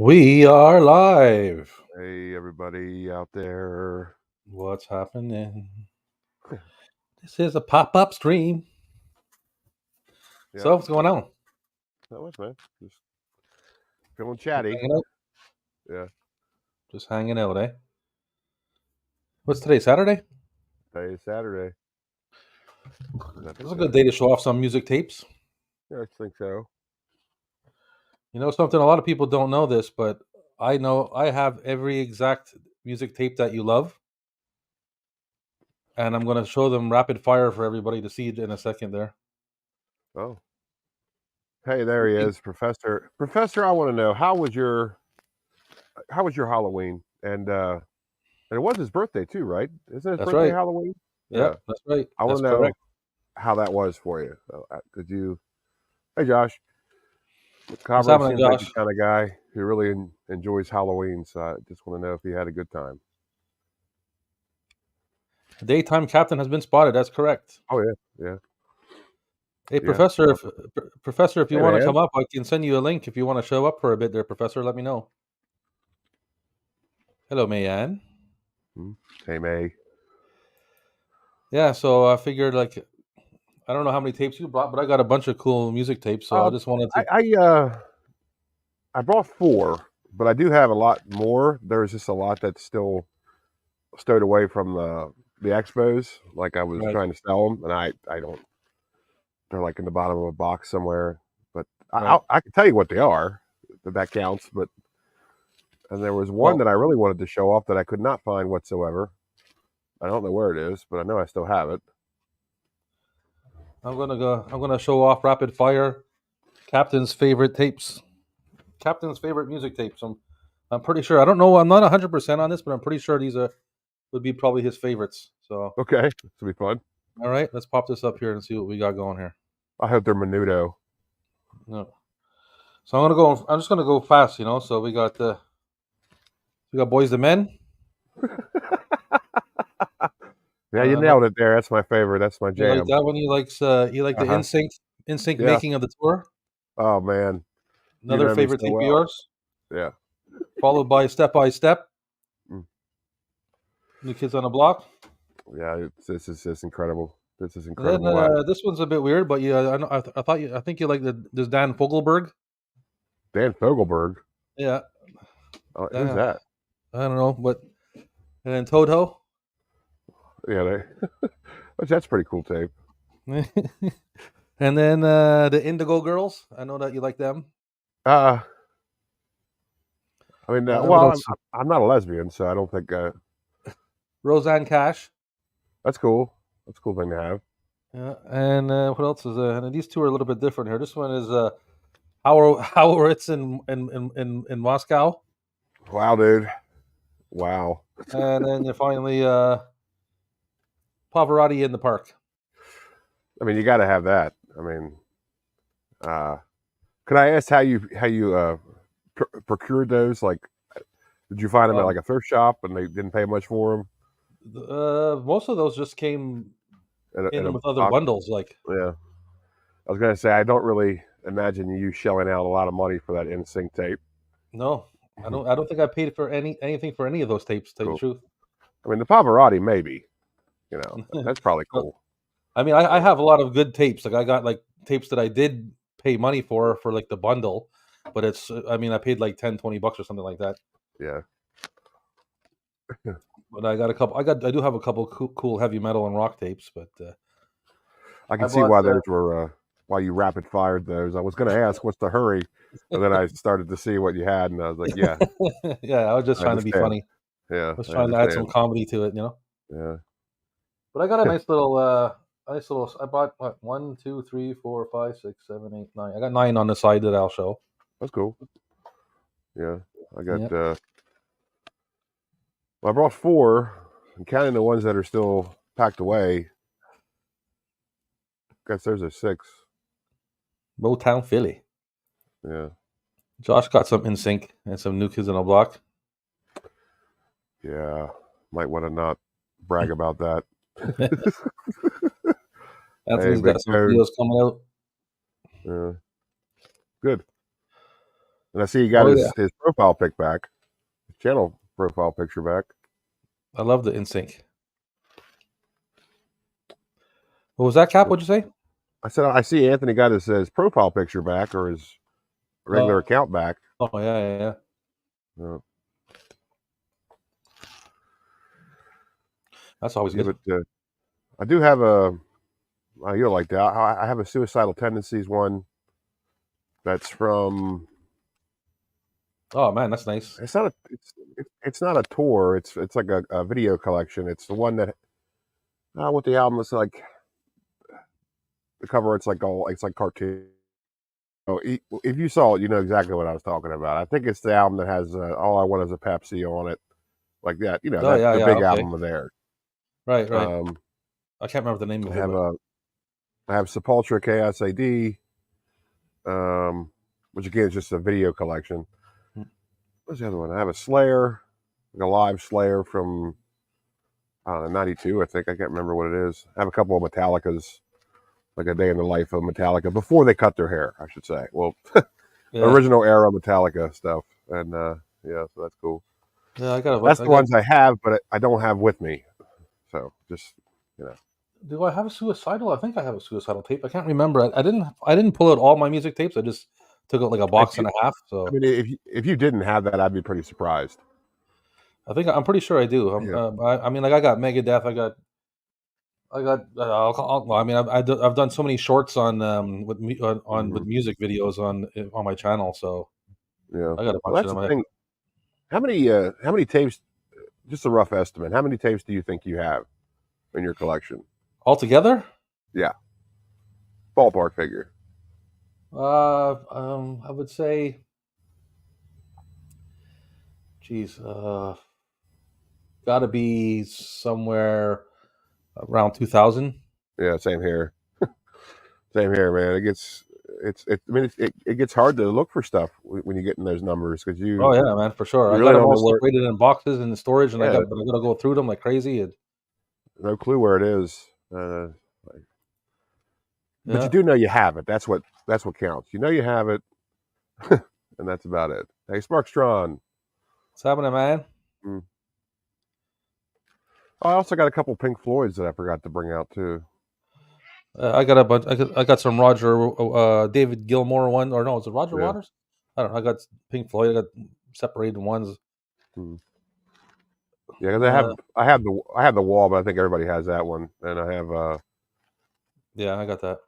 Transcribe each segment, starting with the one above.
We are live. Hey, everybody out there. What's happening? This is a pop-up stream. Yeah, So what's going on? not much, man. Just feeling chatty. Hanging out? Yeah, Just hanging out, eh? What's today? Saturday? today is Saturday. It's a good day to show off some music tapes. Yeah, I think so. You know something? A lot of people don't know this, but I know I have every exact music tape that you love, and I'm going to show them rapid fire for everybody to see it in a second. There. Oh, hey, there he is, Professor. Professor, I want to know how was your Halloween? And it was his birthday too, right? Isn't his That's birthday right. Halloween? Yeah, Yep, that's right. I want That's to know correct. how that was for you. Could you? Hey, Josh. What's Cabro happening, seems like the Josh? kind of guy who really enjoys Halloween, so I just want to know if he had a good time. The daytime captain has been spotted. That's correct. Oh yeah, yeah, Hey, yeah. Professor, if you Hey, want to man. come up, I can send you a link. If you want to show up for a bit, there, Professor, let me know. Hello, Mayan. Hey, May. Yeah, so I figured I don't know how many tapes you brought, but I got a bunch of cool music tapes. So I Uh, just wanted I to. I, uh, I brought 4, but I do have a lot more. There's just a lot that's still stowed away from the expos. Like I was Right. trying to sell them, and I don't. They're like in the bottom of a box somewhere. But Right. I can tell you what they are. That counts. But and there was one Well, that I really wanted to show off that I could not find whatsoever. I don't know where it is, but I know I still have it. I'm gonna go. I'm gonna show off rapid fire Captain's favorite tapes. Captain's favorite music tapes. I'm pretty sure. I don't know. I'm not 100% on this, but I'm pretty sure these are would be probably his favorites. So Okay, this will be fun. all right, let's pop this up here and see what we got going here. I hope they're Menudo. No. So I'm gonna go. I'm just gonna go fast, you know. So we got Boys the Men. Yeah, you Like nailed it there. That's my favorite. That's my you like jam. that one. You like Uh the huh. NSYNC Yeah. making of the tour. Oh man, you Another know me favorite so tape of well. yours, Yeah. followed by Step, Mm. New Kids on the Block. Yeah, this is just incredible. This is And then incredible. I, this one's a bit weird, but yeah, I thought I think you like this Dan Fogelberg. Dan Fogelberg. Yeah, Who's uh, that? I don't know, but and then Toto, Yeah, that's pretty cool tape. and then the Indigo Girls. I know that you like them. Uh, I mean, What well, else? I'm not a lesbian, so I don't think Roseanne Cash. that's cool. That's a cool thing to have. Yeah, and what else is there? And these two are a little bit different here. This one is how it's in Moscow, Wow, dude. Wow. and then you finally Pavarotti in the park. I mean, you got to have that. I mean, uh, could I ask how you procured those? Like, did you find them at Um, like a thrift shop and they didn't pay much for them most of those just came in a in with other box? bundles. Like Yeah. I was gonna say I don't really imagine you shelling out a lot of money for that NSYNC tape. no, Mhm. I don't think I paid for anything for any of those tapes. To tell you the Cool. truth. I mean, the Pavarotti maybe. That's probably Well, cool. I mean, I have a lot of good tapes. Like I got like tapes that I did pay money for like the bundle, but it's I mean I paid like 10-20 bucks or something like that. Yeah, But I do have a couple cool heavy metal and rock tapes. But I I can see bought why those were why you rapid fired those. I was gonna ask what's the hurry, and then I started to see what you had, and I was like, yeah, yeah, I was just I trying to be understand. funny. Yeah, I was I trying to add some understand. comedy to it, you know. Yeah, But I got a nice little. I bought what 1, 2, 3, 4, 5, 6, 7, 8, 9. I got 9 on the side that I'll show. that's cool. Yeah, I got. Yeah. I brought 4, and counting the ones that are still packed away. Guess there's a 6. Motown Philly. Yeah, Josh got some In Sync and some New Kids on the Block. yeah. Might want to not brag about that. Hey, Anthony's Big got some Toad. videos coming out. Yeah, good. And I see he got Oh yeah, his profile pic back, his channel profile picture back. I love the NSYNC. What was that, Cap? What'd you say? I said I see Anthony got his profile picture back or his regular Oh, account back. oh yeah, yeah, yeah. Uh, That's always yeah, good. but I do have a. You'll like that. I have a suicidal tendencies one. That's from. Oh man, that's nice. It's not a. It's not a tour. It's like a video collection. It's the one that. What the album is like. The cover. It's like cartoon. Oh, if you saw it, you know exactly what I was talking about. I think it's the album that has "All I Want Is a Pepsi" on it, like that. You know Oh that yeah, the yeah. big Okay, album of theirs. right, right. Um, I can't remember the name I of it, have but Sepultura KSAD, which again is just a video collection. mm, What's the other one? I have a Slayer, like a live Slayer from '92, I think. I can't remember what it is. I have a couple of Metallica's, like a day in the life of Metallica before they cut their hair, I should say. Well, yeah, original era Metallica stuff, and yeah, so that's cool. yeah. I got a That's bunch. I the got. ones I have, but I don't have with me. So just you know, Do I have a suicidal? I think I have a suicidal tape. I can't remember. I didn't. I didn't pull out all my music tapes. I just took out like a if box you, and a half. I So mean, if you didn't have that, I'd be pretty surprised. I think I'm pretty sure I do. Yeah. I mean, like I got Megadeth. I got. Well, I mean, I've done so many shorts on on with Mhm. music videos on my channel. So Yeah. I got a Well, bunch of that's the them. thing. How many tapes? Just a rough estimate. How many tapes do you think you have in your collection? Altogether, Yeah, ballpark figure. I would say, geez, got to be somewhere around 2000. Yeah, same here. Same here, man. I mean, it gets hard to look for stuff when you get in those numbers because Oh yeah, man, for sure. you I really got them don't all know where. separated in boxes in the storage, and Yeah, but I gotta go through them like crazy. And no clue where it is. Like, but you yeah, do know you have it. That's what counts. You know you have it, and that's about it. Hey, Sparkstron. what's happening, man? Mm. Oh, I also got a couple Pink Floyds that I forgot to bring out too. I got a bunch. I got some Roger, David Gilmour one, or no, is it Roger Yeah. Waters? I don't know. I got Pink Floyd. I got separated ones. Mm. Yeah, 'cause Uh, I have the wall, but I think everybody has that one, and I have yeah, I got that.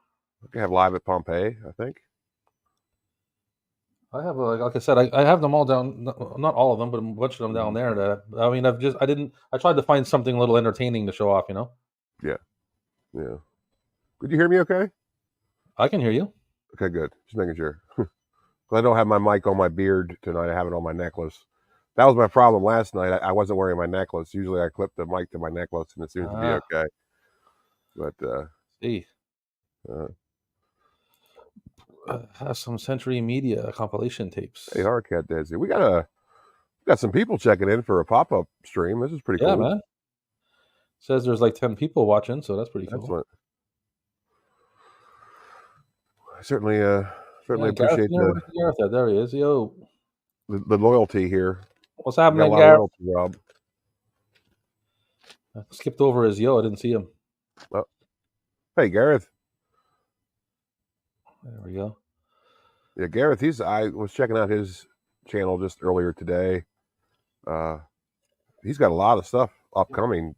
I have Live at Pompeii. I think. I have, like I said, I have them all down. Not all of them, but a bunch of them down Mhm. there. That I mean, I didn't. I tried to find something a little entertaining to show off. You know, Yeah, yeah. Could you hear me? Okay. I can hear you. Okay, good. Just making sure. 'Cause I don't have my mic on my beard tonight. I have it on my necklace. That was my problem last night. I wasn't wearing my necklace. Usually, I clip the mic to my necklace, and it seems to be Ah, okay. But see, uh, have some Century Media compilation hey, tapes. Hardcat Desi, we got some people checking in for a pop up stream. This is pretty Yeah, cool. man. Says there's like 10 people watching, so that's pretty cool. Excellent. Certainly, certainly Yeah, Gareth, appreciate where's Gareth at? There he is. Yo, the loyalty here. what's We got a happening, lot of Gareth? loyalty, Rob. I skipped over his yo. I didn't see him. Oh, hey, Gareth. There we go. Yeah, Gareth. I was checking out his channel just earlier today. He's got a lot of stuff upcoming.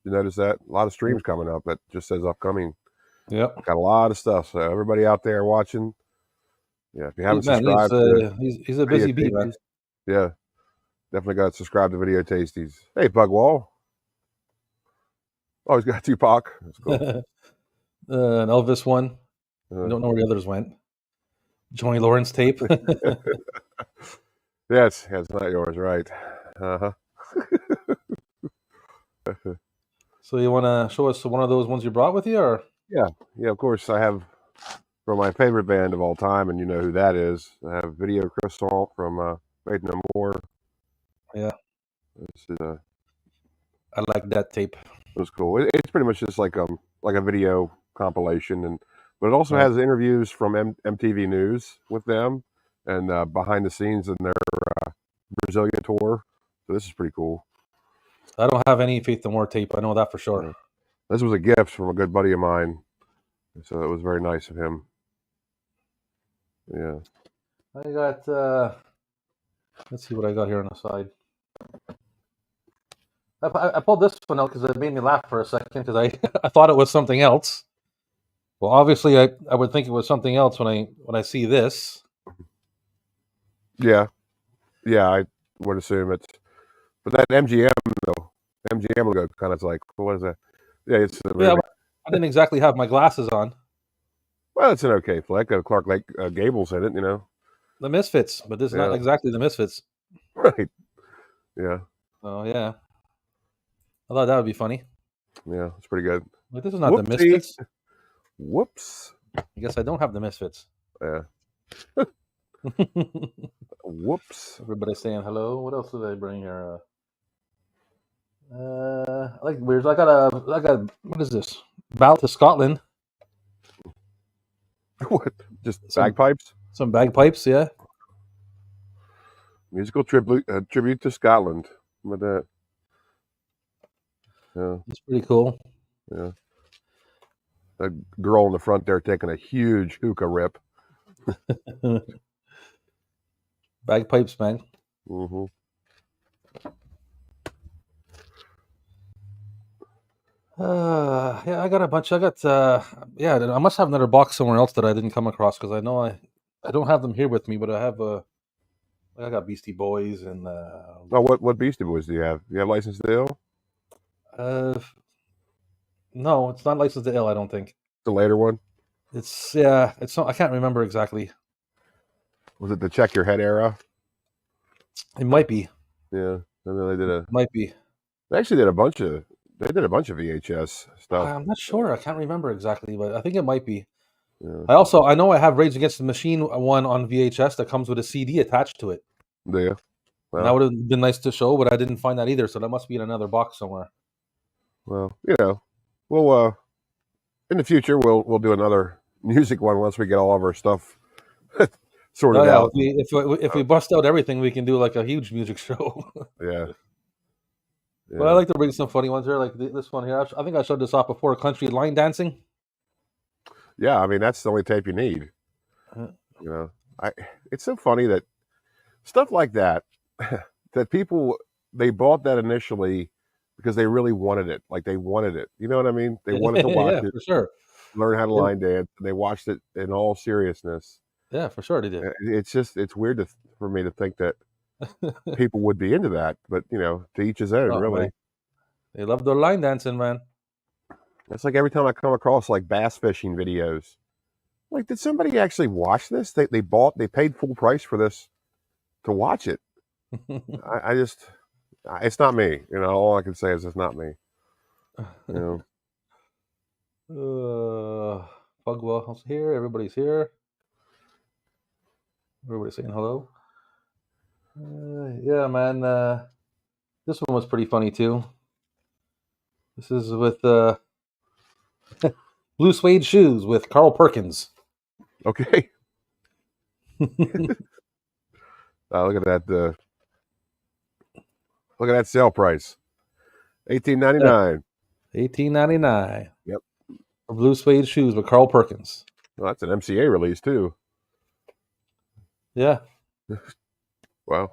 You notice that? A lot of streams coming up that just says upcoming. Yep. Got a lot of stuff. So everybody out there watching, yeah, if you haven't Man, subscribed to he's a Video busy bee, man. Tasties, yeah, definitely got to subscribe to Video Tasties. Hey, Bugwall. Oh, he's got Tupac. That's cool. An Elvis one. I don't know where the others went. Johnny Lawrence tape. Yeah, it's not yours, right? Uh-huh. So you want to show us one of those ones you brought with you, or? Yeah, of course. I have from my favorite band of all time, and you know who that is. I have Video Croissant from Faith No More. Yeah, This is I like that tape. it was cool. It's pretty much just like a video compilation, but it also Right. has interviews from MTV News with them, and behind the scenes in their Brazilian tour. So this is pretty cool. I don't have any Faith No More tape. I know that for sure. Yeah. This was a gift from a good buddy of mine, so it was very nice of him. Yeah. I got. Let's see what I got here on the side. I pulled this one out because it made me laugh for a second because I thought it was something else. Well, obviously, I would think it was something else when I see this. Yeah, I would assume it's, but that MGM though, MGM logo kind of like, what is that? Yeah, it's Yeah, I didn't exactly have my glasses on. well, it's an okay flick. Clark Lake Gable's in it, you know. The Misfits, but this is not exactly the Misfits. Right. Yeah. Oh yeah, I thought that would be funny. Yeah, it's pretty good. Like, this is not the Misfits. Whoops. I guess I don't have the Misfits. Yeah. Whoops. Everybody's saying hello. What else did I bring here? I like weird. I got a what is this? Ballad to Scotland. What? Just bagpipes? Some bagpipes, yeah. Musical tribute to Scotland. With that. Yeah. It's pretty cool. Yeah. A girl in the front there taking a huge hookah rip. Bagpipes, man. Mm-hmm. Yeah, I got a bunch. I must have another box somewhere else that I didn't come across because I know I don't have them here with me, but I got Beastie Boys and Oh, what Beastie Boys do you have? Do you have License to Ill? No, it's not License to Ill, I don't think. The later one? It's not, I can't remember exactly. Was it the Check Your Head era? It might be. Yeah. And then they actually did a bunch of VHS stuff. I'm not sure. I can't remember exactly, but I think it might be. Yeah. I know I have Rage Against the Machine one on VHS that comes with a CD attached to it. Yeah. Well, that would have been nice to show, but I didn't find that either, so that must be in another box somewhere. Well, we'll in the future we'll do another music one once we get all of our stuff sorted out. If we bust out everything, we can do like a huge music show. Yeah. But I like to bring some funny ones here, like this one here. I think I showed this off before. Country Line Dancing. Yeah, I mean that's the only tape you need. It's so funny that stuff like that that people they bought that initially because they really wanted it. Like they wanted it. You know what I mean? They wanted to watch it for sure. Learn how to line dance. And they watched it in all seriousness. Yeah, for sure they did. It's weird for me to think that people would be into that, but to each his own, really. Man. They love their line dancing, man. It's like every time I come across like bass fishing videos, like, did somebody actually watch this? They paid full price for this to watch it. It's not me. All I can say is it's not me. Pugwell's here. Everybody's here. Everybody's saying hello. Yeah, man. This one was pretty funny too. This is with Blue Suede Shoes with Carl Perkins. Okay. Look at that. Look at that sale price. $18.99. $18.99. Yep. For Blue Suede Shoes with Carl Perkins. Well, that's an MCA release too. Yeah. Wow.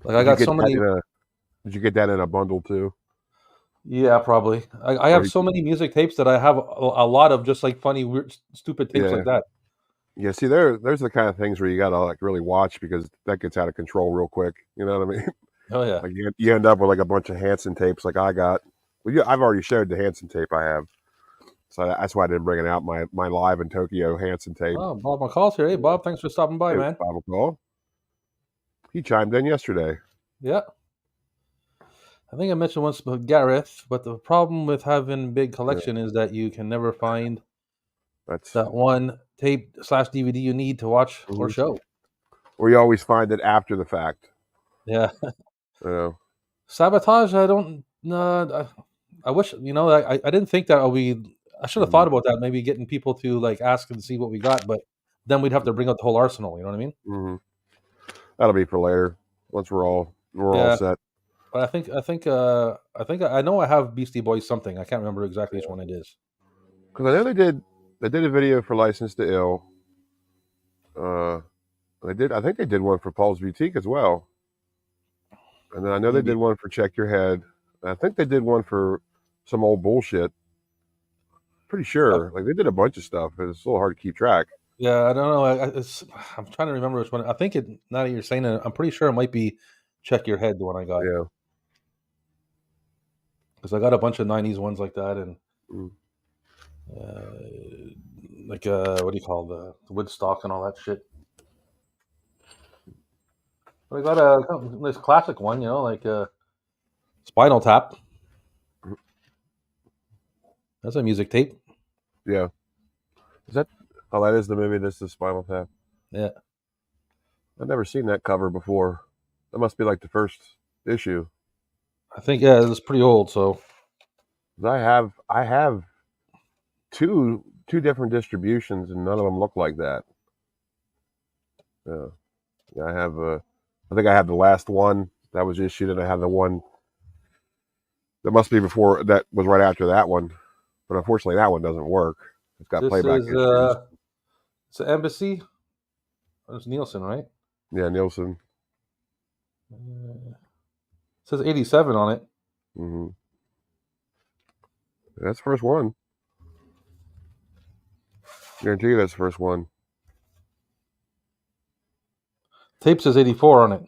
Like I got so many. Did you get that in a bundle too? Yeah, probably. I have so many music tapes that I have a lot of just like funny, weird, stupid tapes like that. Yeah, see, there's the kind of things where you gotta like really watch because that gets out of control real quick. You know what I mean? Oh yeah. Like you end up with like a bunch of Hanson tapes, like I got. Well, yeah, I've already showed the Hanson tape I have, so that's why I didn't bring it out. My Live in Tokyo Hanson tape. Oh, Bob McCall's here. Hey, Bob, thanks for stopping by, man. Bob McCall. He chimed in yesterday. Yeah. I think I mentioned once about Gareth, but the problem with having a big collection is that you can never find that one tape / DVD you need to watch or show. Or you always find it after the fact. Yeah. Yeah. Sabotage, I don't know. I wish I didn't think that I should have thought about that. Maybe getting people to like ask and see what we got, but then we'd have to bring out the whole arsenal. You know what I mean? Mm-hmm. That'll be for later once we're all Yeah. set. But I know I have Beastie Boys something. I can't remember exactly which one it is. Because I know they did a video for License to Ill. I think they did one for Paul's Boutique as well. And then I know they did one for Check Your Head. And I think they did one for some old bullshit. Pretty sure. Like they did a bunch of stuff. It's a little hard to keep track. Yeah, I don't know. I'm trying to remember which one. I think now that you're saying it, I'm pretty sure it might be Check Your Head, the one I got. Yeah. Because I got a bunch of '90s ones like that, and what do you call the Woodstock and all that shit. But I got this classic one, like Spinal Tap. That's a music tape. Yeah. Is that? Oh, that is the movie. This is Spinal Tap. Yeah. I've never seen that cover before. That must be like the first issue. I think it's pretty old. So I have two different distributions, and none of them look like that. Yeah, I have. I think I have the last one that was issued, and I have the one that must be before that was right after that one. But unfortunately, that one doesn't work. It's got playback issues. It's an Embassy. It's Nielsen, right? Yeah, Nielsen. It says 87 on it. Mm-hmm. That's the first one. Guarantee you that's the first one. Tape says 84 on it.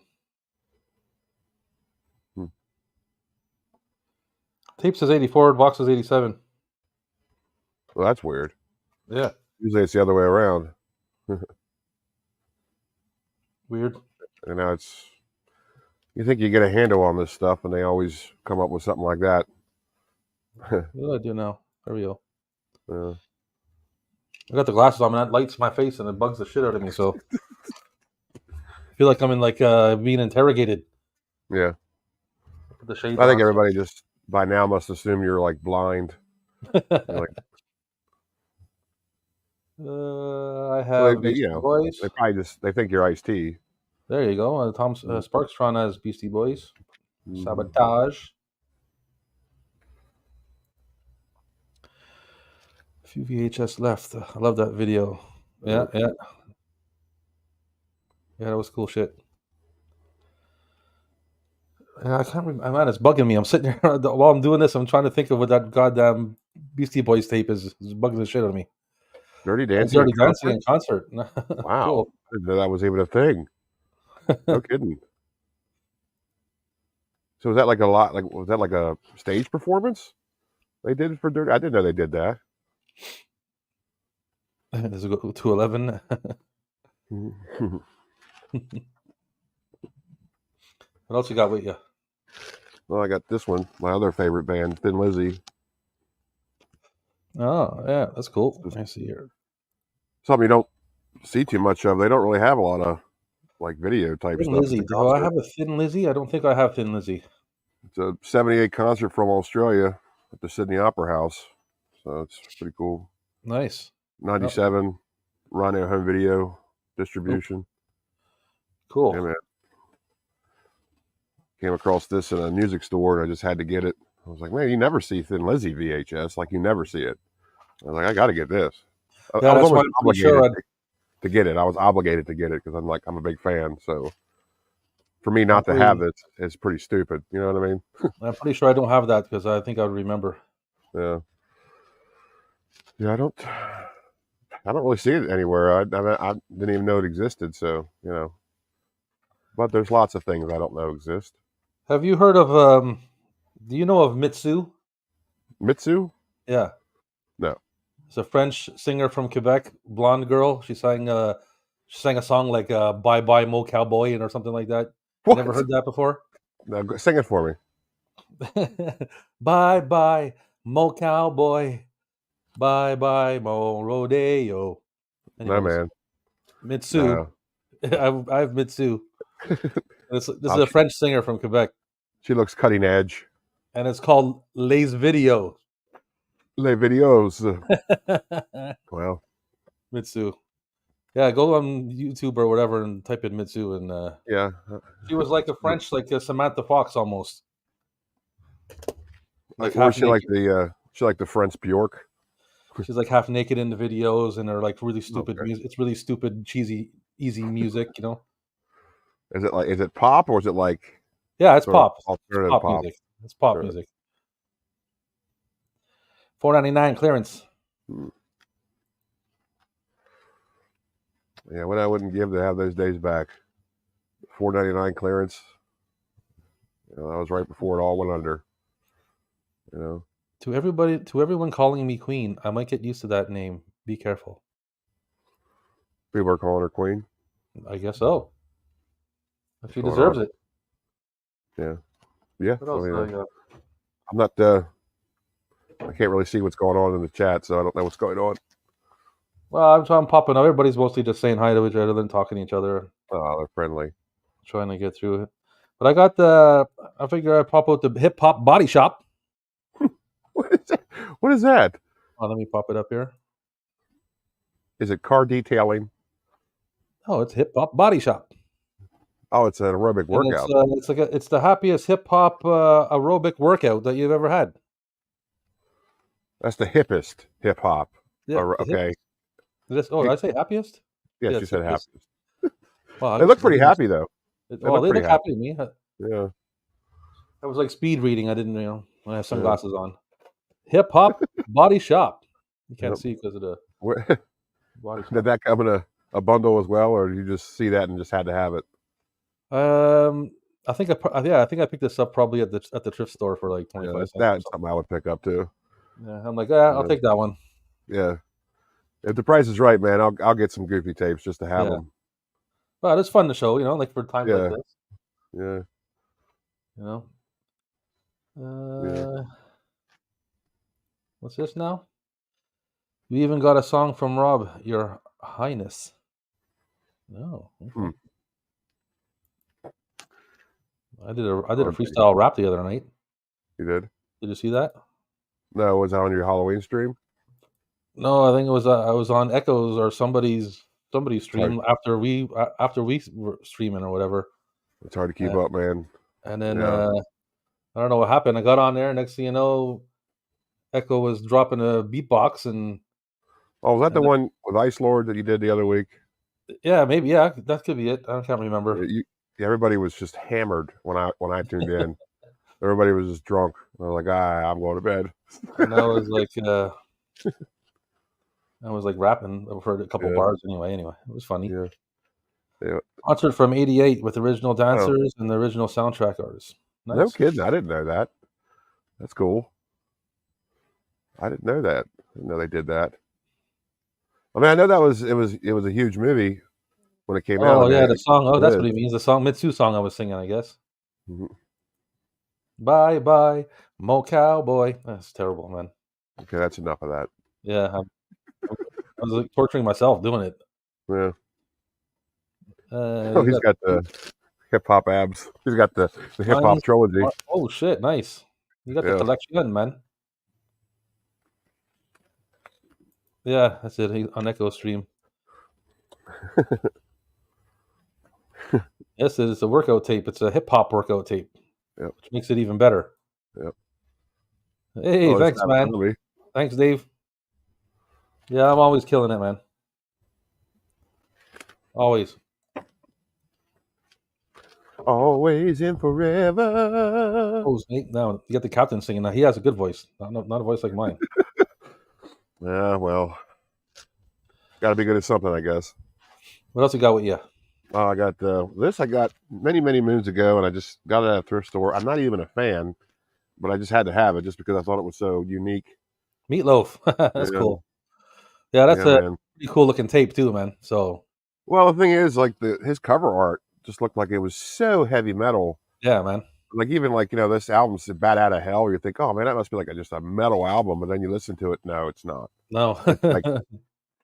Tape says 84, box says 87. Well, that's weird. Yeah. Usually it's the other way around. Weird. And now you think you get a handle on this stuff, and they always come up with something like that. What do I do now? There we go. Yeah. I got the glasses on, and that lights my face, and it bugs the shit out of me. So I feel like I'm in being interrogated. Yeah. Put the shades I think on. everybody just by now must assume you're like blind. You're I have Beastie Boys. They probably they think you're Ice-T. There you go. Tom Sparkstron has Beastie Boys. Sabotage. A few VHS left. I love that video. Yeah. Yeah, that was cool shit. Yeah, I can't remember. Man, it's bugging me. I'm sitting here while I'm doing this. I'm trying to think of what that goddamn Beastie Boys tape is. It's bugging the shit out of me. Dirty Dancing. Dirty Dancing in concert. Wow, cool. I didn't know that was even a thing. No kidding. So was that like was that like a stage performance they did for Dirty? I didn't know they did that. Does it go to 11? What else you got with you? Well, I got this one. My other favorite band, Thin Lizzy. Oh, yeah, that's cool. I see here. Something you don't see too much of. They don't really have a lot of like video type Thin stuff. Lizzy. Do I have a Thin Lizzy? I don't think I have Thin Lizzy. It's a '78 concert from Australia at the Sydney Opera House. So it's pretty cool. Nice. 97 Rhino home video distribution. Cool. Yeah, man. Came across this in a music store and I just had to get it. I was like, man, you never see Thin Lizzy VHS. Like, you never see it. I was like, I got to get this. Yeah, I was almost obligated to get it. I was obligated to get it because I'm a big fan. So for me not to have it is pretty stupid. You know what I mean? I'm pretty sure I don't have that because I think I would remember. Yeah. Yeah, I don't really see it anywhere. I didn't even know it existed. So, but there's lots of things I don't know exist. Have you heard of, do you know of Mitsu? Mitsu? Yeah. No. It's a French singer from Quebec, blonde girl. She sang a song like Bye Bye Mo Cowboy or something like that. What? Never heard that before? No, sing it for me. Bye Bye Mo Cowboy. Bye Bye Mo Rodeo. Anyways, no, man. Mitsu. No. I have Mitsu. This is a French singer from Quebec. She looks cutting edge. and it's called Les Video. Les videos. Well, Mitsu. Yeah, go on YouTube or whatever and type in Mitsu, and yeah. she was like a French, like a Samantha Fox almost. Like Was half she like naked. the French Bjork? She's like half naked in the videos, and they're like really stupid Okay. music. It's really stupid, cheesy, easy music, you know. Is it pop or is it like Yeah, it's sort of pop. It's alternative pop pop? music. It's pop Sure. music. $4.99 clearance. Hmm. Yeah, what I wouldn't give to have those days back. $4.99 clearance. You know, that was right before it all went under. You know, To everyone calling me queen, I might get used to that name. Be careful. people are calling her queen. I guess so. She What's going deserves on? it. Yeah. What I else? mean, I'm not. I can't really see what's going on in the chat, so I don't know what's going on. Well, I'm popping up. Everybody's mostly just saying hi to each other and talking to each other, Oh, they're friendly. trying to get through it. But I got the. I figure I'd pop out the Hip Hop Body Shop. What is that? What is that? Oh, let me pop it up here. Is it car detailing? Oh, it's Hip Hop Body Shop. Oh, it's an aerobic And workout. it's the happiest hip hop aerobic workout that you've ever had. That's the hippest hip hop. Yeah, Okay. did I say happiest? Yes, Yeah, you it's said hippest. happiest. Well, They look pretty happy though. They look look pretty happy to me. Yeah. I was like speed reading. I didn't, when I have sunglasses on. Hip Hop Body Shop. You can't Yep. see because of the body shop. Did that come in a bundle as well, or did you just see that and just had to have it? I think I picked this up probably at the thrift store for like 25 cents. That's something I would pick up too. Yeah, I'm like, I'll take that one. Yeah. If the price is right, man, I'll get some goofy tapes just to have Yeah. them. But it's fun to show, like for times like Yeah. this. Yeah. What's this now? We even got a song from Rob, Your Highness. No. Okay. I did a freestyle rap the other night. You did? Did you see that? No, was that on your Halloween stream? No, I think it was I was on Echoes or somebody's stream after we were streaming or whatever. It's hard to keep up, man. And then I don't know what happened. I got on there. Next thing you know, Echo was dropping a beatbox and. Oh, was that the one with Ice Lord that you did the other week? Yeah, maybe. Yeah, that could be it. I can't remember. Everybody was just hammered when I tuned in. Everybody was just drunk. I was like, I'm going to bed. And I was like rapping. I've heard a couple bars anyway. It was funny. Yeah. Concert from '88 with original dancers and the original soundtrack artists. Nice. No kidding. I didn't know that. That's cool. I didn't know that. I didn't know they did that. I mean, I know it was a huge movie when it came out. Oh yeah, the song. Oh, that's what he means. The song, Mitsu song I was singing, I guess. Mm-hmm. Bye bye, Mo Cowboy. That's terrible, man. Okay, that's enough of that. Yeah, I was like torturing myself doing it. Yeah. He's got the hip hop abs. He's got the hip hop trilogy. Oh shit, nice. You got the collection, man. Yeah, that's it. On Echo Stream. Yes, it's a workout tape. It's a hip hop workout tape, which makes it even better. Yep. Hey, thanks, man. Thanks, Dave. Yeah, I'm always killing it, man. Always. Always and forever. Oh, now you got the captain singing. Now he has a good voice, not a voice like mine. Yeah, well, got to be good at something, I guess. What else you got with you? Oh, I got this. I got many moons ago, and I just got it at a thrift store. I'm not even a fan, but I just had to have it just because I thought it was so unique. Meatloaf. That's cool. Yeah, that's a pretty cool looking tape too, man. So, well, the thing is, like his cover art just looked like it was so heavy metal. Yeah, man. Like even like this album's Bat Out of Hell. You think, oh man, that must be like just a metal album, but then you listen to it. No, it's not. No, it's like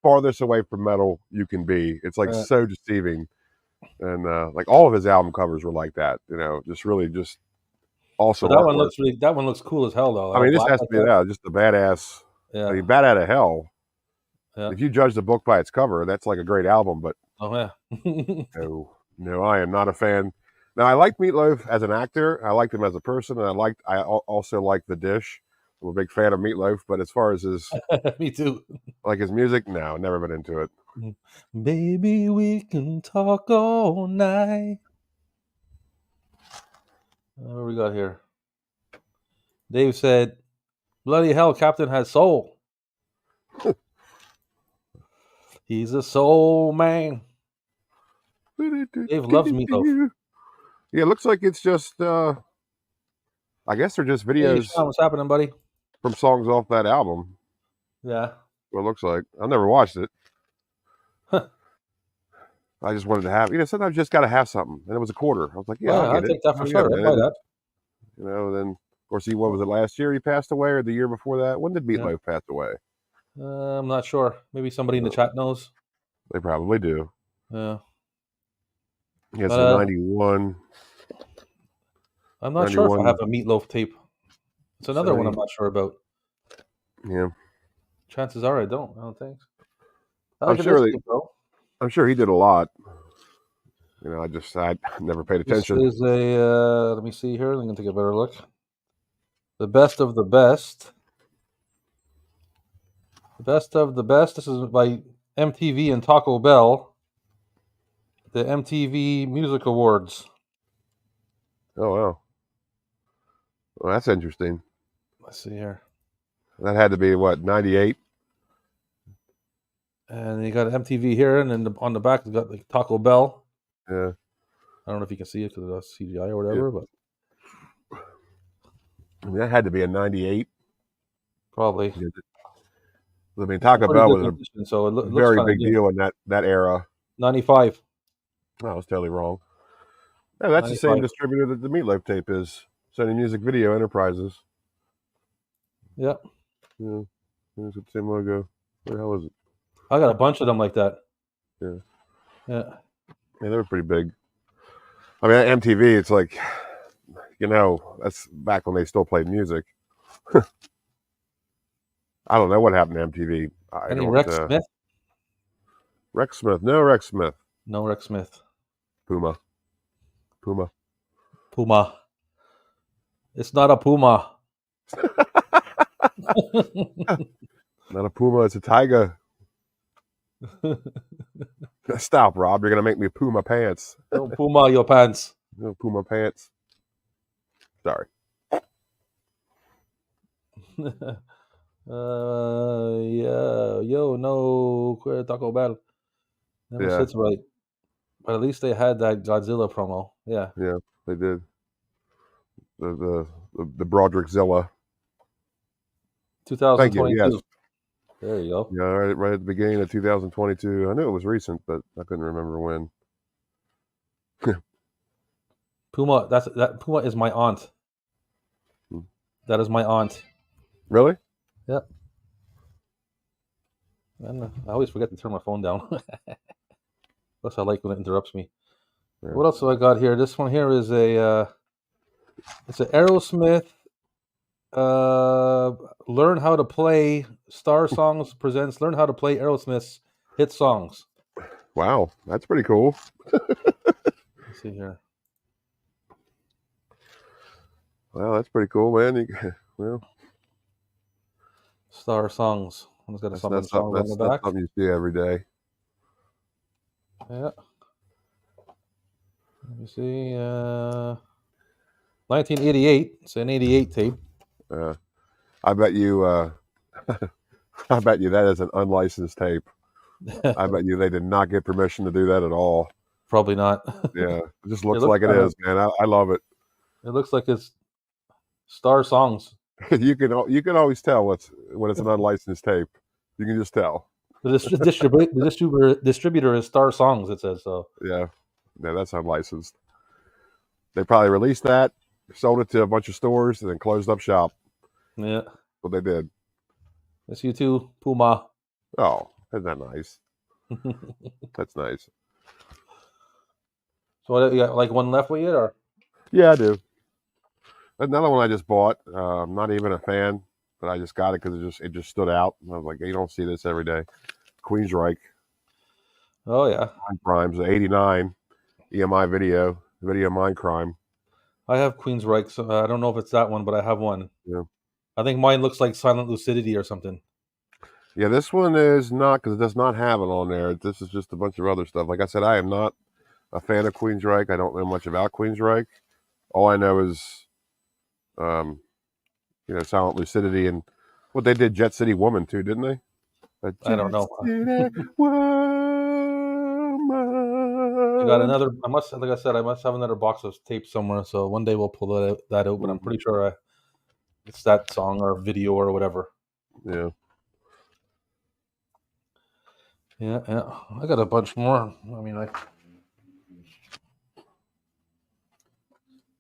farthest away from metal you can be. It's like so deceiving, and like all of his album covers were like that. Just really just Awesome But that one artwork. looks that one looks cool as hell though. I All mean, this black has to like be that. just a badass. I Yeah. mean, bat out of hell. Yeah. If you judge the book by its cover, that's like a great album. But Oh yeah. no, I am not a fan. Now, I like Meatloaf as an actor. I liked him as a person, and also like the dish. I'm a big fan of Meatloaf, but as far as his Me too. his music, no, never been into it. Baby, we can talk all night. What we got here? Dave said, "Bloody hell, Captain has soul. He's a soul man." Dave loves Meatloaf. Yeah, it looks like it's just. I guess they're just Hey, videos Sean, what's happening, buddy? from songs off that album. Yeah. What it looks like. I never watched it. I just wanted to have. Sometimes you just got to have something, and it was a quarter. I was like, yeah, Well, I'll I'll get it. take that for I'll get sure. it, I'll buy man. that. Then of course what was it last year? He passed away, or the year before that? When did Yeah. Meatloaf pass away? I'm not sure. Maybe somebody in the chat knows. They probably do. Yeah. Yeah, But, so 91. I'm not sure if I 91. have a Meatloaf tape. It's another one I'm 70. not sure about. Yeah, Chances are I don't. I don't think. I I'm like sure. this tape, bro. I'm sure he did a lot. I never paid This attention. is a. Let me see here. I'm gonna take a better look. The best of the best. The best of the best. This is by MTV and Taco Bell. The MTV Music Awards. Oh wow. Well, that's interesting. Let's see here. That had to be what, 98? And you got MTV here, and then on the back, it's got like Taco Bell. Yeah. I don't know if you can see it because it's CGI or whatever, but I mean, that had to be a 98. probably. I mean, Taco Pretty Bell good was a condition, so it looks very kinda big good. deal in that era. 95. Oh, I was totally wrong. No, that's the same 95. distributor that the Meatloaf tape is. Sony Music Video Enterprises. Yep. Yeah. It's the same logo. Where the hell is it? I got a bunch of them like that. Yeah. Yeah. Yeah, they were pretty big. I mean, MTV, it's like, that's back when they still played music. I don't know what happened to MTV. Any Rex Smith? Rex Smith. No Rex Smith. No Rex Smith. Puma. Puma. It's not a puma. Not a Puma, it's a tiger. Stop, Rob. You're going to make me poo my pants. Don't puma your pants. No, poo my pants. Sorry. Yeah. Yo, no Taco Bell. Never Yeah. sits right. But at least they had that Godzilla promo. Yeah. Yeah, they did. The Broderick Zilla. 2022. Thank you. Yes. There you go. Yeah, right at the beginning of 2022. I knew it was recent, but I couldn't remember when. Puma. That Puma is my aunt. Hmm. That is my aunt. Really? Yep. And I always forget to turn my phone down. Plus, I like when it interrupts me. Yeah. What else have I got here? This one here is it's an Aerosmith. Learn how to play Star Songs presents Learn how to play Aerosmith's hit songs. Wow, that's pretty cool. Let's see here. Wow, that's pretty cool, man. Well, Star Songs. One's got that's something not songs on the that's back. something you see every day. Yeah. Let me see. 1988. It's an 88 tape. I bet you. I bet you that is an unlicensed tape. I bet you they did not get permission to do that at all. Probably not. Yeah, it just looks looks like it kinda- is, man. I love it. It looks like it's Star Songs. You can always tell when it's an unlicensed tape. You can just tell. The distributor is Star Songs. It says so. Yeah, that's unlicensed. They probably released that, sold it to a bunch of stores, and then closed up shop. Yeah. What they did. It's you too, Puma. Oh, isn't that nice? That's nice. So what, you got like one left with you, or Yeah, I do. Another one I just bought. I'm not even a fan, but I just got it because it just stood out. And I was like, you don't see this every day. Queensryche, Oh yeah, Primes, the '89 EMI video Mind Crime. I have Queensryche. So I don't know if it's that one, but I have one. Yeah. I think mine looks like Silent Lucidity or something. Yeah, this one is not because it does not have it on there. This is just a bunch of other stuff. Like I said, I am not a fan of Queensryche. I don't know much about Queensryche. All I know is, Silent Lucidity and what they did Jet City Woman too, didn't they? I don't know. City Woman. I got another. Like I said, I must have another box of tapes somewhere. So one day we'll pull that out. But I'm pretty sure it's that song or video or whatever. Yeah. Yeah. I got a bunch more. I mean,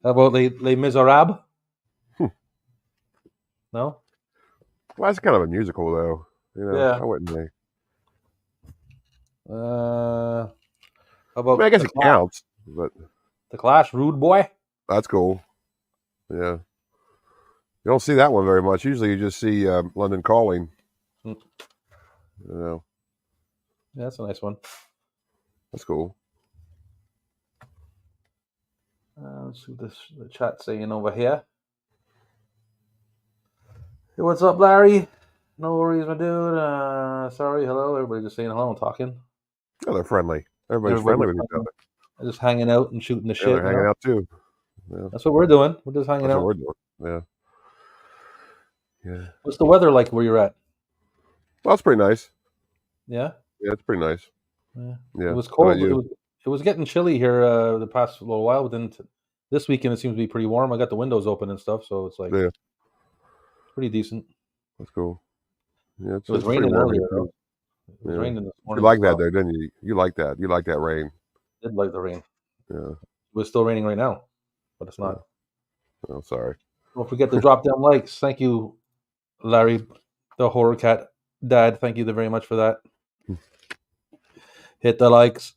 how about Les Miserables? No. Well, that's kind of a musical, though. Yeah. I wouldn't say. How about? I guess it counts, but The Clash, Rude Boy. that's cool. Yeah. You don't see that one very much. Usually, you just see London Calling. Mm. Yeah, that's a nice one. That's cool. Let's see what the chat saying over here. Hey, what's up, Larry? No worries, my dude. Sorry, hello. Everybody just saying hello and talking. Oh, they're friendly. Everybody's friendly with each other. Just hanging out and shooting the shit. They're hanging out too. Yeah. That's what we're doing. We're just hanging out. That's what we're doing. Yeah. What's the weather like where you're at? Well, it's pretty nice. Yeah. Yeah, it's pretty nice. Yeah. It was cold. It was getting chilly here the past little while. But then this weekend it seems to be pretty warm. I got the windows open and stuff, so it's like pretty decent. That's cool. Yeah, it was raining earlier. It was raining this morning. You like that though, didn't you? You like that. You like that rain. I did like the rain. Yeah. It was still raining right now, but it's not. Oh, sorry. Don't forget to drop down likes. Thank you, Larry, the Horror Cat Dad. Thank you very much for that. Hit the likes.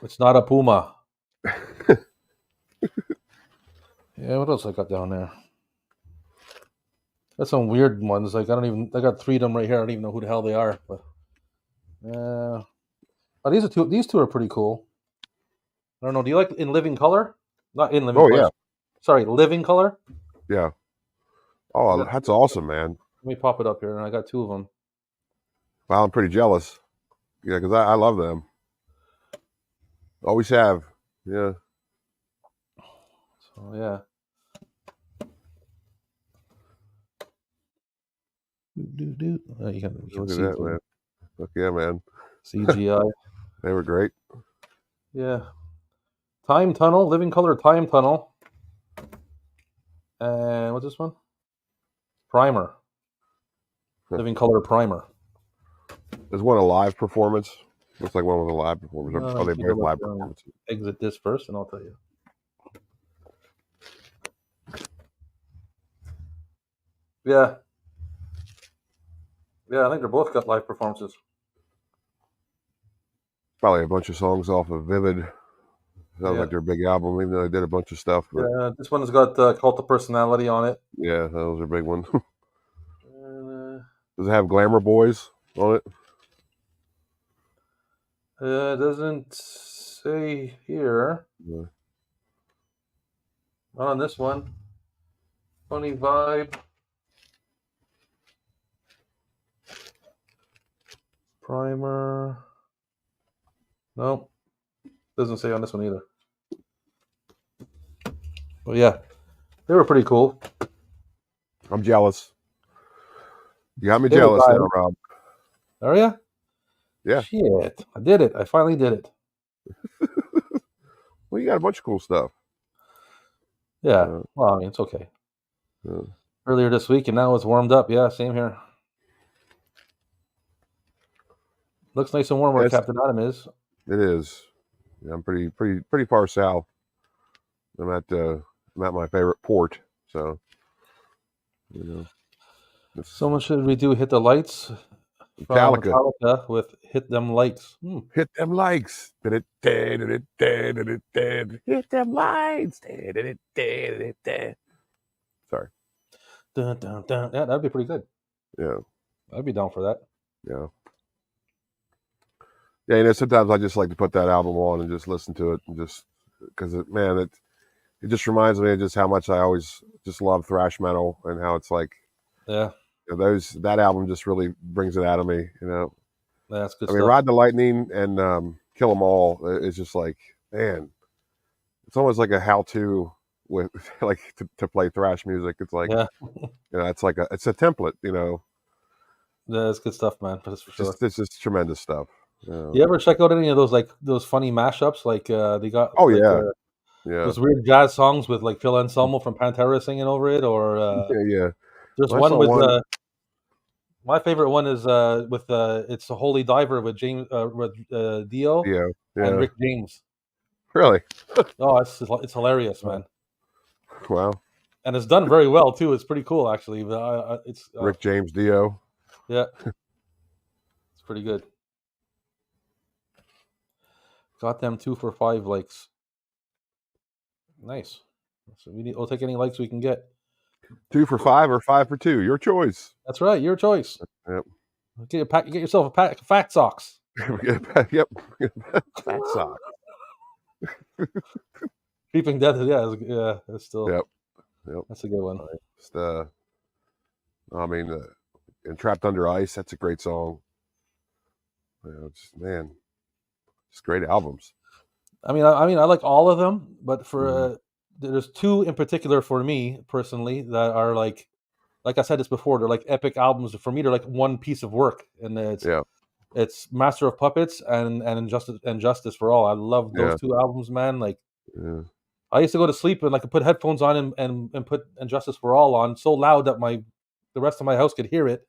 It's not a puma. Yeah, what else I got down there? Got some weird ones. I got 3 of them right here. I don't even know who the hell they are. But these two are pretty cool. I don't know. Do you like In Living Color? Not In Living Color. Yeah. Sorry, Living Color? Yeah. Oh, that's awesome, man. Let me pop it up here, and I got 2 of them. Wow, I'm pretty jealous. Yeah, because I love them. Always have. Yeah. So, yeah. Oh, you can Look at that, man. Look, yeah, man. CGI. They were great. Yeah. Time Tunnel, Living Color Time Tunnel. And what's this one? Primer. Living Color Primer. There's one a live performance. Looks like one was a live performance. Oh, they both live performances. Exit this first, and I'll tell you. Yeah. Yeah, I think they're both got live performances. Probably a bunch of songs off of Vivid. Sounds like their big album, even though they did a bunch of stuff. But yeah, this one's got Cult of Personality on it. Yeah, that was a big one. Does it have Glamour Boys on it? It doesn't say here. Yeah. Not on this one. Funny Vibe. Primer. No. Doesn't say on this one either. But yeah, they were pretty cool. I'm jealous. You got me jealous now, Rob. Are you? Yeah. Shit. I did it. I finally did it. Well, you got a bunch of cool stuff. Yeah. Well, I mean, it's okay. Yeah. Earlier this week, and now it's warmed up. Yeah, same here. Looks nice and warm where Captain Adam is. It is. Yeah, I'm pretty far south. I'm at my favorite port, so Someone should redo "Hit the Lights." Metallica with "Hit Them Lights." Hit them lights. Hit them lights. Sorry. Dun, dun, dun. Yeah, that'd be pretty good. Yeah. I'd be down for that. Yeah. Yeah, you know, sometimes I just like to put that album on and just listen to it, and just because it just reminds me of just how much I always just love thrash metal, and how it's like, Yeah, you know, that album just really brings it out of me. You know, that's good I mean, stuff. Ride the Lightning and Kill 'Em All is just like, man, it's almost like a how-to with like to play thrash music. It's like, Yeah, you know, it's a template. You know, that's good stuff, man. That's for sure. it's just tremendous stuff. Yeah. You ever check out any of those like those funny mashups? Like they got Oh like yeah, yeah, those weird jazz songs with like Phil Anselmo from Pantera singing over it, or yeah. there's Well, I one saw with one. my favorite one is with it's a Holy Diver with James with Dio Yeah, and yeah. Rick James. Really? Oh, it's hilarious, man, Wow. and it's done very well too. It's pretty cool actually. But, it's Rick James Dio. yeah, it's pretty good. Got them 2 for 5 likes. Nice. So we'll take any likes we can get. 2 for 5 or 5 for 2. Your choice. That's right, your choice. Yep. Get yourself a pack of fat socks. Yep. Fat sock. Creeping Death, yeah, that's still Yep. Yep. that's a good one. Just, I mean, and Trapped Under Ice. That's a great song. You know, man, just great albums. I mean, I like all of them, but for Mhm. there's 2 in particular for me personally that are like I said this before, they're like epic albums. For me, they're like one piece of work, and Yeah. it's Master of Puppets and Justice for All. I love those Yeah. 2 albums, man. Like Yeah. I used to go to sleep and like put headphones on and put Justice for All on so loud that the rest of my house could hear it.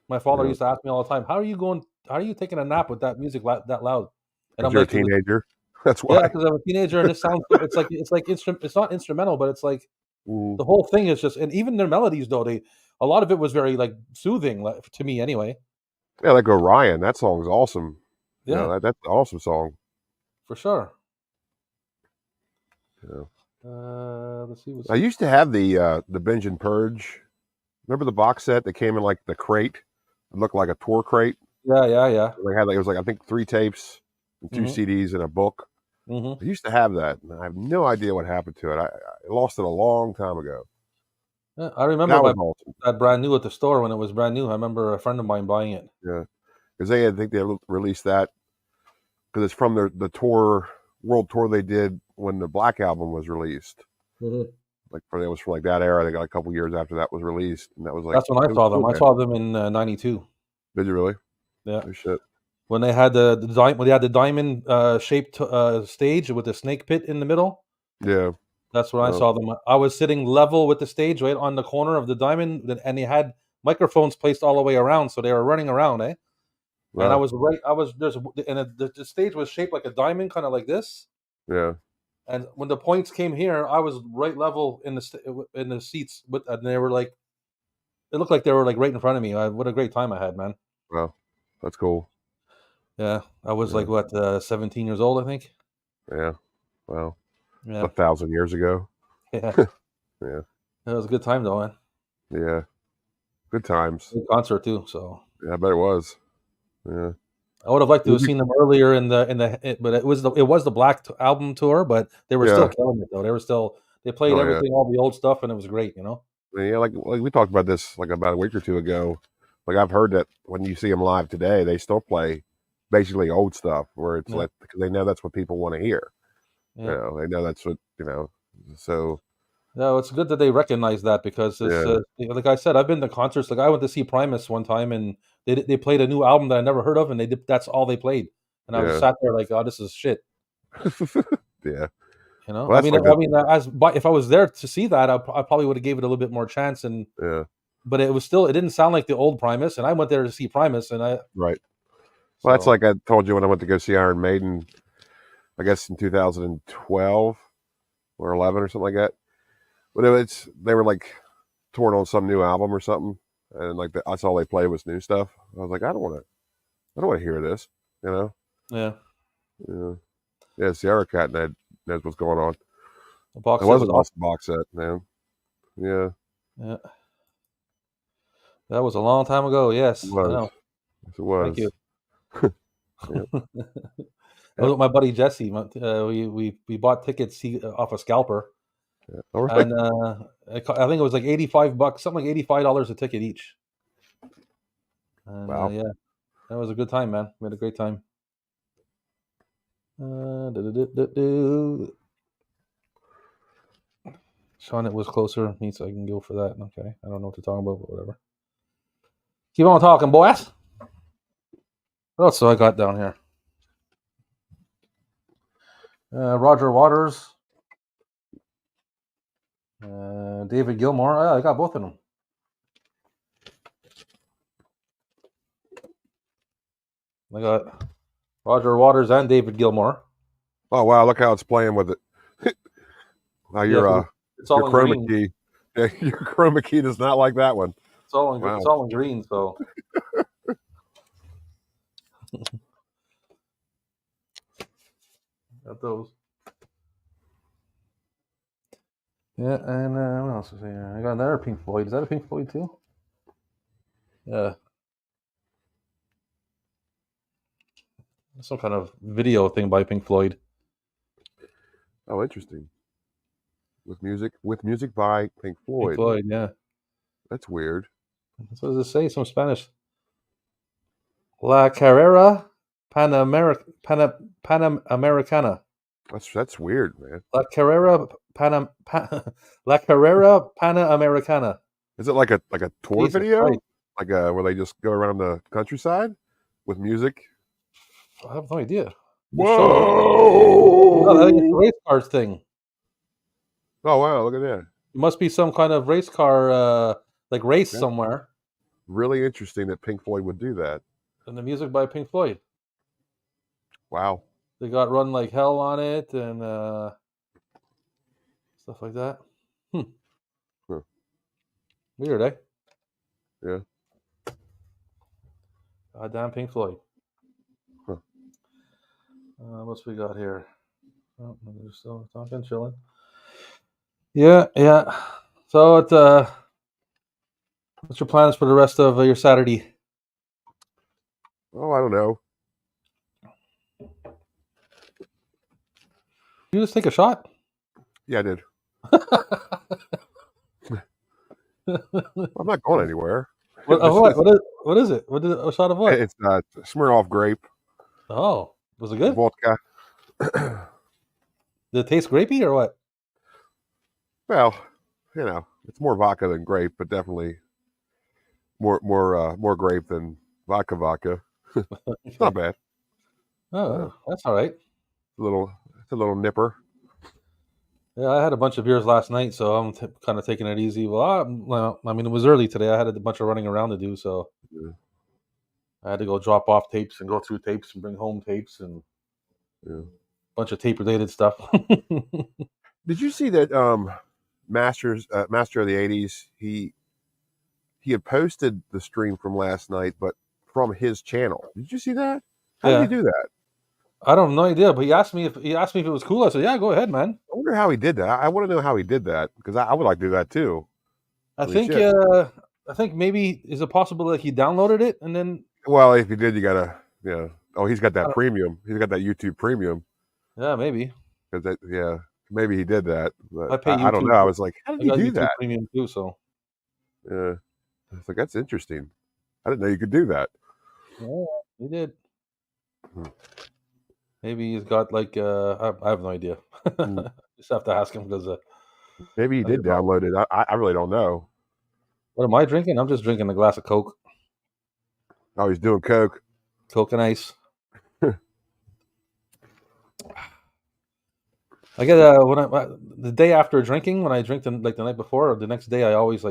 My father Yeah. used to ask me all the time, how are you taking a nap with that music that loud?" And 'Cause I'm you're a like, teenager. That's yeah, why. because I'm a teenager and this sounds it's not instrumental, but it's like Mm. the whole thing is just, and even their melodies though, a lot of it was very like soothing, like, to me anyway. Yeah, like Orion. That song's awesome. You Yeah, know, that's an awesome song. for sure. Yeah. Let's see I used to have the Binge and Purge. Remember the box set that came in like the crate? It looked like a tour crate. yeah. They had like, it was like, I think 3 tapes and 2 hmm CDs and a book. hmm I used to have that, and I have no idea what happened to it. I lost it a long time ago. Yeah, I remember That my was awesome. that brand new at the store when it was brand new. I remember a friend of mine buying it. Yeah, because I think they released that because it's from the tour world tour they did when the Black Album was released. Mhm. Like it was from like that era. They got a couple years after that was released, and that was like That's when it I was saw them. cool, I man. saw them in '92. Did you really? Yeah, Oh shit. when they had when they had the diamond shaped stage with the snake pit in the middle. Yeah. That's when I Well, saw them. I was sitting level with the stage, right on the corner of the diamond, and they had microphones placed all the way around, so they were running around, eh? And I wow. was right. I was there's and the stage was shaped like a diamond, kind of like this. Yeah. And when the points came here, I was right level in the seats, and they were like, it looked like they were like right in front of me. What a great time I had, man. Wow. That's cool. Yeah, I was Yeah. like what 17 years old, I think. Yeah. Wow. Yeah, 1,000 years ago. yeah, Yeah. it was a good time though, man. Yeah. Good times. Good concert too. So Yeah, I bet it was. Yeah. I would have liked to have seen them earlier but it was the Black album tour, but they were still Yeah. killing it though. They played Oh yeah. everything, all the old stuff, and it was great, you know. Yeah, like we talked about this like about a week or 2 ago. Like I've heard that when you see them live today, they still play basically old stuff where it's Yeah, like because they know that's what people want to hear. You yeah. know, they know that's what you know. So No, it's good that they recognize that because it's yeah, like I said, I've been to concerts. Like I went to see Primus one time, and they played a new album that I never heard of, and that's all they played, and I was yeah, sat there like, oh, this is shit, yeah. you know. Well, that's like I mean, if I was there to see that, I probably would have gave it a little bit more chance, yeah, but it didn't sound like the old Primus, and I went there to see Primus, right. Well, that's so like I told you when I went to go see Iron Maiden. I guess in 2012 or 11 or something like that. But they were like touring on some new album or something, and like that's all they played was new stuff. I was like, I don't want to hear this. You know. yeah, Yeah. Yeah, Sierra Cat knows what's going on. the box It set was was an awesome. awesome box set, man. Yeah. Yeah. That was a long time ago. Yes, It I was. know. Yes, it was. Thank you. Yep. I was with my buddy Jesse. We bought tickets off a scalper, Yeah. Oh, really? and I think it was like $85, something like $85 a ticket each. And Wow. yeah, that was a good time, man. We had a great time. Do-do-do-do-do. Sean, it was closer. Means I can go for that. Okay, I don't know what to talk about, but whatever. Keep on talking, boys. What else do I got down here? Roger Waters, David Gilmour. I got both of them. I got Roger Waters and David Gilmour. Oh, wow. Look how it's playing with it. Now Yeah, 'cause your it's all in chroma green. key. Yeah, your chroma key does not like that one. It's all in Wow. it's all in green. So got those. Yeah, and what else is here? I got another Pink Floyd. Is that a Pink Floyd too? Yeah, some kind of video thing by Pink Floyd. Oh, interesting. With music by Pink Floyd. Pink Floyd, yeah. That's weird. What does it say? Some Spanish. La Carrera Panamericana. That's weird, man. La Carrera La Carrera Panamericana. Is it like a tour Jesus video? Christ. Like where they just go around the countryside with music? I have no idea. Whoa! I think it's a race cars thing. Oh, wow, look at that. It must be some kind of race car, like race somewhere. Really interesting that Pink Floyd would do that. And the music by Pink Floyd. Wow. They got Run Like Hell on it and stuff like that. Huh. Weird, eh? Yeah. Goddamn Pink Floyd. Huh. What's we got here? Oh, they're still talking, chilling. Yeah. So, what's your plans for the rest of your Saturday? Oh, I don't know. You just take a shot? Yeah, I did. I'm not going anywhere. What is it? A shot of what? It's Smirnoff Grape. Oh, was it good? Vodka. Did it taste grapey or what? Well, it's more vodka than grape, but definitely more grape than vodka. It's not bad. Oh, that's all right. It's a little nipper. Yeah, I had a bunch of beers last night, so I'm kind of taking it easy. Well, I mean, it was early today. I had a bunch of running around to do, so Yeah. I had to go drop off tapes and go through tapes and bring home tapes and Yeah. bunch of tape-related stuff. Did you see that Master of the 80s, he had posted the stream from last night, but from his channel. Did you see that? How did he do that? I don't have no idea, but he asked me if it was cool. I said, "Yeah, go ahead, man." I wonder how he did that. I want to know how he did that because I would like to do that too. I Holy think shit. I think maybe is it possible that he downloaded it and then Well, if you did, you gotta Oh, he's got that premium. He's got that YouTube premium. yeah, maybe. Because maybe he did that. But I pay I don't YouTube. know. I was like, how I did he got do YouTube that? Premium too, so Yeah. I was like, that's interesting. I didn't know you could do that. yeah, he did. Hmm. Maybe he's got like I have no idea. Just have to ask him because Maybe he did download it. I really don't know. what am I drinking? I'm just drinking a glass of Coke. Oh, he's doing Coke. Coke and ice. I get the day after drinking, when I drink the night before or the next day, I always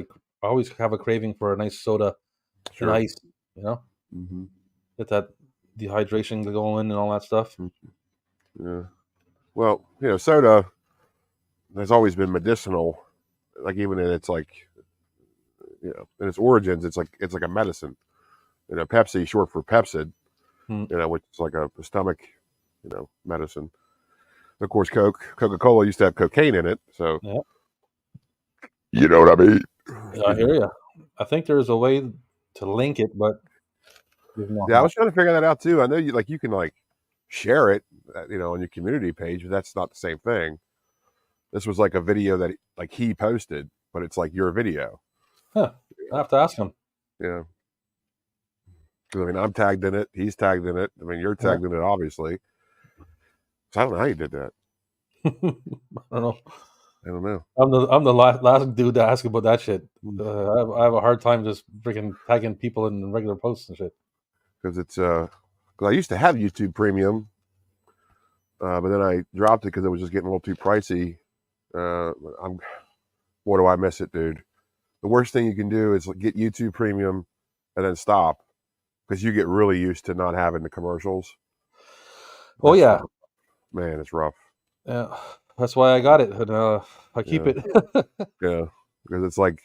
have a craving for a nice soda and ice. Mm-hmm. Get that dehydration going and all that stuff. Yeah. Well, soda has always been medicinal. Like even in its in its origins, it's like a medicine. Pepsi, short for Pepsid. Which is like a stomach, medicine. Of course, Coca-Cola used to have cocaine in it, so Yep. you know what I mean. I hear you. I think there's a way to link it, but there's no Yeah, I how. was trying to figure that out too. I know you can like share it, on your community page, but that's not the same thing. This was like a video that like he posted, but it's like your video. Huh. I have to ask him. Yeah. 'Cause, I mean, I'm tagged in it. He's tagged in it. I mean, you're tagged in it, obviously. So I don't know how you did that. I don't know. I don't know. I'm the last dude to ask about that shit. I have a hard time just freaking tagging people in regular posts and shit. Because it's because I used to have YouTube Premium, but then I dropped it because it was just getting a little too pricey. What do I miss it, dude? The worst thing you can do is get YouTube Premium and then stop, because you get really used to not having the commercials. Oh yeah, man, it's rough. yeah. That's why I got it, and I keep it. Yeah, because it's like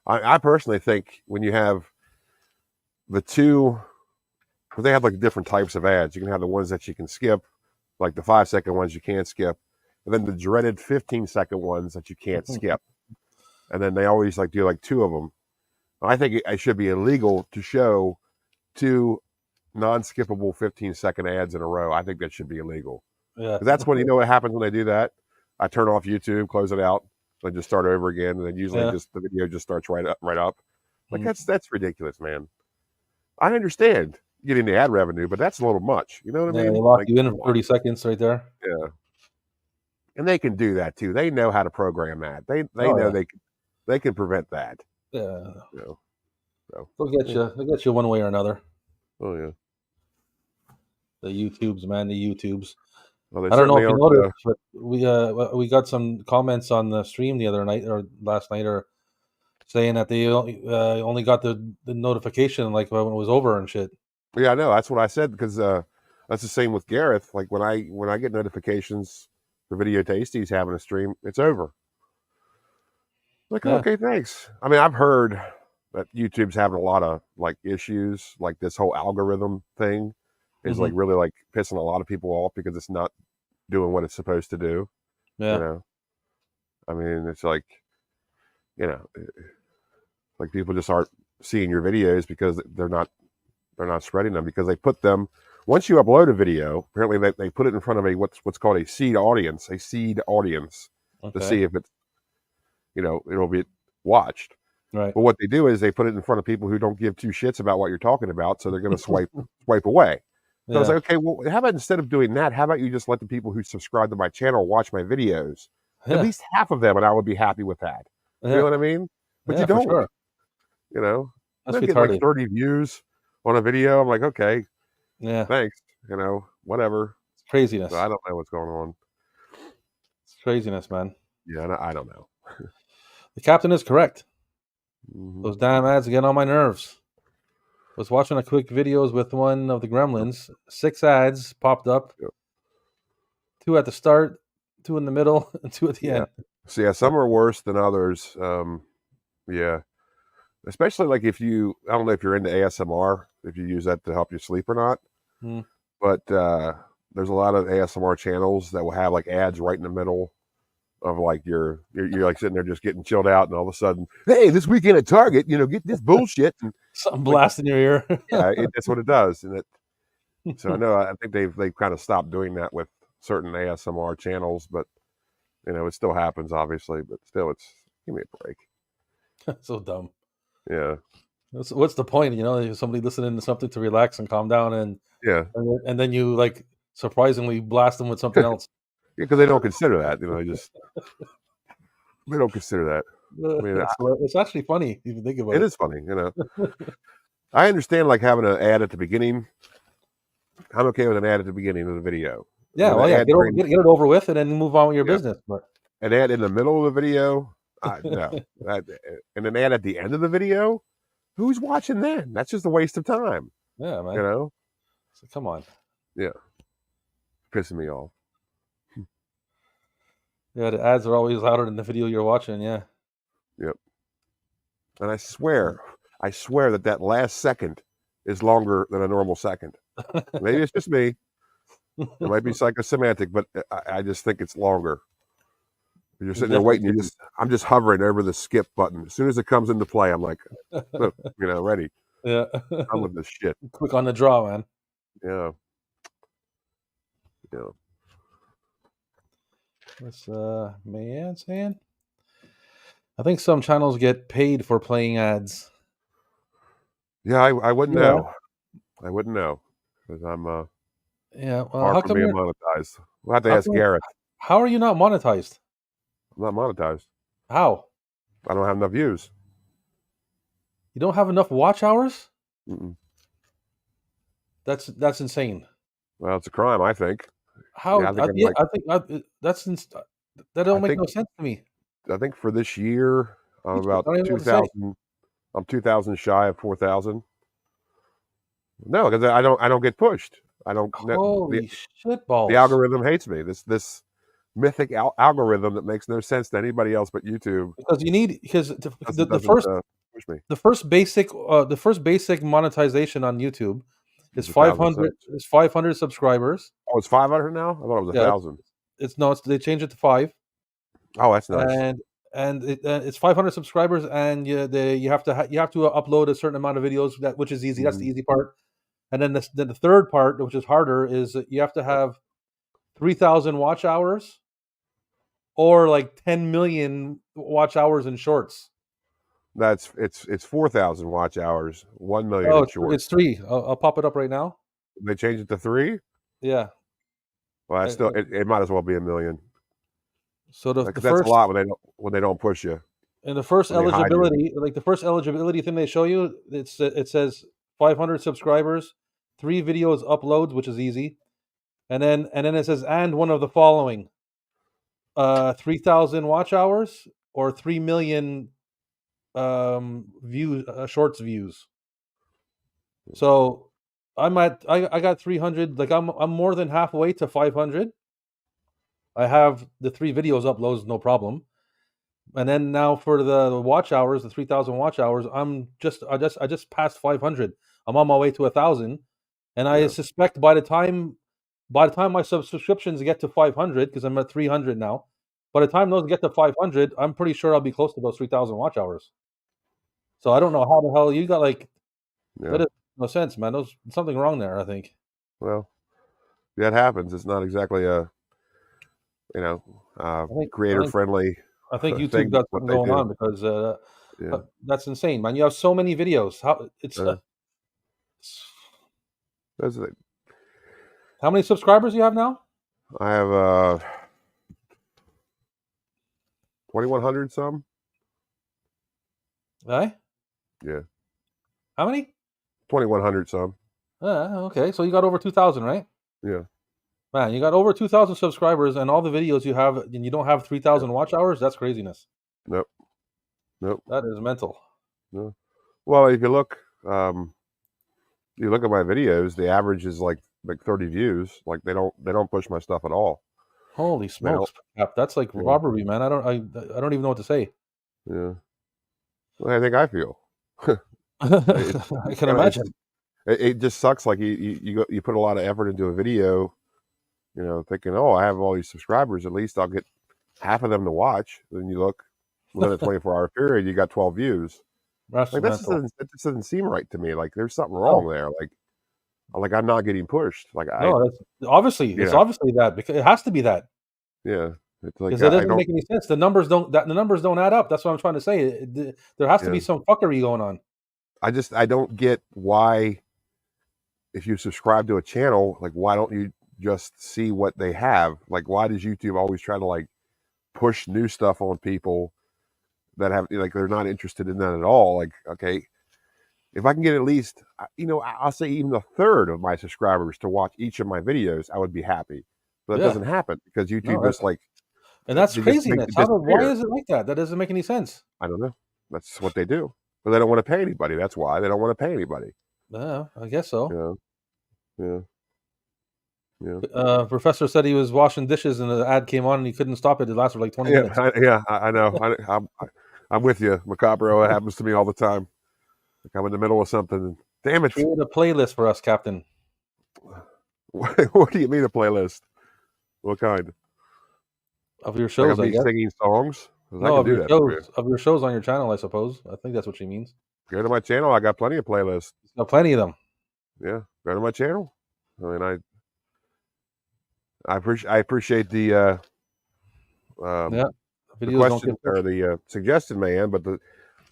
I personally think when you have the two, because they have like different types of ads. You can have the ones that you can skip, like the 5-second ones you can't skip, and then the dreaded 15-second ones that you can't skip. And then they always like do like two of them. I think it should be illegal to show two non-skippable 15-second ads in a row. I think that should be illegal. Yeah, that's when, you know what happens when they do that? I turn off YouTube, close it out, and just start over again, and then usually just the video just starts right up. Like that's ridiculous, man. I understand getting the ad revenue, but that's a little much. You know what I mean? They lock you in for 30 seconds right there. Yeah, and they can do that too. They know how to program that. They know they can prevent that. Yeah, so they'll get you one way or another. Oh yeah, the YouTubes, man, the YouTubes. Well, I don't know if you noticed, but we got some comments on the stream the other night or last night, or saying that they only got the notification like when it was over and shit. Yeah, I know. That's what I said, because that's the same with Gareth. Like when I get notifications for Video Tasties having a stream, it's over. Like, okay, thanks. I mean, I've heard that YouTube's having a lot of like issues, like this whole algorithm thing is like really like pissing a lot of people off because it's not doing what it's supposed to do. Yeah. You know, I mean, it's like, like people just aren't seeing your videos because they're not spreading them, because they put them, once you upload a video, apparently they put it in front of a what's called a seed audience to see if it's, it'll be watched. Right. But what they do is they put it in front of people who don't give two shits about what you're talking about, so they're going to swipe away. So I was like, okay, well, how about instead of doing that, how about you just let the people who subscribe to my channel watch my videos? At least half of them, and I would be happy with that. You know what I mean? But you don't. Sure. That's getting like 30 views on a video. I'm like, okay, thanks. Whatever. It's craziness. So I don't know what's going on. It's craziness, man. Yeah, I don't know. The captain is correct. Those damn ads get on my nerves. I was watching a quick videos with one of the Gremlins. 6 ads popped up. 2 at the start, 2 in the middle, and 2 at the end. So yeah, some are worse than others. Yeah. Especially like I don't know if you're into ASMR, if you use that to help you sleep or not. But there's a lot of ASMR channels that will have like ads right in the middle of like you're like sitting there just getting chilled out, and all of a sudden, hey, this weekend at Target, get this bullshit, and something blasting your ear. Yeah, that's what it does. And so I think they've kind of stopped doing that with certain ASMR channels, but it still happens, obviously. But still, give me a break. So dumb. Yeah. What's the point? Somebody listening to something to relax and calm down, and and then you like surprisingly blast them with something else. Yeah, because they don't consider that. They don't consider that. I mean, it's actually funny if you think about it. It is funny, I understand like having an ad at the beginning. I'm okay with an ad at the beginning of the video. Yeah, get it over with and then move on with your business. But an ad in the middle of the video, no. And an ad at the end of the video, who's watching then? That's just a waste of time. Yeah, man. So come on. Yeah, pissing me off. Yeah, the ads are always louder than the video you're watching. Yeah. Yep. And I swear that last second is longer than a normal second. Maybe it's just me. It might be psychosemantic, but I just think it's longer. You're It's sitting there definitely waiting. I'm just hovering over the skip button. As soon as it comes into play, I'm like, ready. yeah. I'm with this shit. Quick on the draw, man. Yeah. Yeah. What's man saying? I think some channels get paid for playing ads. Yeah. I wouldn't Yeah. know. I wouldn't know because I'm Yeah. Well, far how from come being you're monetized. We'll have to how ask come Garrett. how are you not monetized? I'm not monetized. How? I don't have enough views. You don't have enough watch hours? Mm-mm. That's insane. Well, it's a crime, I think. How? Yeah, I think I'm Yeah, like. I think that I don't make think. no sense to me. I think for this year, I'm Me too. about I don't even know what to say. 2,000. I'm 2,000 shy of 4,000. No, because I don't get pushed. I don't. The Holy shit the balls! algorithm hates me. This mythic algorithm that makes no sense to anybody else but YouTube Because you need because doesn't push me. the first basic monetization on YouTube is It's 1,000 500 subs. is 500 subscribers. Oh, it's 500 now. I thought it was Yeah, 1,000. it's no, it's they changed it to 5, Oh, that's nice. and it's 500 subscribers, and you have to upload a certain amount of videos, which is easy. That's the Mhm. easy part. And then the third part, which is harder, is that you have to have 3,000 watch hours or like 10 million watch hours in shorts. It's 4,000 watch hours, 1,000,000 Oh, in it's shorts. 3. I'll pop it up right now. They changed it to 3. Yeah. Well, that's Uh, still it might as well be 1,000,000 So the because that's a first lot when they don't push you and the first when they hide you. eligibility, like the first eligibility thing they show you, it says 500 subscribers, 3 videos uploads, which is easy, and then it says and one of the following, 3,000 watch hours or 3 million views, shorts views. So I got 300. Like I'm more than halfway to 500. I have the 3 videos uploads, no problem. And then now for the watch hours, the 3,000 watch hours, I just passed 500. I'm on my way to 1,000, and I Yeah, suspect by the time my subscriptions get to 500, because I'm at 300 now, by the time those get to 500, I'm pretty sure I'll be close to those 3,000 watch hours. So I don't know how the hell you got like yeah. that. Is no sense, man. There's something wrong there, I think. Well, that happens. It's not exactly a you know I think I creator think friendly I think YouTube thing got what something they going do. on because Yeah. that's insane, man. You have so many videos. Uh, those are How many subscribers you have now? I have 2,100 some. Eh? Yeah, How many? 2,100 some. Okay, so you got over 2,000, right? Yeah. Man, you got over 2,000 subscribers, and all the videos you have, and you don't have Yeah. 3,000 watch hours. That's craziness. Nope. Nope. That is mental. No. Well, if you look at my videos, the average is like 30 views. Like they don't push my stuff at all. Holy They don't. smokes, Cap, that's like Yeah. robbery, man. I don't even know what to say. Yeah. Well, I think I feel. It's I can imagine. it just sucks. Like you put a lot of effort into a video, thinking, oh, I have all these subscribers. At least I'll get half of them to watch. Then you look within a 24-hour period, you got 12 views. That's Like mental. that just doesn't seem right to me. Like there's something No, wrong there. Like I'm not getting pushed. Like no, that's obviously you it's know, obviously that because it has to be that yeah. It's like because it I doesn't don't. make any sense. The numbers don't add up. That's what I'm trying to say. There has to be Yeah. some fuckery going on. I don't get why if you subscribe to a channel, like why don't you just see what they have? Like why does YouTube always try to like push new stuff on people that have like they're not interested in that at all? Like okay, if I can get at least I'll say even a third of my subscribers to watch each of my videos, I would be happy. But that Yeah, doesn't happen because YouTube no, just like and that's they just make craziness. it Why disappear. is it like that? That doesn't make any sense. I don't know. That's what they do. But they don't want to pay anybody. That's why they don't want to pay anybody. Yeah, I guess so. Yeah, yeah, yeah. Professor said he was washing dishes and the ad came on and he couldn't stop it. It lasted like 20 minutes. I know. I'm with you, Macabro. It happens to me all the time. Like I'm in the middle of something. And, damn it! Create a playlist for us, Captain. What do you mean a playlist? What kind? Of your Like shows, of I me guess. singing songs? 'Cause I No, can of do your that for you. shows. Of your shows on your channel, I suppose. I think that's what she means. Go to my channel. I got plenty of playlists. Got plenty of them. Yeah, go to my channel. I mean, I appreciate Yeah, um, the videos don't question get or pushed. the suggestion, man. But the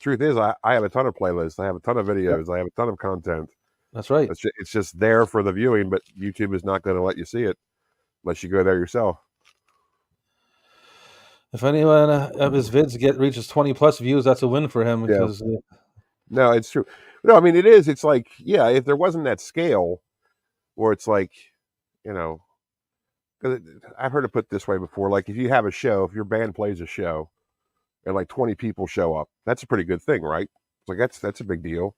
truth is, I have a ton of playlists. I have a ton of Yeah, videos. I have a ton of content. that's right. It's just there for the viewing, but YouTube is not going to let you see it unless you go there yourself. If anyone of his vids reaches 20 plus views, that's a win for him Yeah, because no, it's true. No, I mean it is. It's like, yeah, if there wasn't that scale where it's like, you know, because I've heard it put this way before. Like if you have a show, if your band plays a show, and like 20 people show up, that's a pretty good thing, right? It's like that's a big deal.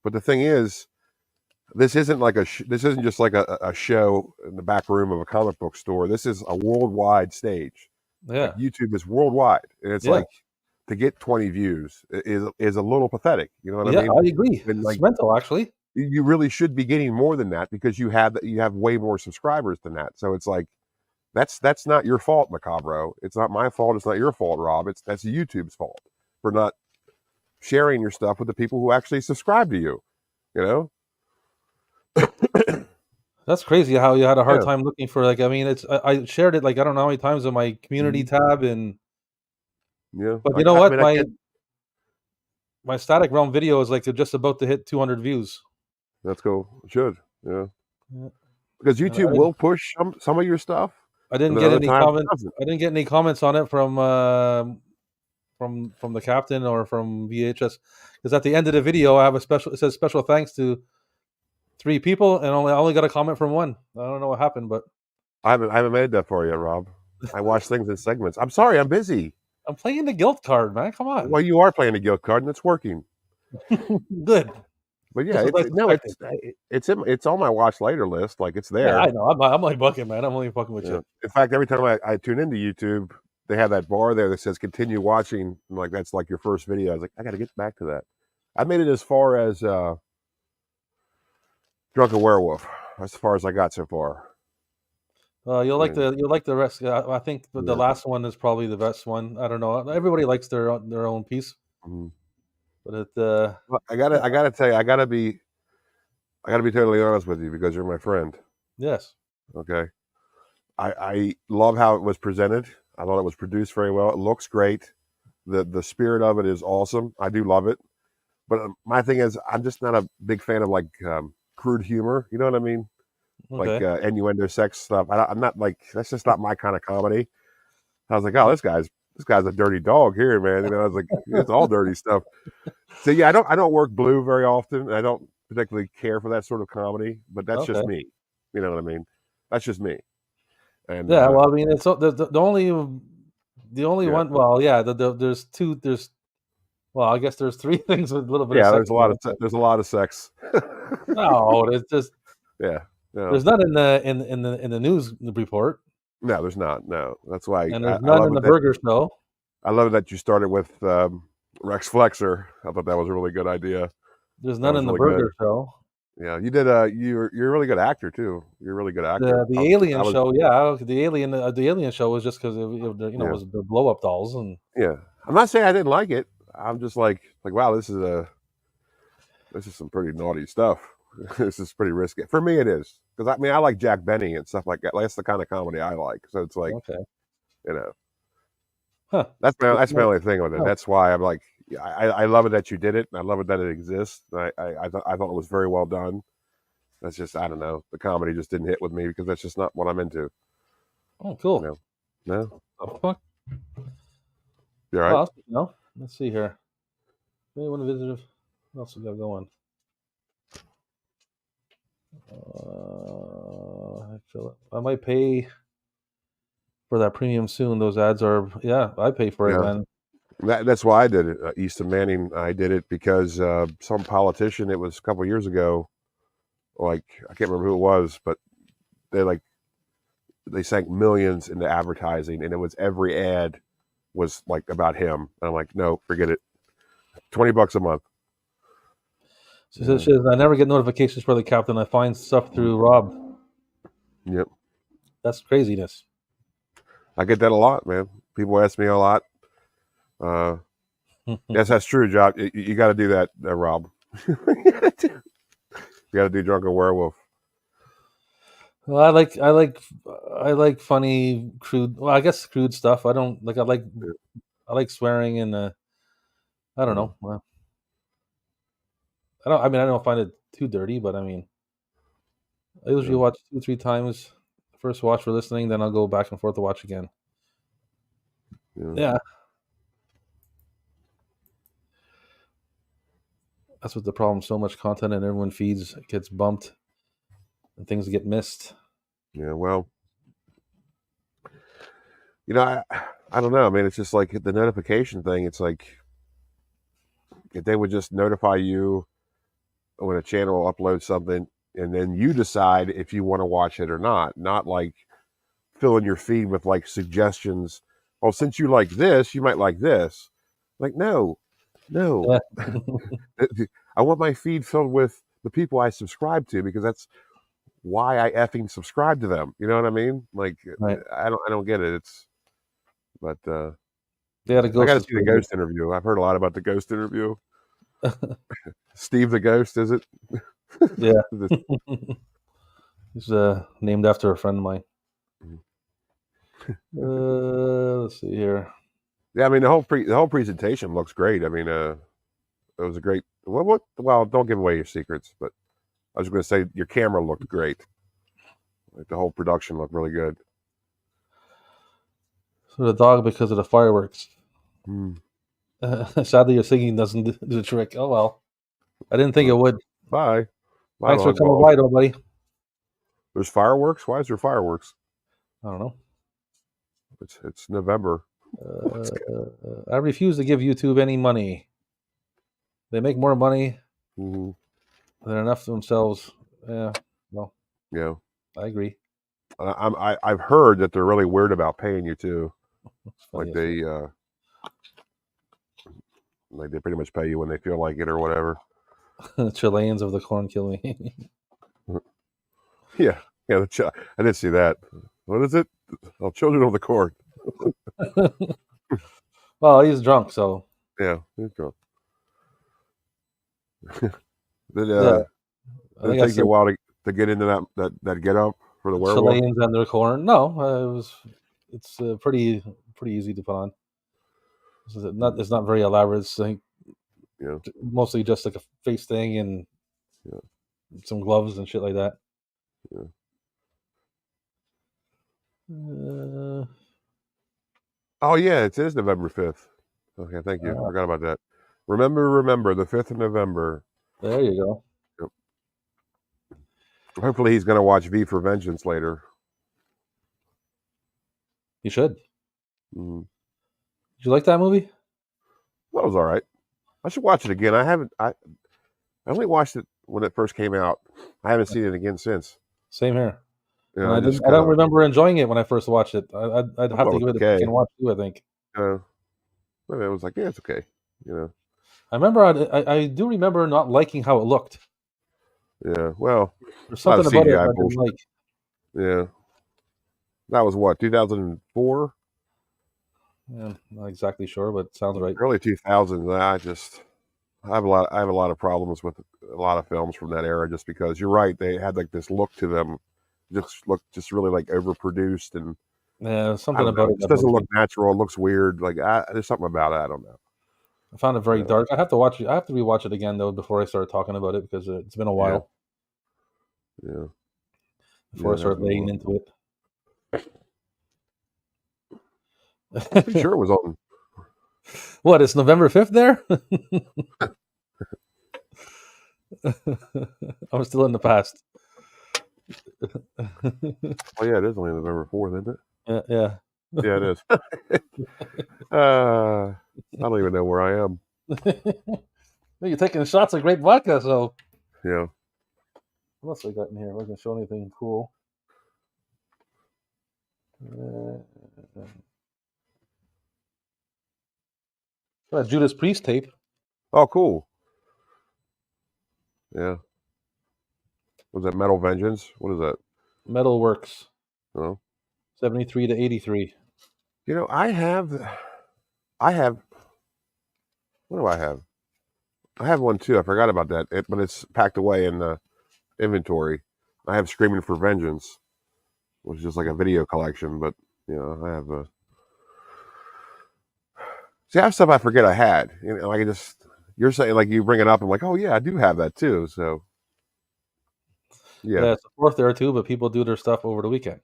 But the thing is, this isn't like this isn't just like a show in the back room of a comic book store. This is a worldwide stage. Like yeah, YouTube is worldwide, and it's yeah, like to get 20 views is a little pathetic. You know what I yeah. mean? I agree. And It's like mental, actually. you really should be getting more than that because you have way more subscribers than that. So it's like that's not your fault, Macabro. It's not my fault. It's not your fault, Rob. That's YouTube's fault for not sharing your stuff with the people who actually subscribe to you. You know? That's crazy how you had a hard Yeah. time looking for I mean, I shared it like I don't know how many times in my community Mhm. tab and Yeah. but you Like know I what? mean, I My can't. my static realm video is like they're just about to hit 200 views. That's cool. It should. Yeah. Yeah. Because And YouTube will push some of your stuff, I and didn't then get other any times it comment. doesn't. I didn't get any comments on it from the captain or from VHS because at the end of the video I have a special. It says special thanks to 3 people and I only got a comment from one. I don't know what happened, but I haven't made that for you, Rob. I watch things in segments. I'm sorry, I'm busy. I'm playing the guilt card, man. Come on, Well, you are playing a guilt card, and it's working. good. But yeah, Just as I suspected. it's on my watch later list. Like it's Yeah, I there. know. I'm like bucking, man. I'm only fucking with Yeah. you. In fact, every time I tune into YouTube, they have that bar there that says "continue watching." And like that's like your first video. I was like, I got to get back to that. I made it as far as Drunken Werewolf. As far as I got so far. You'll And, like the rest. I think the yeah. last one is probably the best one. I don't know. Everybody likes their own piece, Mhm. but it. Well, Yeah, I gotta tell you, I gotta be totally honest with you because you're my friend. yes. Okay, I love how it was presented. I thought it was produced very well. It looks great. The spirit of it is awesome. I do love it. But my thing is, I'm just not a big fan of like crude humor. You know what I mean? Like Okay. innuendo, sex stuff. I'm not like that's just not my kind of comedy. I was like, oh, this guy's a dirty dog here, man. You know, I was like, it's all dirty stuff. So yeah, I don't work blue very often. I don't particularly care for that sort of comedy, but that's Okay. just me. You know what I mean? That's just me. And Yeah. Well, I mean, it's the only yeah, one. Well, yeah. There's two. There's well, I guess there's three things with a little bit of yeah. sex. In it. There's a lot of sex. No, there's just Yeah, no, there's none in the news report, no, there's not. No, that's why and there's I none love in it the that burger show. I love that you started with Rex Flexor. I thought that was a really good idea. There's That none was in the really good. burger show. Yeah, you did. You're a really good actor too. You're a really good actor. The Alien I was show, yeah, the Alien show was just because yeah, was the blow up dolls and yeah. I'm not saying I didn't like it. I'm just like wow, this is some pretty naughty stuff. This is pretty risky for me. It is because I mean I like Jack Benny and stuff like that. That's the kind of comedy I like. So it's like okay, you know huh? Good to that's my know. only thing with it. Oh, That's why I'm like yeah, I love it that you did it. And I love it that it exists. I thought it was very well done. That's just I don't know. The comedy just didn't hit with me because that's just not what I'm into. oh, You cool. know? No, Oh, fuck. you all right? Well, no, let's see here. Anyone visited? What else we got going? I feel it. I might pay for that premium soon. Those ads are, yeah, I pay for it, Yeah. man. That's why I did it. Easton Manning, I did it because some politician, it was a couple years ago, like, I can't remember who it was, but they like, they sank millions into advertising and it was every ad was like about him. And I'm like, no, forget it. $20 a month. She says, I never get notifications for the captain. I find stuff through Rob. Yep. That's craziness. I get that a lot, man. People ask me a lot. Yes, that's true, Job. You got to do that, Rob. You got to do Drunken Werewolf. Well, I like funny crude. Well, I guess crude stuff. I don't like. I like swearing and I don't know. Well, I don't. I mean, I don't find it too dirty, but I mean, I usually Yeah. watch 2 3 times. First watch for listening, then I'll go back and forth to watch again. Yeah. Yeah, that's what the problem. So much content and everyone feeds gets bumped, and things get missed. Yeah. Well, I don't know. I mean, it's just like the notification thing. It's like if they would just notify you when a channel uploads something, and then you decide if you want to watch it or not. Not like filling your feed with like suggestions. Oh, since you like this, you might like this. Like, no. Yeah. I want my feed filled with the people I subscribe to because that's why I effing subscribe to them. You know what I mean? Like, Right. I don't get it. But Yeah, the I ghost got to is see the pretty ghost interview. I've heard a lot about the ghost interview. good. Steve the Ghost, is it? Yeah. He's named after a friend of mine. Let's see here. Yeah, I mean the whole presentation looks great. I mean, it was a great. What? Well, don't give away your secrets, but I was going to say your camera looked great. Like the whole production looked really good. So the dog because of the fireworks. Mm. Sadly, your singing doesn't do the trick. Oh well. I didn't think it would. Bye. Bye, Thanks for dog. coming Well, by, though, buddy. there's fireworks. Why is there fireworks? I don't know. It's November. I refuse to give YouTube any money. They make more money Mm-hmm. than enough for themselves. Yeah. Well, Yeah. I agree. I've heard that they're really weird about paying you too. It's funny Like they pretty much pay you when they feel like it or whatever. the Chileans of the corn kill me. Yeah. I didn't see that. What is it? Oh, Children of the Corn. Well, he's drunk, so Yeah. He's drunk. Did yeah. I did think it that's take you a the while to get into that get up for the werewolf? Chileans and their corn. No, it's pretty easy to put on. It's not very elaborate. It's like Yeah. mostly just like a face thing and Yeah. some gloves and shit like that. Yeah. Oh yeah, it is November 5th. Okay, thank you. Forgot about that. Remember the 5th of November. There you go. Yep. Hopefully he's gonna watch V for Vengeance later. You should. Mm. Did you like that movie? That was all right. I should watch it again. I only watched it when it first came out. I haven't seen it again since. Same here. You And know, I don't remember enjoying it when I first watched it. I'd have thought to it give was it a okay. second watch too. I think. But it was like, yeah, it's okay. You know. I remember. I do remember not liking how it looked. Yeah. Well, There's something about it CGI I didn't bullshit. like. Yeah. That was what 2004. Yeah, not exactly sure, but it sounds right. Early 2000s. I have a lot of problems with a lot of films from that era, just because you're right. They had like this look to them, just really like overproduced, and Yeah, I something don't about know. it. It just doesn't look natural. It looks weird. Like there's something about it. I don't know. I found it very Yeah. dark. I have to watch it. I have to rewatch it again though before I start talking about it because it's been a while Yeah. before I Yeah, start that's laying cool. into it. I'm pretty sure it was on. What? It's November 5th there. I'm still in the past. Oh yeah, it is only November 4th, isn't it? Yeah. Yeah, it is. I don't even know where I am. You're taking shots of great vodka, so Yeah. what else I got in here? Am I gonna show anything cool? Judas Priest tape. Oh, cool. Yeah. Was that Metal Vengeance? What is that? Metal Works. Oh. 73 to 83. You know, I have. What do I have? I have one too. I forgot about that, but it's packed away in the inventory. I have Screaming for Vengeance, which is just like a video collection. But I have a. See, I have stuff I forget I had. Like I just. You're saying like you bring it up. I'm like, oh yeah, I do have that too. So. Yeah. Yeah, it's the 4th there too, but people do their stuff over the weekend.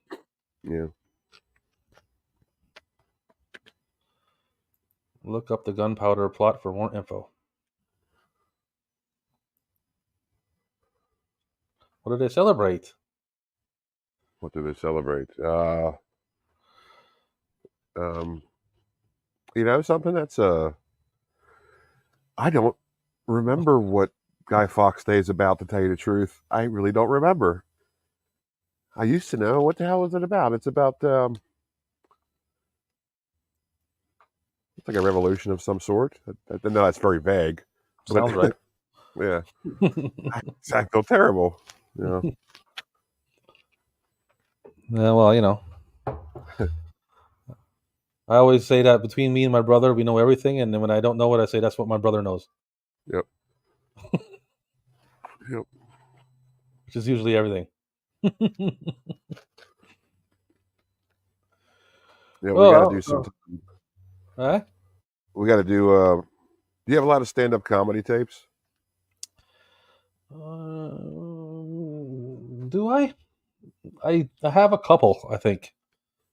Yeah. Look up the gunpowder plot for more info. What do they celebrate? What do they celebrate? Something that's I don't remember what Guy Fawkes Day is about. To tell you the truth, I really don't remember. I used to know. What the hell is it about? It's about it's like a revolution of some sort. I know that's very vague. Sounds right. Yeah, I feel terrible. Yeah, well, I always say that between me and my brother, we know everything, and then when I don't know it, I say that's what my brother knows. Yep. Yep. Which is usually everything. Yeah, we got to do some. We got to do. Do you have a lot of stand-up comedy tapes? Do I? I have a couple. I think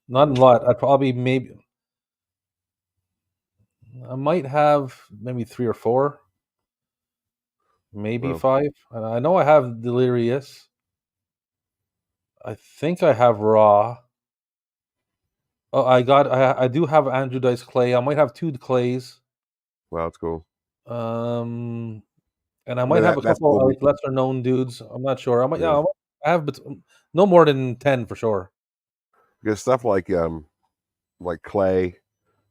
not a lot. I might have maybe 3 or 4, maybe Well, 5. And I know I have Delirious. I think I have Raw. Oh, I do have Andrew Dice Clay. I might have 2 Clays. wow, that's cool. And I I might mean, have a that's couple cool. like lesser known dudes. I'm not sure. Yeah. I have no more than 10 for sure. Because stuff like Clay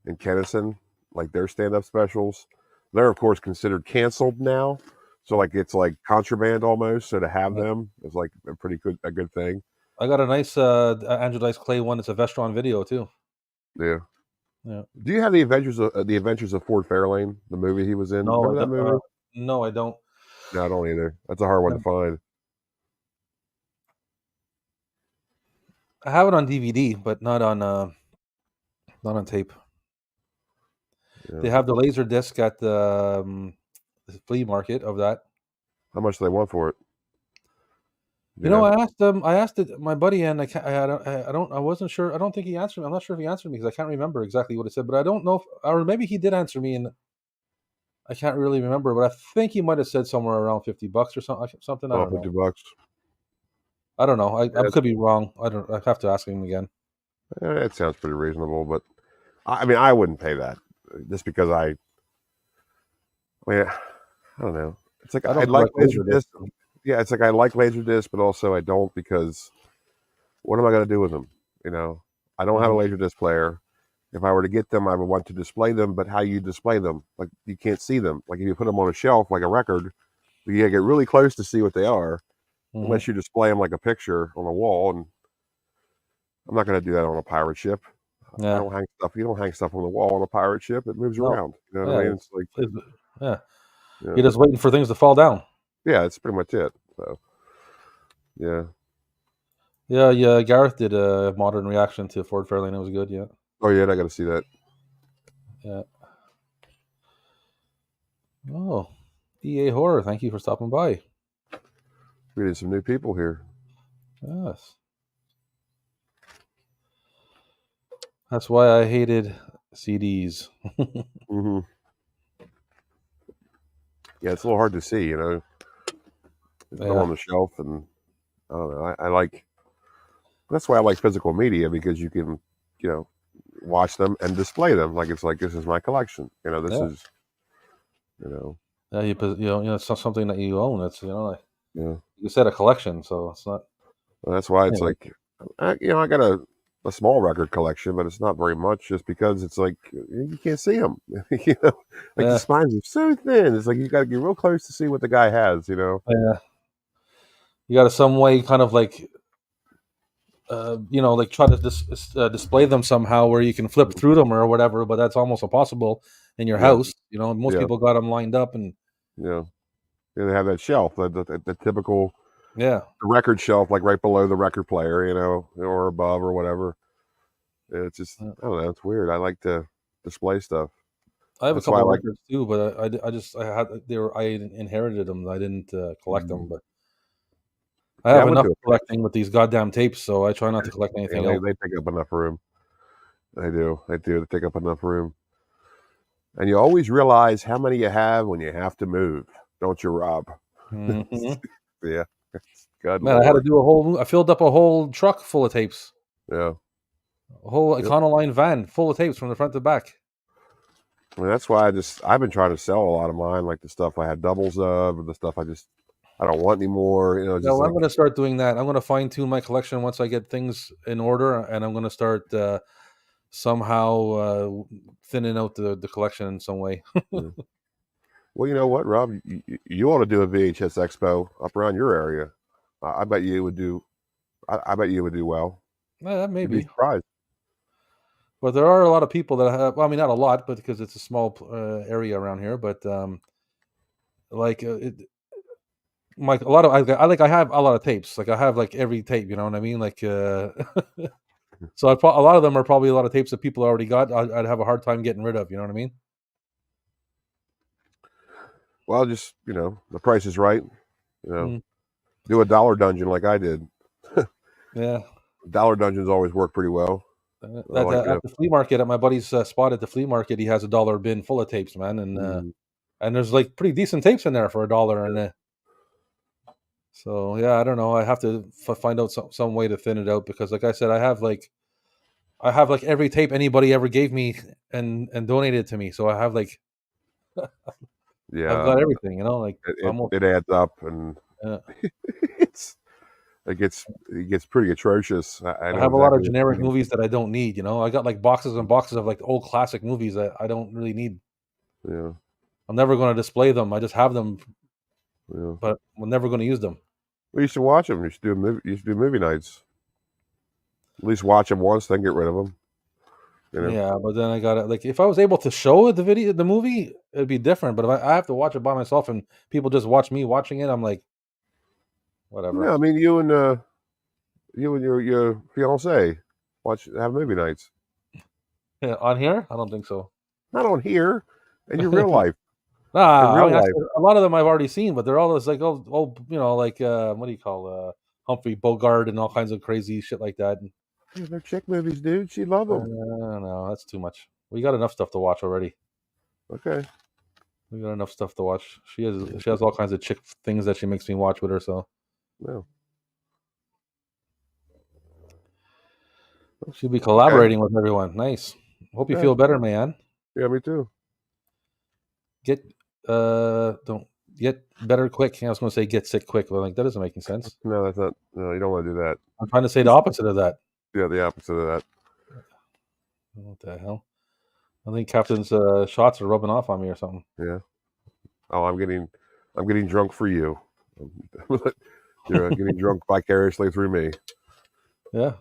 and Kennison, like their stand-up specials, they're of course considered canceled now. So like it's like contraband almost. So to have them is like a good thing. I got a nice Andrew Dice Clay one. It's a Vestron video too. Yeah. Yeah. Do you have the Adventures of Ford Fairlane, the movie he was in? No, Remember that movie? no, I don't. No, I don't either. That's a hard one to find. I have it on DVD, but not on tape. Yeah. They have the laser disc at the flea market of that. How much do they want for it? I asked them. I asked my buddy, and I wasn't sure. I don't think he answered me. I'm not sure if he answered me because I can't remember exactly what it said. But I don't know, or maybe he did answer me, and I can't really remember. But I think he might have said somewhere around $50 or something. I don't know. $50. I don't know. I could be wrong. I have to ask him again. It sounds pretty reasonable, but I mean, I wouldn't pay that just because I don't know. It's like I like Laserdisc. Yeah, it's like I like Laserdisc, but also I don't because what am I going to do with them? I don't have a Laserdisc player. If I were to get them, I would want to display them, but how you display them? Like you can't see them. Like if you put them on a shelf like a record, you gotta get really close to see what they are, unless you display them like a picture on a wall. And I'm not going to do that on a pirate ship. Yeah. I don't hang stuff. You don't hang stuff on the wall on a pirate ship. It moves around. You know what I mean? It's like you're just waiting for things to fall down. Yeah, that's pretty much it. So yeah. Gareth did a modern reaction to Ford Fairlane. It was good. Yeah. Oh yeah, I got to see that. Yeah. Oh, EA Horror. Thank you for stopping by. Meeting some new people here. Yes. That's why I hated CDs. Mm-hmm. Yeah, it's a little hard to see, It's on the shelf, and I don't know. I like. That's why I like physical media because you can, watch them and display them. Like it's like this is my collection. This is. Yeah, it's not something that you own. It's you said a collection, so it's not. Well, that's why it's like, I got a small record collection, but it's not very much, just because it's like you can't see them. The spines are so thin. It's like you got to get real close to see what the guy has. Yeah. You got to some way kind of like like try to display them somehow where you can flip through them or whatever, but that's almost impossible in your Yeah, house. Most yeah, people got them lined up, and yeah. Yeah, they have that shelf, the typical yeah, record shelf, like right below the record player, or above or whatever. It's just, yeah. I don't know. It's weird. I like to display stuff. I have a That's why I couple like. records too, but I inherited them. I didn't collect them, Mm. but I Yeah, I have went enough to a place. collecting with these goddamn tapes, so I try not to collect Yeah, anything they else. they take up enough room. They do. They do. They take up enough room. And you always realize how many you have when you have to move, don't you, Rob? Hmm. Yeah. Good Man, I had to Lord. do I filled up a whole truck full of tapes, Yeah. a whole Yep. Econoline van full of tapes from the front to back. And that's why I've been trying to sell a lot of mine, like the stuff I had doubles of, or the stuff I don't want anymore. Yeah, Just well, I'm like, going to start doing that. I'm going to fine tune my collection once I get things in order, and I'm going to start somehow thinning out the collection in some way. yeah. Well, you know what, Rob? You ought to do a VHS expo up around your area. I bet you would do. I bet you would do well. Yeah, You'd be maybe. surprised. But there are a lot of people that have. Well, I mean, not a lot, but because it's a small area around here. But like, like a lot of I have a lot of tapes. Like I have like every tape. You know what I mean? Like, so a lot of them are probably a lot of tapes that people already got. I'd have a hard time getting rid of. You know what I mean? Well, just the price is right. You know, Mm, do a dollar dungeon like I did. yeah. Dollar dungeons always work pretty well. I like At the flea market, at my buddy's spot at the flea market, he has a dollar bin full of tapes, man, mm, and there's like pretty decent tapes in there for $1, and so yeah, I don't know. I have to find out some way to thin it out because, like I said, I have like every tape anybody ever gave me and donated to me. So I have like I've yeah, got everything, like it, almost. it adds up, and Uh, it's it gets pretty atrocious. I I know have a lot of exactly what you generic mean. movies that I don't need. I got like boxes and boxes of like old classic movies that I don't really need. Yeah, I'm never going to display them. I just have them, yeah. but I'm never going to use them. We used to watch them. You should do You should do movie nights. At least watch them once, then get rid of them. Yeah, but then I got to like if I was able to show the movie, it'd be different. But if I have to watch it by myself and people just watch me watching it, I'm like, whatever. No, I mean you and your fiance have movie nights. Yeah, on here, I don't think so. Not on here, in your real life. In Nah, I real mean, life. a lot of them I've already seen, but they're all this like old, like what do you call Humphrey Bogart and all kinds of crazy shit like that. And, Yeah, they're chick movies, dude. She love them. no, that's too much. We got enough stuff to watch already. Okay. We got enough stuff to watch. She has all kinds of chick things that she makes me watch with her. So No. she'll be Okay. collaborating with everyone. Nice. Hope you Yeah. feel better, man. Yeah, me too. Get don't get better quick. I was going to say get sick quick, but like that doesn't make any sense. No, that's not. No, you don't want to do that. I'm trying to say the opposite of that. Yeah, the opposite of that. What the hell? I think Captain's shots are rubbing off on me or something. Yeah. Oh, I'm getting drunk for you. You're getting drunk vicariously through me. Yeah.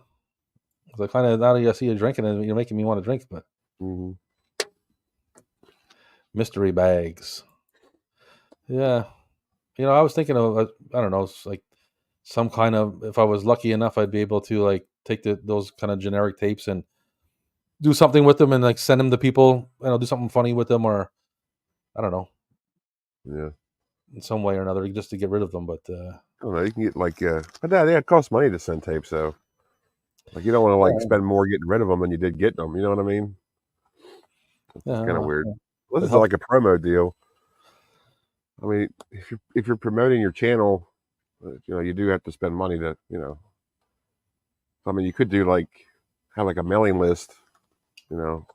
So kind of now that I see you drinking, and you're making me want to drink. But Hmm. mystery bags. Yeah. I was thinking of I don't know, it's like some kind of if I was lucky enough, I'd be able to like take those kind of generic tapes and do something with them and like send them to people. Do something funny with them, or I don't know, Yeah. in some way or another, just to get rid of them. But I don't know. You can get but it costs money to send tapes, so like you don't want to like yeah, spend more getting rid of them than you did getting them. You know what I mean? It's kind of weird. This it is helps. like a promo deal. I mean, if you're promoting your channel, you do have to spend money to. I mean, you could do have like a mailing list, you know,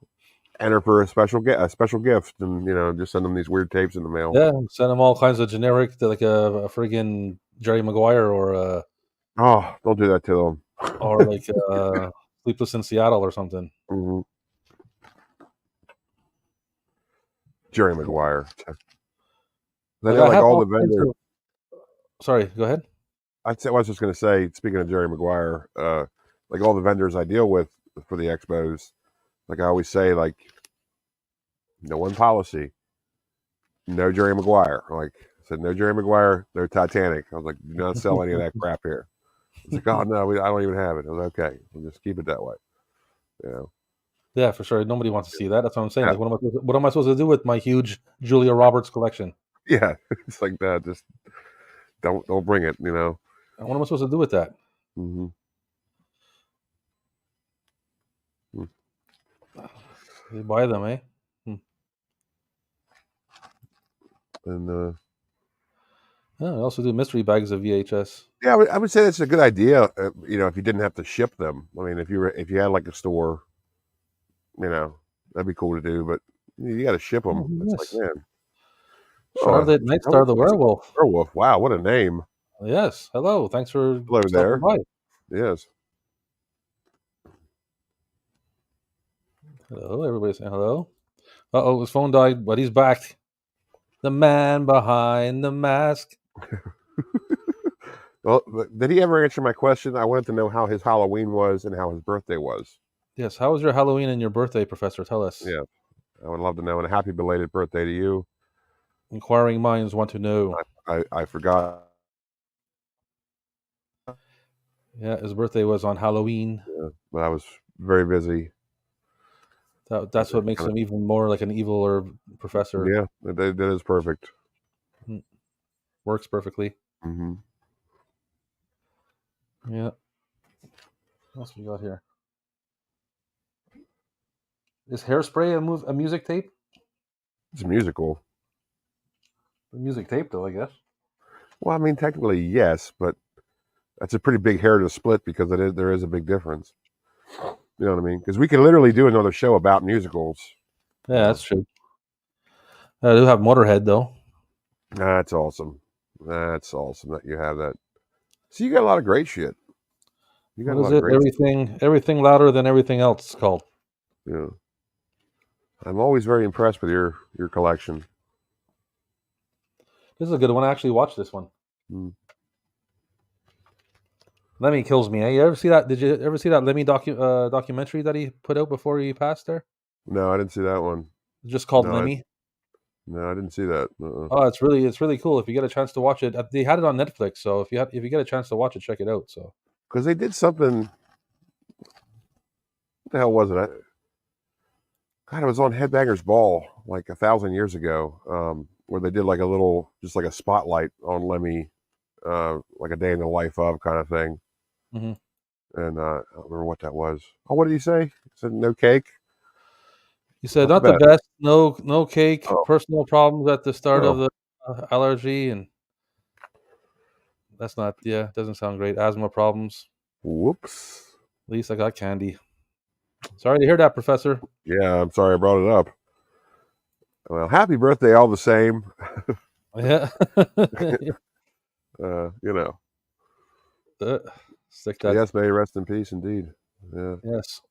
enter for a special gift, and just send them these weird tapes in the mail. Yeah, send them all kinds of generic, like a friggin' Jerry Maguire Oh, don't do that to or like Sleepless in Seattle or something. them. Jerry Maguire. Then Like they're I like have all all the kinds vendors. of. Sorry, go ahead. I was just going to say, speaking of Jerry Maguire, like all the vendors I deal with for the expos, like I always say, like, no one policy, no Jerry Maguire. Like I said, no Jerry Maguire, no Titanic. I was like, do not sell any of that crap here. It's like, oh no, I don't even have it. I was like, okay, we'll just keep it that way. You know. Yeah, for sure. Nobody wants to see that. That's what I'm saying. Yeah. Like, what am I supposed to do with my huge Julia Roberts collection? Yeah, it's like that. Just don't bring it. You know. And what am I supposed to do with that? Mm-hmm. You buy them, eh? And yeah, I also do mystery bags of VHS. yeah, I would say that's a good idea. You know, if you didn't have to ship them. I mean, if you had like a store, you know, that'd be cool to do. But you got to ship them. Oh, It's yes. like, man, Charlotte Nightstar the Werewolf. Werewolf. Wow, what a name. Yes. Hello. Thanks for Hello there. stopping by. Yes. Hello. Everybody's saying hello. Uh-oh, his phone died, but he's back. The man behind the mask. Well, did he ever answer my question? I wanted to know how his Halloween was and how his birthday was. Yes. How was your Halloween and your birthday, Professor? Tell us. Yeah, I would love to know. And a happy belated birthday to you. Inquiring minds want to know. I forgot. Yeah, his birthday was on Halloween. Yeah, but I was very busy. That's what makes him even more like an evil or professor. Yeah, that is perfect. Works perfectly. Mm-hmm. Yeah. What else we got here? Is Hairspray a music tape? It's a musical. A music tape, though, I guess. Well, I mean, technically, yes, but that's a pretty big hair to split because there is a big difference. You know what I mean? Because we could literally do another show about musicals. Yeah, that's true. I do have Motorhead, though. That's awesome. That's awesome that you have that. So you got a lot of great shit. You got What a is lot it? of great Everything louder than everything else. It's called. Yeah. I'm always very impressed with your collection. This is a good one. I actually watched this one. Mm. Lemmy kills me. Eh? You ever see that? Did you ever see that Lemmy documentary that he put out before he passed there? No, I didn't see that one. It's just called No, Lemmy. No, I didn't see that. Oh, it's really cool. If you get a chance to watch it, they had it on Netflix. So if you get a chance to watch it, check it out. So because they did something. What the hell was it? God, it was on Headbangers Ball like 1,000 years ago, where they did like a little, just like a spotlight on Lemmy, like a day in the life of kind of thing. Mm-hmm. And I don't remember what that was. Oh, what did he say? He said no cake. He said, "Not the best. No cake. Oh. Personal problems at the start of the allergy, and that's not. Yeah, doesn't sound great. Asthma problems. Whoops. At least I got candy. Sorry to hear that, Professor. Yeah, I'm sorry I brought it up. Well, happy birthday all the same. Yeah. You know. Stick that. Yes, may he rest in peace, indeed. Yeah. Yes.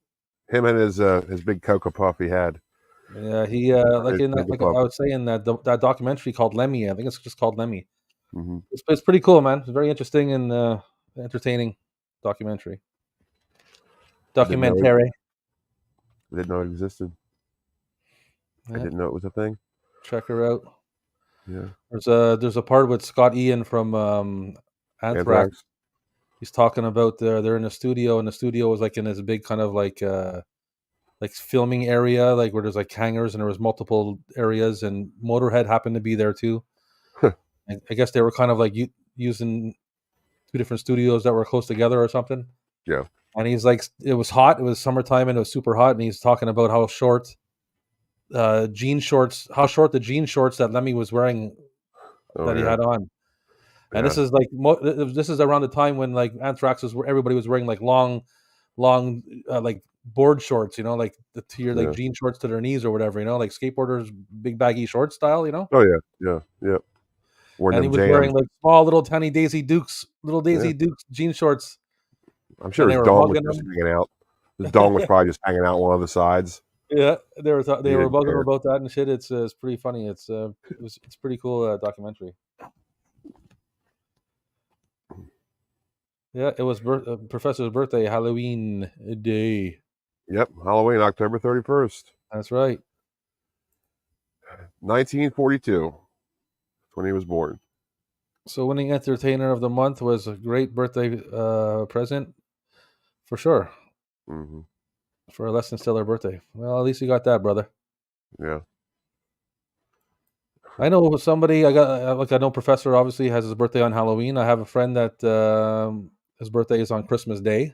Him and his big Cocoa Puff he had. Yeah, he like in that, like I was saying that documentary called Lemmy. I think it's just called Lemmy. Mm-hmm. It's pretty cool, man. It's very interesting and entertaining documentary. Documentary. I didn't know it existed. Yeah. I didn't know it was a thing. Check her out. Yeah. There's a part with Scott Ian from Anthrax. He's talking about they're in a studio, and the studio was like in this big kind of like filming area, like where there's like hangars and there was multiple areas, and Motorhead happened to be there too. I guess they were kind of like using two different studios that were close together or something. Yeah. And he's like, it was hot. It was summertime and it was super hot. And he's talking about how short the jean shorts that Lemmy was wearing he had on. And this is like this is around the time when like Anthrax everybody was wearing like long like board shorts, you know, like like jean shorts to their knees or whatever, you know, like skateboarders, big baggy short style, you know. Oh yeah. And he was wearing like small little tiny Daisy Dukes jean shorts. I'm sure his dong was just hanging out. His dong was probably just hanging out one of the sides. Yeah, they were bugging him about that and shit. It's pretty funny. It's pretty cool documentary. Yeah, it was Professor's birthday, Halloween day. Yep, Halloween, October 31st, That's right. 1942. When he was born. So winning entertainer of the month was a great birthday present for sure Hmm. for a less than stellar birthday. Well, at least you got that, brother. Yeah. I know somebody. I know Professor obviously has his birthday on Halloween. I have a friend that his birthday is on Christmas Day.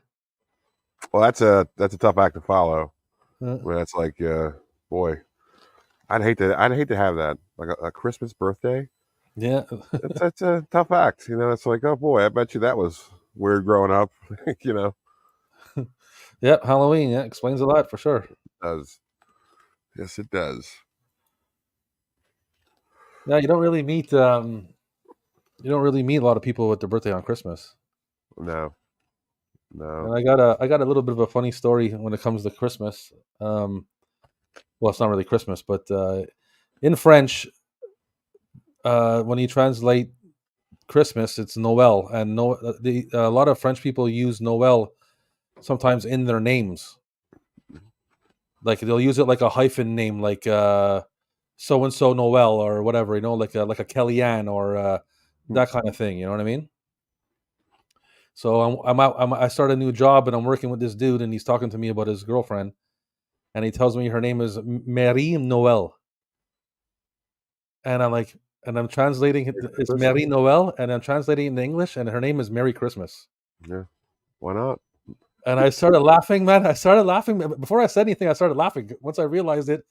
Well, that's a tough act to follow. Uh, When that's like, boy, I'd hate to have that, like a Christmas birthday. yeah, That's a tough act. It's like, oh boy, I bet you that was weird growing up. you know, yeah. Halloween. Yeah, explains a lot for sure. it does. Yes, it does. Yeah, you don't really meet a lot of people with their birthday on Christmas. No, And no. I got a little bit of a funny story when it comes to Christmas. Um, well, it's not really Christmas, but in French, when you translate Christmas, it's Noel, and a lot of French people use Noel sometimes in their names. Like they'll use it like a hyphen name, like so and so Noel or whatever, like a Kellyanne or that kind of thing. You know what I mean? So I start a new job and I'm working with this dude, and he's talking to me about his girlfriend, and he tells me her name is Marie Noel, and I'm like, and I'm translating it. It's Christmas? Marie Noel, and I'm translating it in English, and her name is Merry Christmas. Yeah. Why not? And I started laughing, man. I started laughing before I said anything. I started laughing once I realized it.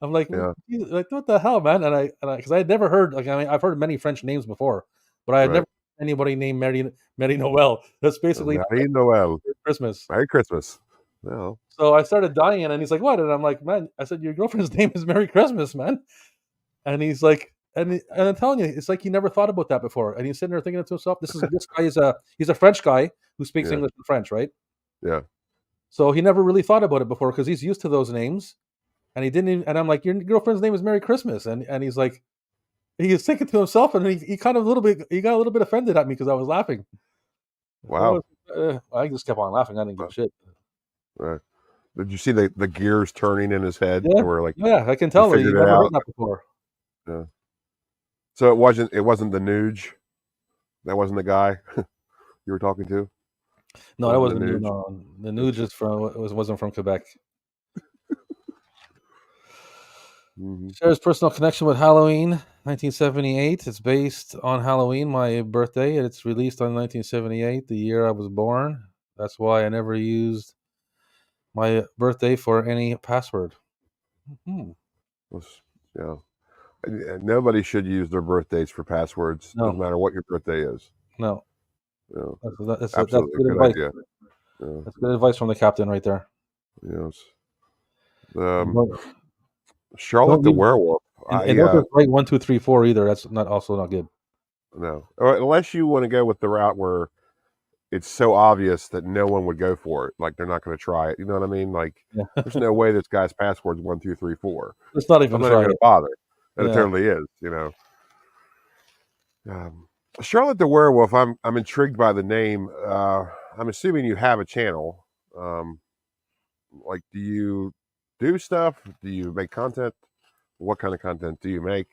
I'm like, Yeah. Like what the hell, man? Because I had never heard, like, I mean, I've heard many French names before, but I had Right. never heard anybody named Mary Noel. That's basically Marie Noel. Christmas. Merry Christmas. No. So I started dying, and he's like, "What?" And I'm like, "Man," I said, "Your girlfriend's name is Merry Christmas, man." And he's like, and I'm telling you, it's like he never thought about that before. And he's sitting there thinking to himself, this guy is he's a French guy who speaks Yeah. English and French, right? Yeah. So he never really thought about it before because he's used to those names, and he didn't. Even, and I'm like, "Your girlfriend's name is Merry Christmas," and he's like, he was thinking to himself, and he kind of he got a little bit offended at me because I was laughing. Wow. I just kept on laughing. I didn't give a shit. Right. Did you see the gears turning in his head Yeah, to where like yeah, I can he tell he figured it never heard out? that before. Yeah. So it wasn't the Nuge. That wasn't the guy you were talking to. No, that Wasn't the wasn't new. Nuge. No, the new just wasn't from Quebec. Hmm. Shares personal connection with Halloween, 1978. It's based on Halloween, my birthday, and it's released on 1978, the year I was born. That's why I never used my birthday for any password. Hmm. Yeah. And nobody should use their birthdays for passwords. Doesn't No, matter what your birthday is. no, Yeah. that's Absolutely a good good advice. idea. Yeah. That's good advice from the captain right there. Yes. And Um, Charlotte don't the use, Werewolf. and don't just write 1, 2, 3, 4 either. That's not good. No. Unless you want to go with the route where it's so obvious that no one would go for it. Like they're not going to try it. You know what I mean? Like Yeah, there's no way this guy's password's 1, 2, 3, 4. let's not I'm even not even try going to it. bother. And it Yeah, totally is. Charlotte the Werewolf. I'm intrigued by the name. I'm assuming you have a channel. Um, like, do you do stuff? Do you make content? What kind of content do you make?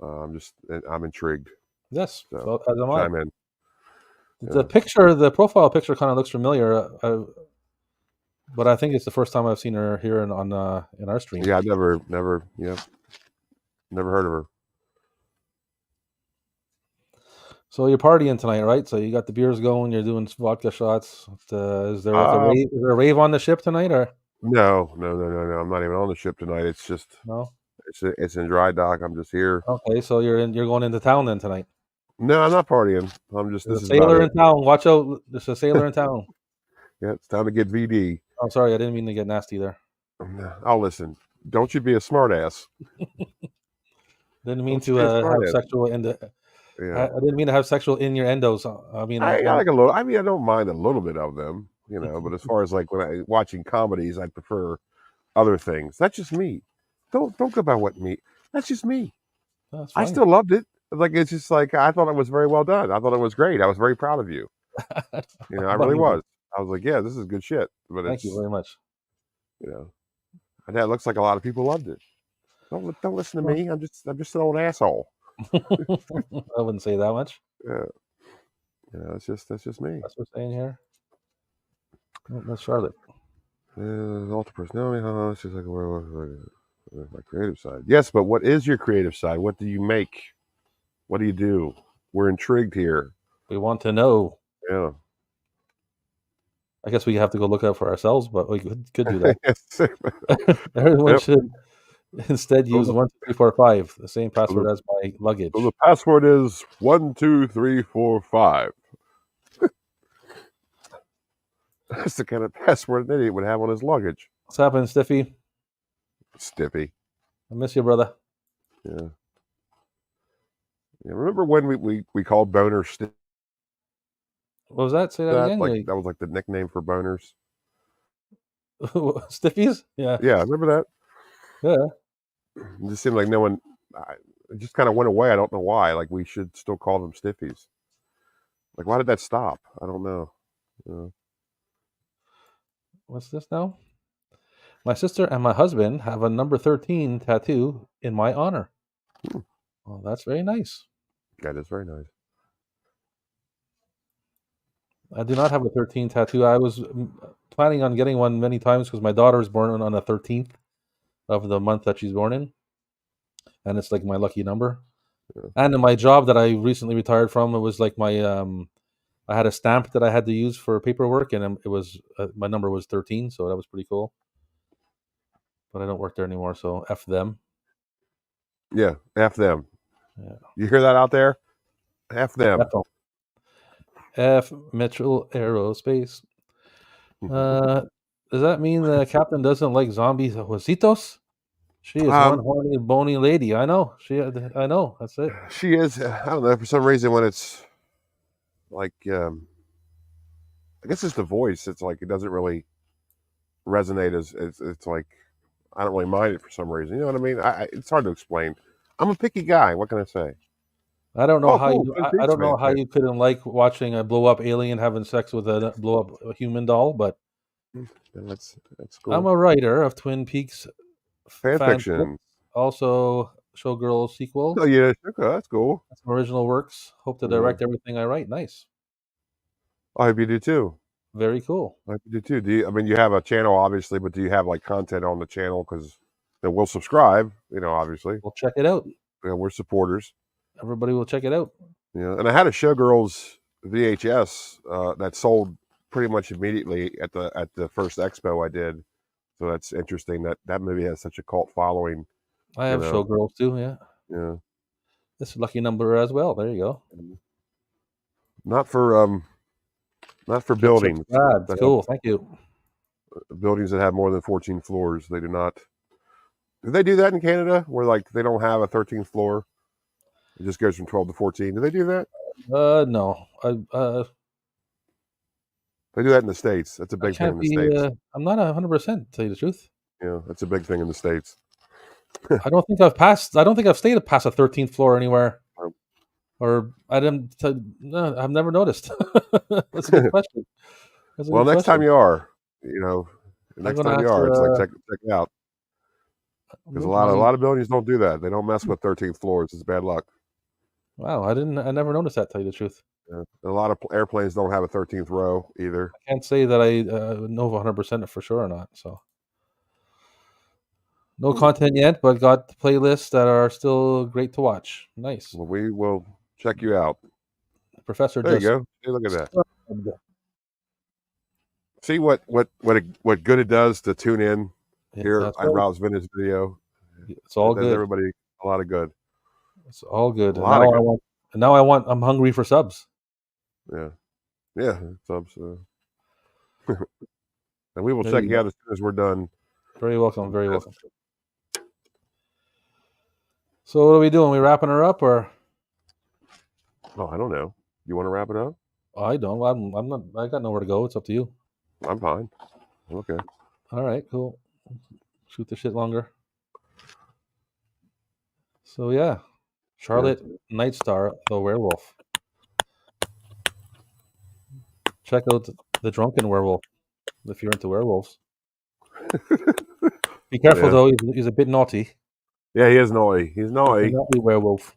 I'm intrigued. yes. So So as am I. chime in. The Yeah. picture, the profile picture, kind of looks familiar, but I think it's the first time I've seen her here in our stream. Yeah. I've never heard of her. So you're partying tonight, right? So you got the beers going. You're doing vodka shots. Is there like a Um, rave? Is there a rave on the ship tonight, or no. I'm not even on the ship tonight. It's just no? it's in dry dock. I'm just here. Okay, so you're going into town then tonight. No, I'm not partying. There's This a is about sailor it. in town. Watch out! There's a sailor in town. Yeah, it's time to get VD. I'm sorry, I didn't mean to get nasty there. I'll listen. Don't you be a smartass. Didn't mean Don't you to be a have smartass. sexual Yeah. I didn't mean to have sexual innuendos. I mean, I like a little. I mean, I don't mind a little bit of them, But as far as like when I watching comedies, I prefer other things. That's just me. Don't go by what me. That's just me. that's I fine. still loved it. Like it's just like I thought it was very well done. I thought it was great. I was very proud of you. You know, I I'm really not either. was. I was like, yeah, this is good shit. But Thank you it's, very much. you know, and that looks like a lot of people loved it. Don't listen to Well, me. I'm just an old asshole. I wouldn't say that much. Yeah, you know, that's just me. That's what we're saying here. Oh, that's Charlotte. Alter personality. It's just like my creative side. Yes, but what is your creative side? What do you make? What do you do? We're intrigued here. We want to know. Yeah. I guess we have to go look out for ourselves, but we could do that. Yes. Everyone Yep. should instead So use the, 1, 2, 3, 4, 5, the same so password the as my so luggage. the password is 1, 2, 3, 4, 5. That's the kind of password an idiot would have on his luggage. What's happening, Stiffy? Stiffy. I miss you, brother. Yeah. Yeah. Remember when we called boners What was that? Say that again. like that was like the nickname for boners? Stiffies? Yeah. Yeah, remember that? Yeah. It just seemed like no one. It just kind of went away. I don't know why. Like we should still call them stiffies. Like why did that stop? I don't know. What's this now? My sister and my husband have a number 13 tattoo in my honor. Hmm. Well, that's very nice. That is very nice. I do not have a 13 tattoo. I was planning on getting one many times because my daughter is born on the 13th of the month that she's born in, and it's like my lucky number. Yeah. And in my job that I recently retired from, it was like my I had a stamp that I had to use for paperwork, and it was my number was 13, so that was pretty cool. But I don't work there anymore, so F them. Yeah, F them. Yeah. You hear that out there? F them. F Metro Aerospace. Does that mean the captain doesn't like zombie Jositos? She is one horny, bony lady. I know. I know. That's it. She is. I don't know. For some reason, when it's like, I guess it's the voice. It's like it doesn't really resonate as it's like I don't really mind it for some reason. You know what I mean? It's hard to explain. I'm a picky guy. What can I say? I don't know Oh, how cool. you. Twin I Peaks don't know fan how you couldn't like watching a blow up alien having sex with a blow up human doll, but That's cool. I'm a writer of Twin Peaks Fan fan fiction. also Showgirl sequel. Oh yeah, okay, that's cool. Some original works. Hope to direct everything I write. Nice. I hope you do too. Very cool. I hope you do too. Do you? I mean, you have a channel, obviously, but do you have like content on the channel? Because then we'll subscribe. You know, obviously, We'll check it out. we're supporters. Everybody will check it out. Yeah, and I had a Showgirls VHS that sold pretty much immediately at the first expo I did. So that's interesting that movie has such a cult following. I have Showgirls too. Yeah. Yeah. This is lucky number as well. There you go. Not for buildings. That's cool. Thank you. Buildings that have more than 14 floors. They do not. Do they do that in Canada where like they don't have a 13th floor? It just goes from 12 to 14. Do they do that? No. They do that in the States. That's a big thing in the States. I'm not 100%, to tell you the truth. Yeah, that's a big thing in the States. I don't think I've stayed past a 13th floor anywhere. Or I didn't. No, I've never noticed. That's a good question. Well, next time you are, you know, next time you are, it's like check it out. Because a lot of buildings don't do that. They don't mess with 13th floors. It's bad luck. Wow, I never noticed that, to tell you the truth. Yeah. A lot of airplanes don't have a 13th row either. I can't say that I know 100% for sure or not. So no content yet, but got playlists that are still great to watch. Nice. Well, we will check you out. Professor, there you go. Hey, look at that. See what good it does to tune in here on Rob's Vintage Video. It's all good. Everybody a lot of good. It's all good. Now I'm hungry for subs. Yeah, subs. And we will check you out as soon as we're done. Very welcome. Very welcome. So what are we doing? We wrapping her up or? Oh, I don't know. You want to wrap it up? I don't. I'm not. I got nowhere to go. It's up to you. I'm fine. Okay. All right. Cool. Shoot the shit longer. So yeah, Charlotte Nightstar, the werewolf. Check out the Drunken Werewolf if you're into werewolves. Be careful Yeah. though; he's a bit naughty. Yeah, he is naughty. He's He's a naughty. naughty werewolf.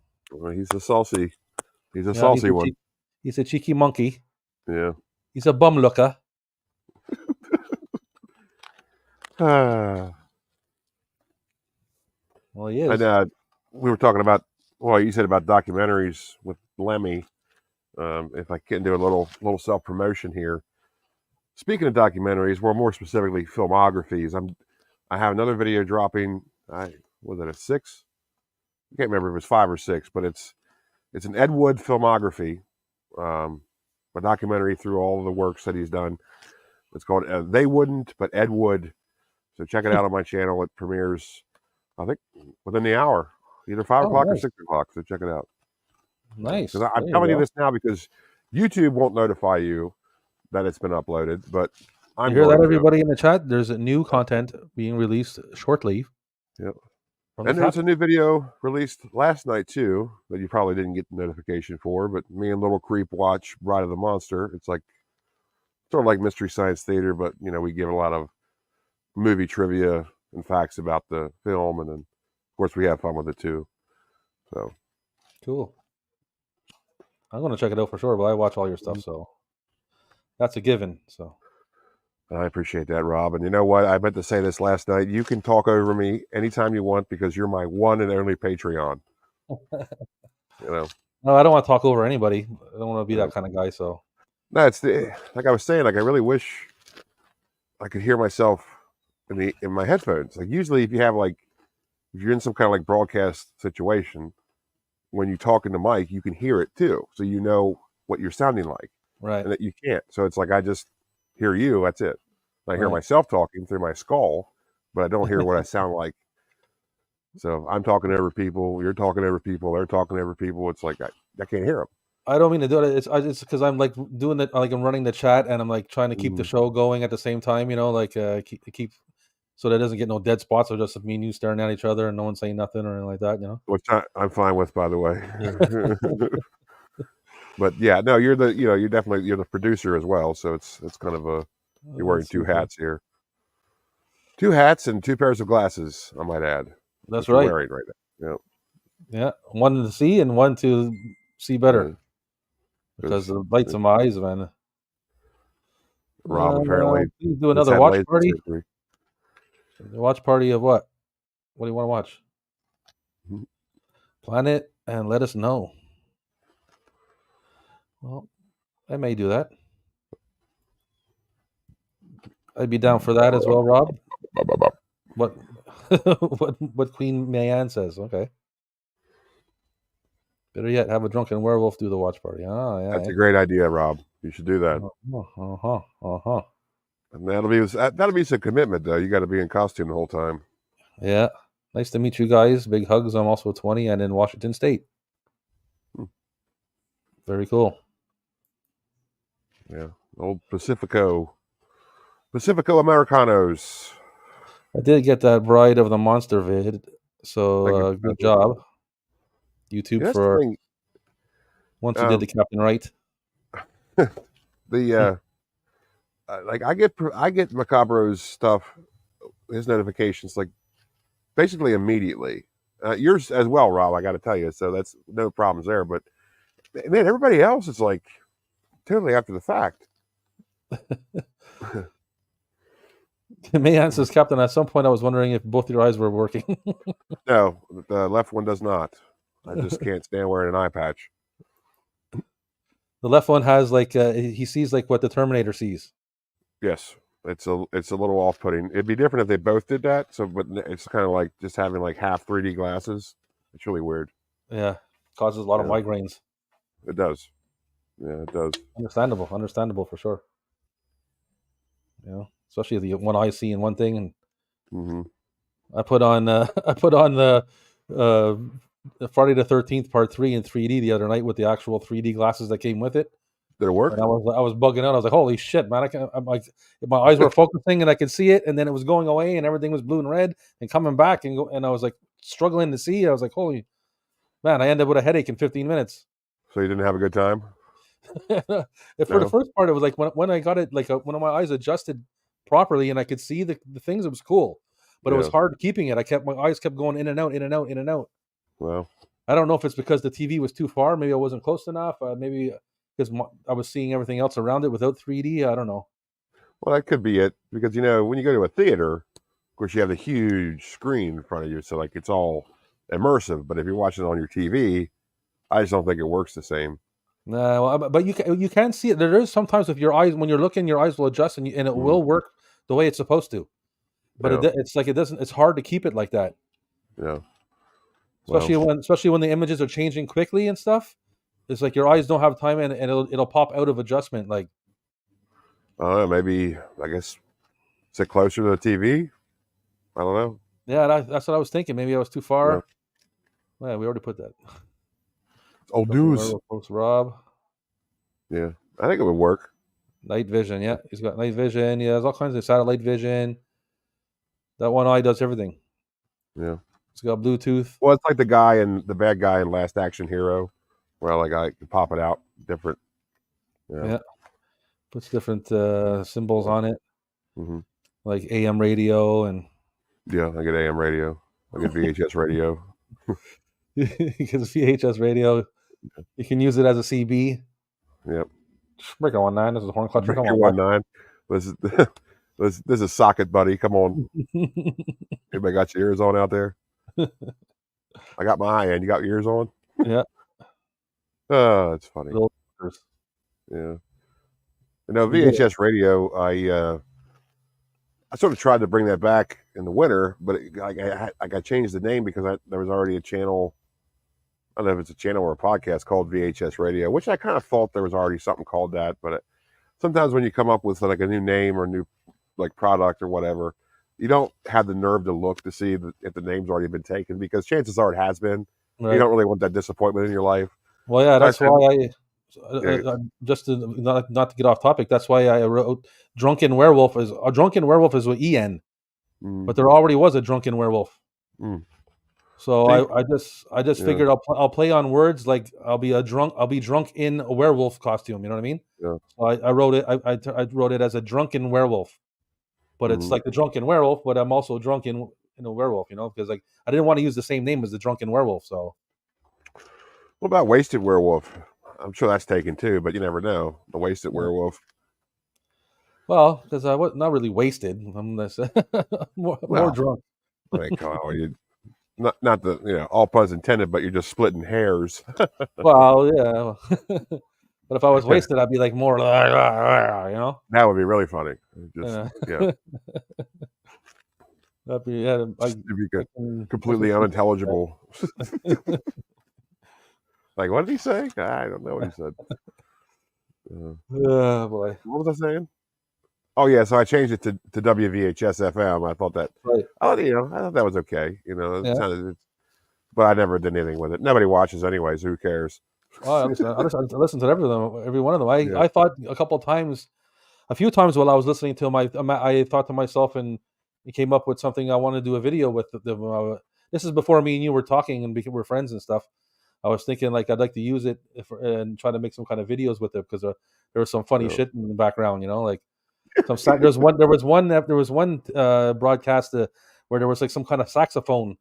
He's a saucy. He's a Yeah, saucy one. He's a cheeky monkey. Yeah. He's a bum looker. And Well, he is. we were talking about, well, you said about documentaries with Lemmy. If I can do a little self promotion here. Speaking of documentaries, well, more specifically filmographies, I have another video dropping. Was it a 6? I can't remember if it was 5 or 6, but it's an Ed Wood filmography, a documentary through all of the works that he's done. It's called They Wouldn't, but Ed Wood. So check it out on my channel. It premieres, I think, within the hour, either 5 o'clock or 6 o'clock. So check it out. Nice. Because I'm telling you this now because YouTube won't notify you that it's been uploaded, but I'm you hear going that, to. everybody in the chat? There's a new content being released shortly. Yep. from And the there's a Captain. new video released last night too that you probably didn't get the notification for, but me and Little Creep watch Bride of the Monster. It's like sort of like Mystery Science Theater, but we give a lot of movie trivia and facts about the film, and then of course we have fun with it too. So Cool. I'm going to check it out for sure, but I watch all your stuff, so that's a given. So I appreciate that, Rob. And you know what? I meant to say this last night. You can talk over me anytime you want because you're my one and only Patreon. No, I don't want to talk over anybody. I don't want to be that kind of guy. So no, it's like I was saying. Like I really wish I could hear myself in my headphones. Like usually, if you're in some kind of like broadcast situation, when you talk in the mic, you can hear it too, so you know what you're sounding like. right, and that you can't. So it's like I just hear you. That's it. I hear Right. myself talking through my skull, but I don't hear what I sound like. So I'm talking over people. You're talking over people. They're talking over people. It's like I can't hear them. I don't mean to do it. It's because I'm like doing it. Like I'm running the chat and I'm like trying to keep the show going at the same time. Like keep so that it doesn't get no dead spots or just me and you staring at each other and no one saying nothing or anything like that. Which I'm fine with, by the way. But yeah, no, you're the producer as well. So it's kind of you're wearing two hats here. 2 hats and 2 pairs of glasses, I might add. That's right. Wearing right now. Yeah, one to see and one to see better because the lights in my eyes, man. Rob apparently please do another watch party. Surgery. Watch party of what? What do you want to watch? Plan it and let us know. Well, I may do that. I'd be down for that as well, Rob. What what Queen Mayanne says. Okay. Better yet, have a drunken werewolf do the watch party. Oh, yeah. That's a great idea, Rob. You should do that. And that'll be some commitment, though. You got to be in costume the whole time. Yeah. Nice to meet you guys. Big hugs. I'm also 20 and in Washington State. Very cool. Yeah. Old Pacifico Americanos. I did get that Bride of the Monster vid. So good job. YouTube for once you did the Captain Right. The like I get Macabro's stuff, his notifications like basically immediately. Yours as well, Rob. I got to tell you, so that's no problems there. But man, everybody else is like totally after the fact. Mayan says, Captain, at some point I was wondering if both your eyes were working. No, the left one does not. I just can't stand wearing an eye patch. The left one has like he sees like what the Terminator sees. Yes, it's a little off-putting. It'd be different if they both did that. So, but it's kind of like just having like half 3D glasses. It's really weird. Yeah, causes a lot of migraines. It does. Yeah, it does. Understandable for sure. Especially if the one eye seeing one thing, and I put on the Friday the 13th Part 3 in 3D the other night with the actual 3D glasses that came with it. Did it work? And I was bugging out. I was like, "Holy shit, man!" I'm like, my eyes were focusing and I could see it, and then it was going away, and everything was blue and red, and coming back, and I was like struggling to see. I was like, "Holy man!" I ended up with a headache in 15 minutes. So you didn't have a good time? For the No. first part, it was like when I got it, like when my eyes adjusted properly and I could see the things, it was cool. But it was Yeah. hard keeping it. My eyes kept going in and out, in and out, in and out. Well. I don't know if it's because the TV was too far. Maybe I wasn't close enough. Maybe because I was seeing everything else around it without 3D. I don't know. Well, that could be it because when you go to a theater, of course, you have the huge screen in front of you, so like it's all immersive. But if you're watching it on your TV, I just don't think it works the same. Nah, well, but you can see it. There is sometimes if your eyes when you're looking, your eyes will adjust and it Mm, will work the way it's supposed to. But yeah, it's like it doesn't. It's hard to keep it like that, yeah. Well, especially when the images are changing quickly and stuff. It's like your eyes don't have time and it'll pop out of adjustment. Like I don't know. Maybe I guess sit closer to the TV. I don't know. yeah, that's what I was thinking. Maybe I was too Yeah. far. Yeah, we already put that. Old Drunken news. Werewolf post Rob. Yeah, I think it would work. Night vision, yeah. He's got night vision. He has all kinds of satellite vision. That one eye does everything. Yeah. It's got Bluetooth. Well, it's like the bad guy in Last Action Hero, where like I can pop it out different. Yeah. Puts different symbols on it, Mm-hmm. like AM radio and Yeah, I get AM radio. I get VHS radio. because VHS radio, you can use it as a CB. Yep. Breaker 19. This is Horn Clutcher. Come Breaker on, 19. This is this is Socket Buddy. Come on. Everybody got your ears on out there? I got my eye in. You got your ears on? Yeah. Oh, it's funny. Little- Yeah. VHS radio, I sort of tried to bring that back in the winter, but I changed the name because there was already a channel. I don't know if it's a channel or a podcast called VHS Radio, which I kind of thought there was already something called that. But sometimes when you come up with like a new name or new like product or whatever, you don't have the nerve to look to see if the name's already been taken because chances are it has been. Right. You don't really want that disappointment in your life. Well, yeah, that's why Yeah. just to, not to get off topic. That's why I wrote Drunken Werewolf is a Drunken Werewolf is with EN, but there already was a Drunken Werewolf. Mm. So See? I just figured I'll play on words like I'll be drunk in a werewolf costume. You know what I mean? Yeah. So I wrote it. I wrote it as a drunken werewolf, but it's like the drunken werewolf. But I'm also drunk in a werewolf. You know, because like I didn't want to use the same name as the drunken werewolf. So what about Wasted Werewolf? I'm sure that's taken too, but you never know. The Wasted Werewolf. Well, because I was not really wasted. I'm more drunk. I mean, Kyle, not the all puns intended, but you're just splitting hairs. Well, yeah. But if I was wasted, I'd be like more, you know. That would be really funny. Just yeah. That'd be It'd be good. Completely unintelligible. Like, what did he say? I don't know what he said. Oh boy. What was I saying? Oh yeah, so I changed it to WVHS FM. I thought that. Right. I thought that was okay. But I never did anything with it. Nobody watches anyways. Who cares? Oh, I listened to every one of them. I thought a few times while I was listening to them, I thought to myself, and it came up with something I want to do a video with them. This is before me and you were talking and we're friends and stuff. I was thinking like I'd like to use it and try to make some kind of videos with it because there was some funny shit in the background, you know, like there was one broadcast where there was like some kind of saxophone,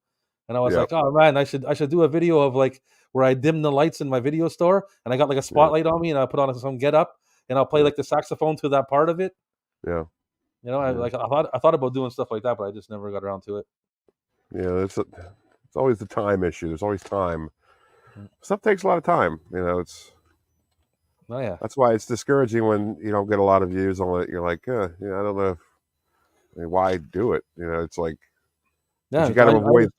and I was like, oh man, I should do a video of like where I dim the lights in my video store and I got like a spotlight on me and I put on some get up and I'll play like the saxophone to that part of it. Yeah. You know, I thought about doing stuff like that, but I just never got around to it. Yeah, it's always the time issue. There's always time. Stuff takes a lot of time. It's. Oh yeah. That's why it's discouraging when you don't get a lot of views on it. You're like, I don't know why do it. It's like, you got to avoid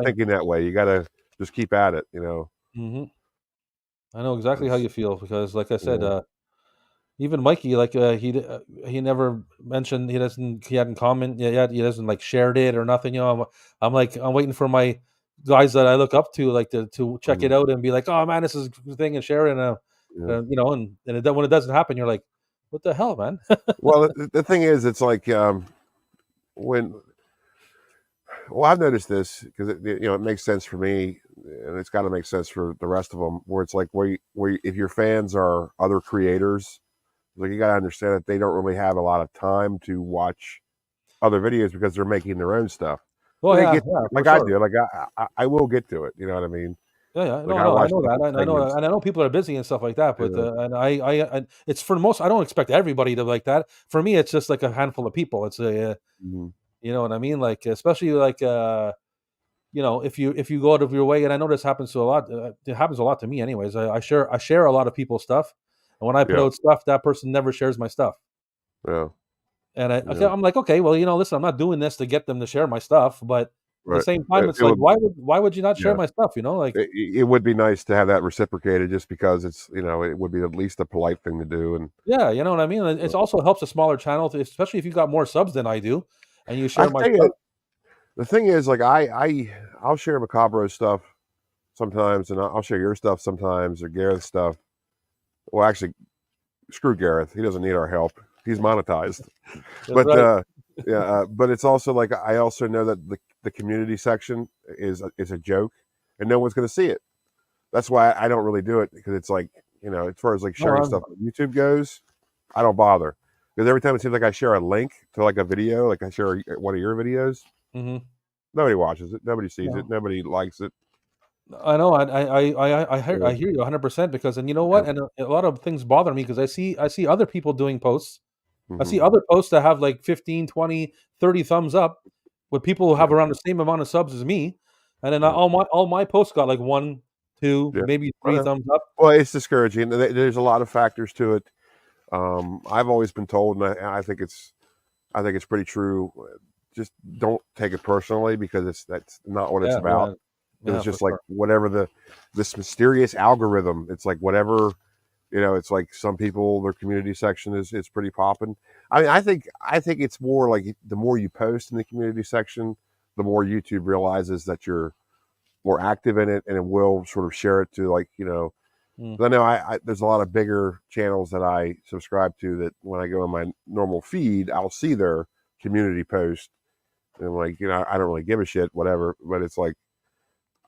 thinking that way. You got to just keep at it. Mm-hmm. I know exactly how you feel because, like I said, even Mikey, like he never mentioned he hadn't commented yet. He doesn't like shared it or nothing. I'm waiting for my guys that I look up to like to check it out and be like, oh man, this is a thing and share it. And when it doesn't happen, you're like, what the hell, man? Well, the thing is, it's like I've noticed this because it makes sense for me and it's got to make sense for the rest of them. Where it's like, if your fans are other creators, like you got to understand that they don't really have a lot of time to watch other videos because they're making their own stuff. Well, They yeah, get yeah, for like I sure. do. Like I will get to it. You know what I mean? Yeah, yeah. Like No, I no, I watch know that, different segments. and I know people are busy and stuff like that. But Yeah. and it's for the most. I don't expect everybody to like that. For me, it's just like a handful of people. It's a, Mhm. you know what I mean? Like especially like you know, if you go out of your way, and I know this happens to a lot. It happens a lot to me, anyways. I share a lot of people's stuff, and when I put Yeah. out stuff, that person never shares my stuff. Yeah. And okay, Yeah. I'm like, okay, well, you know, listen, I'm not doing this to get them to share my stuff, but at the Right. same time, it's It like, would. why would you not share Yeah. my stuff? You know, like, It would be nice to have that reciprocated, just because it's it would be at least a polite thing to do. And yeah, you know what I mean. It also helps a smaller channel, especially if you got more subs than I do, and you I share can my tell you, stuff. the thing is, like I'll share Macabro stuff sometimes, and I'll share your stuff sometimes, or Gareth's stuff. Well, actually, screw Gareth. He doesn't need our help. He's monetized. That's But right. yeah, but it's also like I also know that the community section is a joke, and no one's going to see it. That's why I don't really do it, because it's like, as far as like No, sharing stuff on YouTube goes, I don't bother, because every time it seems like I share a link to like a video, like I share one of your videos, hmm nobody watches it, nobody sees no. it, nobody likes it. I know. I Yeah, hear you 100% because, and you know yeah. what? And a lot of things bother me because I see other people doing posts. I Hmm. see other posts that have like 15, 20, 30 thumbs up with people who Yeah, have around the same amount of subs as me. And then yeah, all my posts got like one, two, yeah. maybe I three know. thumbs up. Well, it's discouraging. There's a lot of factors to it. I've always been told, and I think it's pretty true. Just don't take it personally, because that's not what it's Yeah, about. yeah, Because yeah, it's for just like sure. whatever this mysterious algorithm. It's like whatever, It's like some people, their community section is pretty popping. I mean, I think it's more like the more you post in the community section, the more YouTube realizes that you're more active in it, and it will sort of share it to, like, 'cause I know there's a lot of bigger channels that I subscribe to, that when I go in my normal feed, I'll see their community post, and, like, I don't really give a shit, whatever. But it's like,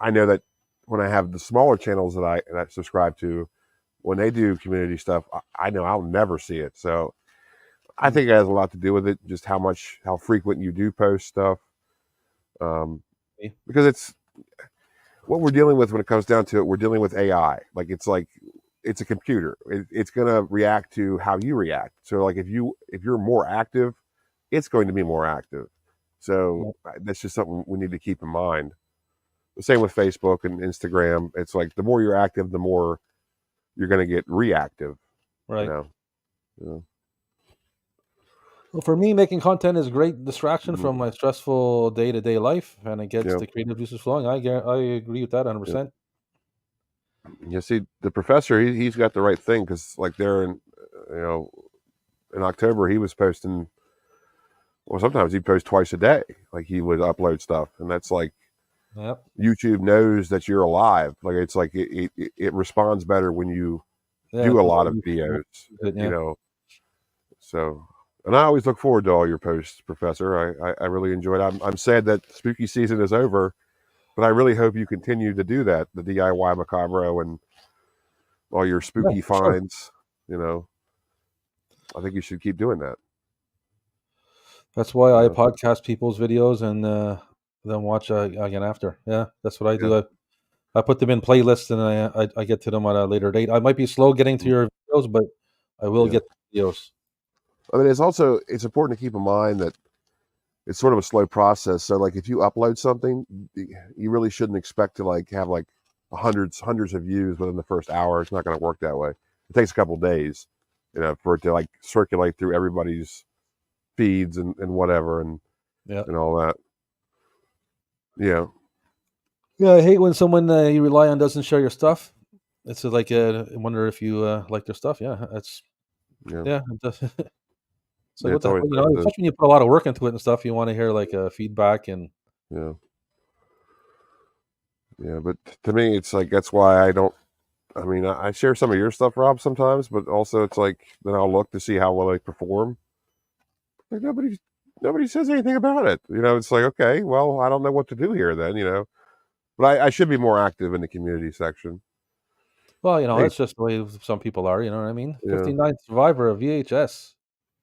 I know that when I have the smaller channels that I subscribe to, when they do community stuff, I know I'll never see it. So I Mm. think it has a lot to do with it, just how frequent you do post stuff. Um, because it's what we're dealing with when it comes down to it. We're dealing with AI. Like it's a computer. It's going to react to how you react. So like if you're more active, it's going to be more active. So Yeah, that's just something we need to keep in mind. The same with Facebook and Instagram. It's like the more you're active, the more you're going to get reactive. You right. know. Yeah. Well, for me, making content is a great distraction Mhm. from my stressful day to day life, and it gets Yeah. the creative juices flowing. I agree with that Yeah. 100%. You see, the professor, he's got the right thing, because like there you know in October, he was posting. Well, sometimes he'd post twice a day. Like he would upload stuff, and that's like Yep. YouTube knows that you're alive. Like it's like it responds better when you Yeah. do a lot of videos. You Yeah. know, so. And I always look forward to all your posts, Professor. I really enjoyed it. I'm sad that spooky season is over, but I really hope you continue to do that, the DIY Macabro and all your Yeah, spooky for sure. finds. You know, I think you should keep doing that. That's why I Yeah, podcast people's videos and then watch again after. Yeah, that's what I yeah. do. I put them in playlists and I get to them at a later date. I might be slow getting to Mm, your videos, but I will yeah. get to the videos. I mean, it's important to keep in mind that it's sort of a slow process. So, like, if you upload something, you really shouldn't expect to like have like hundreds of views within the first hour. It's not going to work that way. It takes a couple of days, for it to like circulate through everybody's feeds and whatever Yeah. and all that. Yeah, Yeah, I hate when someone you rely on doesn't share your stuff. It's like I wonder if you like their stuff. Yeah, that's yeah, yeah. It's like yeah. what It's the hell, always you nice know? to, Especially when you put a lot of work into it and stuff. You want to hear like feedback and yeah, yeah. But to me, it's like that's why I don't. I mean, I share some of your stuff, Rob, sometimes, but also it's like then I'll look to see how well they perform. Like nobody says anything about it. It's like, okay, well, I don't know what to do here then. But I should be more active in the community section. Well, you know, Hey, that's just the way some people are. You know what I mean? yeah, 59th Survivor of VHS.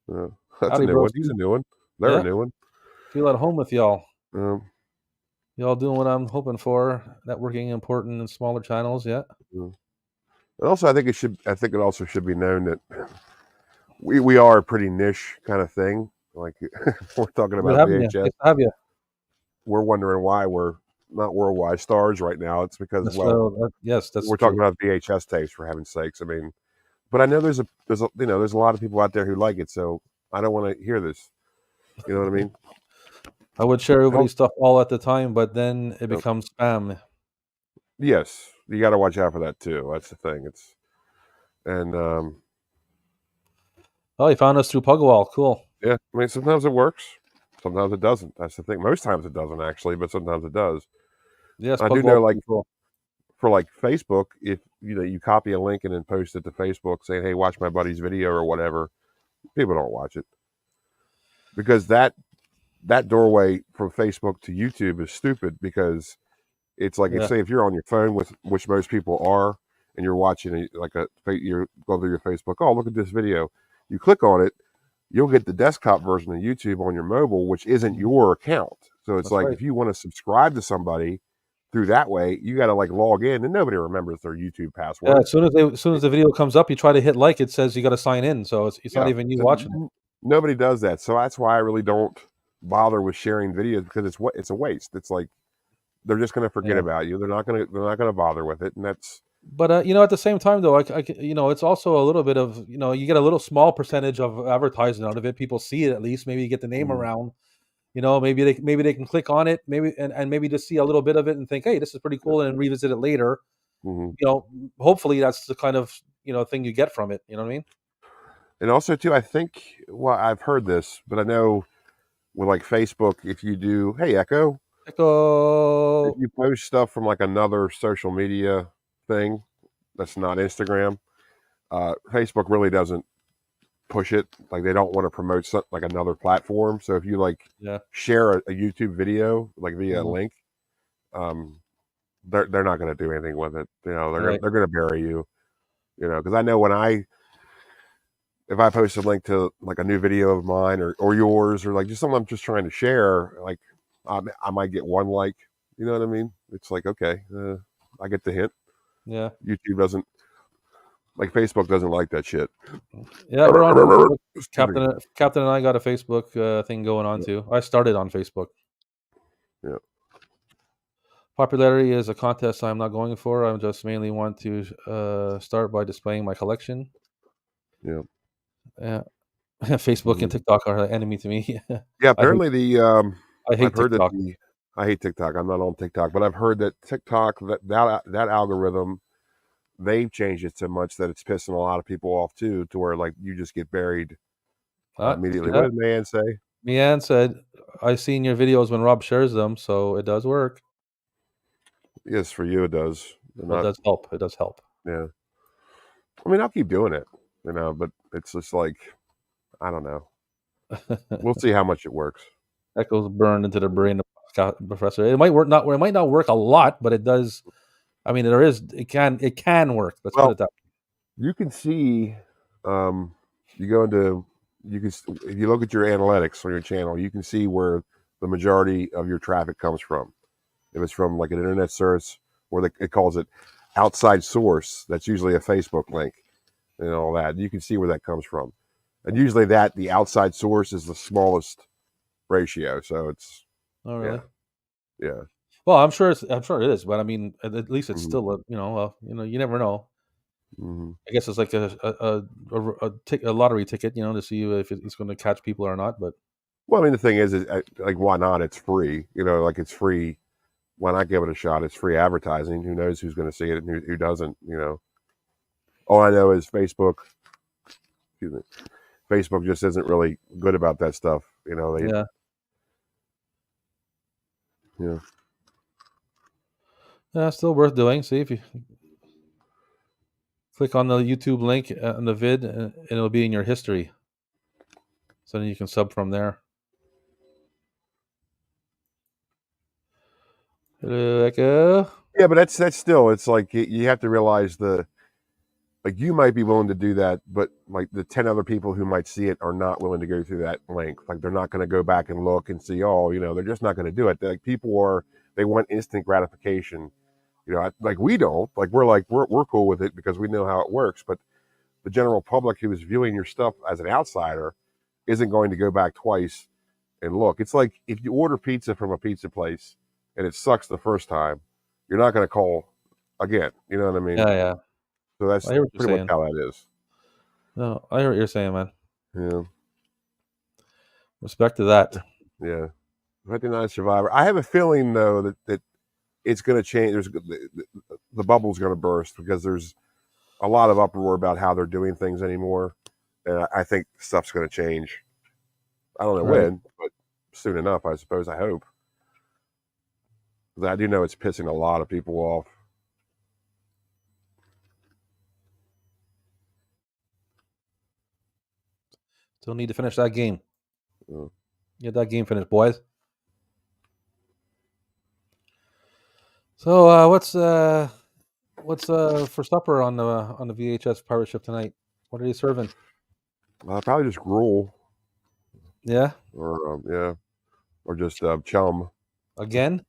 yeah. That's a Howdy, new bro. one. He's a new one. They're a Yeah, new one. feel at home with y'all. Um, Y'all doing what I'm hoping for. Networking important in smaller channels. Yeah. yeah. And also, I think it should. I think it also should be known that we are a pretty niche kind of thing. Like we're talking Good about having you. VHS. Nice to have you. We're wondering why we're not worldwide stars right now. It's because, That's, well, yes, that's we're true. talking about VHS tapes for heaven's sakes. I mean, but I know there's there's a lot of people out there who like it, so I don't want to hear this. You know what I mean? I would share I don't, everybody's stuff all at the time, but then it you know, becomes spam. yes, you got to watch out for that too. That's the thing. It's and Oh, you found us through Pugwall. Cool. yeah, I mean sometimes it works, sometimes it doesn't. That's the thing. Most times it doesn't actually, but sometimes it does. Yes, I do Pugwall's know, like pretty cool. for like Facebook, if you copy a link and then post it to Facebook saying, "Hey, watch my buddy's video" or whatever, people don't watch it because that doorway from Facebook to YouTube is stupid because it's like Yeah. if you're on your phone, with which most people are, and you're watching you're going through your Facebook. Oh, look at this video. You click on it, you'll get the desktop version of YouTube on your mobile, which isn't your account. So it's That's like right. if you want to subscribe to somebody through that way, you got to like log in, and nobody remembers their YouTube Yeah, password. as soon as the video comes up, you try to hit like. It says you got to sign in, so it's not Yeah, even you watching it. nobody does that. So that's why I really don't bother with sharing videos because it's a waste. It's like they're just going to forget Yeah, about you. They're not going to bother with it, and that's but you know, at the same time, though, you know, it's also a little bit of, you know, you get a little small percentage of advertising out of it. People see it at least. Maybe you get the name mm, around. You know, maybe they can click on it, maybe and maybe just see a little bit of it and think, hey, this is pretty cool, and revisit it later. mm-hmm. You know, hopefully that's the kind of, you know, thing you get from it. You know what I mean? And also too, I think I've heard this, but I know with like Facebook, if you do, hey Echo, if Echo. you post stuff from like another social media thing that's not Instagram, Facebook really doesn't push it. Like they don't want to promote like another platform. So if you like Yeah. share a YouTube video like via a Mhm. link, um, they're not going to do anything with it. Right. They're going to bury you. Because I know if I post a link to like a new video of mine or yours or like just something I'm just trying to share, like I might get one like, you know what I mean? It's like, okay, I get the hint. Yeah. YouTube doesn't like Facebook doesn't like that shit. Yeah. We're on Facebook. Excuse me. Captain and I got a Facebook thing going on too. I started on Facebook. Yeah. Popularity is a contest I'm not going for. I just mainly want to start by displaying my collection. Yeah. Yeah. Facebook and Mhm. TikTok are an enemy to me. Yeah. I hate Apparently I I've hate heard that TikTok. I hate TikTok. I'm not on TikTok, but I've heard that TikTok that algorithm they've changed it so much that it's pissing a lot of people off too, to where like you just get buried immediately. What Yeah. did man say? Mian said, "I seen your videos when Rob shares them, so it does work. Yes, for you it does. They're Well, it not. does help. It does help." Yeah. I mean, I'll keep doing it, but it's just like I don't know. We'll see how much it works. Echoes burned into the brain of Professor. It might work. Not. It might not work a lot, but it does. I mean, there is. It can work. Let's put Well, it that. you can see, you go into, if you look at your analytics on your channel, you can see where the majority of your traffic comes from. If it's from like an internet source, or it calls it outside source, that's usually a Facebook link and all that. You can see where that comes from, and usually the outside source is the smallest ratio. So it's Way. Oh, yeah, really? yeah. Well, I'm sure. I'm sure it is. But I mean, at least it's Hmm. still a. You know. You never know. Hmm. I guess it's like a lottery ticket. You know, to see if it's going to catch people or not. But Well, I mean, the thing is like, why not? It's free. Like it's free. Why not give it a shot? It's free advertising. Who knows who's going to see it and who doesn't? All I know is Facebook. Excuse me. Facebook just isn't really good about that stuff. They, yeah. yeah. Yeah, still worth doing. See if you click on the YouTube link on the vid, and it'll be in your history. So then you can sub from there. Hello, Echo. Yeah, but that's still. It's like you have to realize like you might be willing to do that, but like the 10 other people who might see it are not willing to go through that length. Like they're not going to go back and look and see. Oh, they're just not going to do it. Like people are. They want instant gratification. Like we don't. Like we're cool with it because we know how it works. But the general public who is viewing your stuff as an outsider isn't going to go back twice and look. It's like if you order pizza from a pizza place and it sucks the first time, you're not going to call again. You know what I mean? Yeah, yeah. So that's I hear what you're pretty much saying. how that is. No, I hear what you're saying, man. Yeah, Respect to that. yeah. 59 Survivor. I have a feeling though that it's going to change. The bubble's going to burst because there's a lot of uproar about how they're doing things anymore, and I think stuff's going to change. I don't know Right. when, but soon enough, I suppose. I hope. 'Cause I do know it's pissing a lot of people off. Still need to finish that game. Yeah. Get that game finished, boys. So what's for supper on the VHS pirate ship tonight? What are you serving? Probably just gruel Yeah, or just chum. again.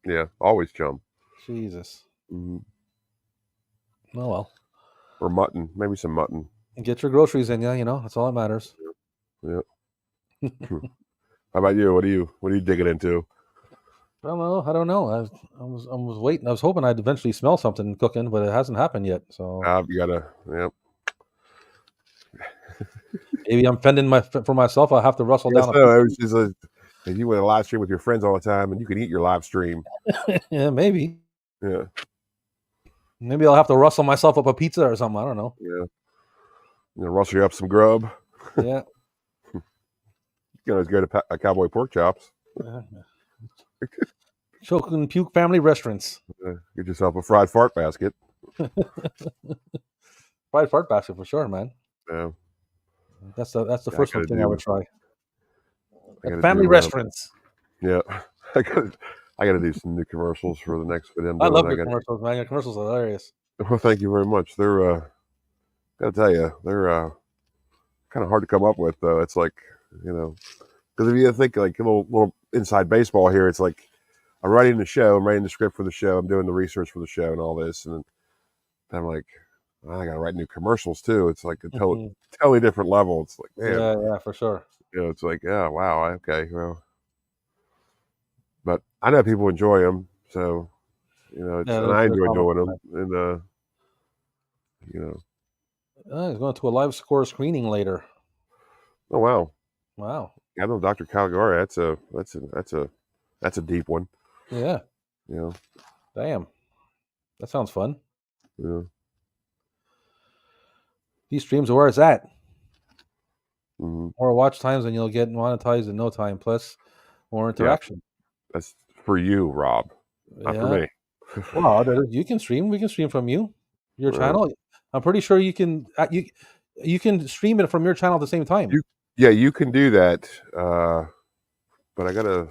Yeah, always chum. Jesus. Mhm. Oh well. Or mutton, maybe some mutton. And get your groceries in, yeah. That's all that matters. Yeah. How about you? What are you digging into? I don't know. I was waiting. I was hoping I'd eventually smell something cooking, but it hasn't happened yet. So You gotta. Yep. maybe I'm fending for myself. I'll have to rustle Yes, down a no. It was just if you went to live stream with your friends all the time, and you can eat your live stream. yeah, maybe. Yeah. Maybe I'll have to rustle myself up a pizza or something. I don't know. Yeah. Rustle you up some grub. Yeah. You can always go to Cowboy Pork Chops. Choke and Puke Family Restaurants. Get yourself a fried fart basket. Fried fart basket for sure, man. Yeah. That's the first one thing I would try. Family restaurants. Yeah. I gotta do some new commercials for the next video. I love your commercials, man. Your commercials are hilarious. Well, thank you very much. They're gotta tell you, they're kind of hard to come up with though. It's like, because if you think like a little inside baseball here, it's like I'm writing the show, I'm writing the script for the show, I'm doing the research for the show and all this, and I'm like, I gotta write new commercials too. It's like a totally different level. It's like, man, yeah, for sure. It's like, yeah, wow, okay, well, but I know people enjoy them, so and I enjoy doing them, and he's going to a live score screening later. Oh wow, wow. I know Dr. Caligari. That's a deep one. Yeah. Yeah. Damn. That sounds fun. Yeah. These streams are where it's at. Mm-hmm. More watch times and you'll get monetized in no time. Plus more interaction. Yeah. That's for you, Rob. Not for me. Well, you can stream. We can stream from your channel. I'm pretty sure you can. You can stream it from your channel at the same time. You can do that. But I gotta.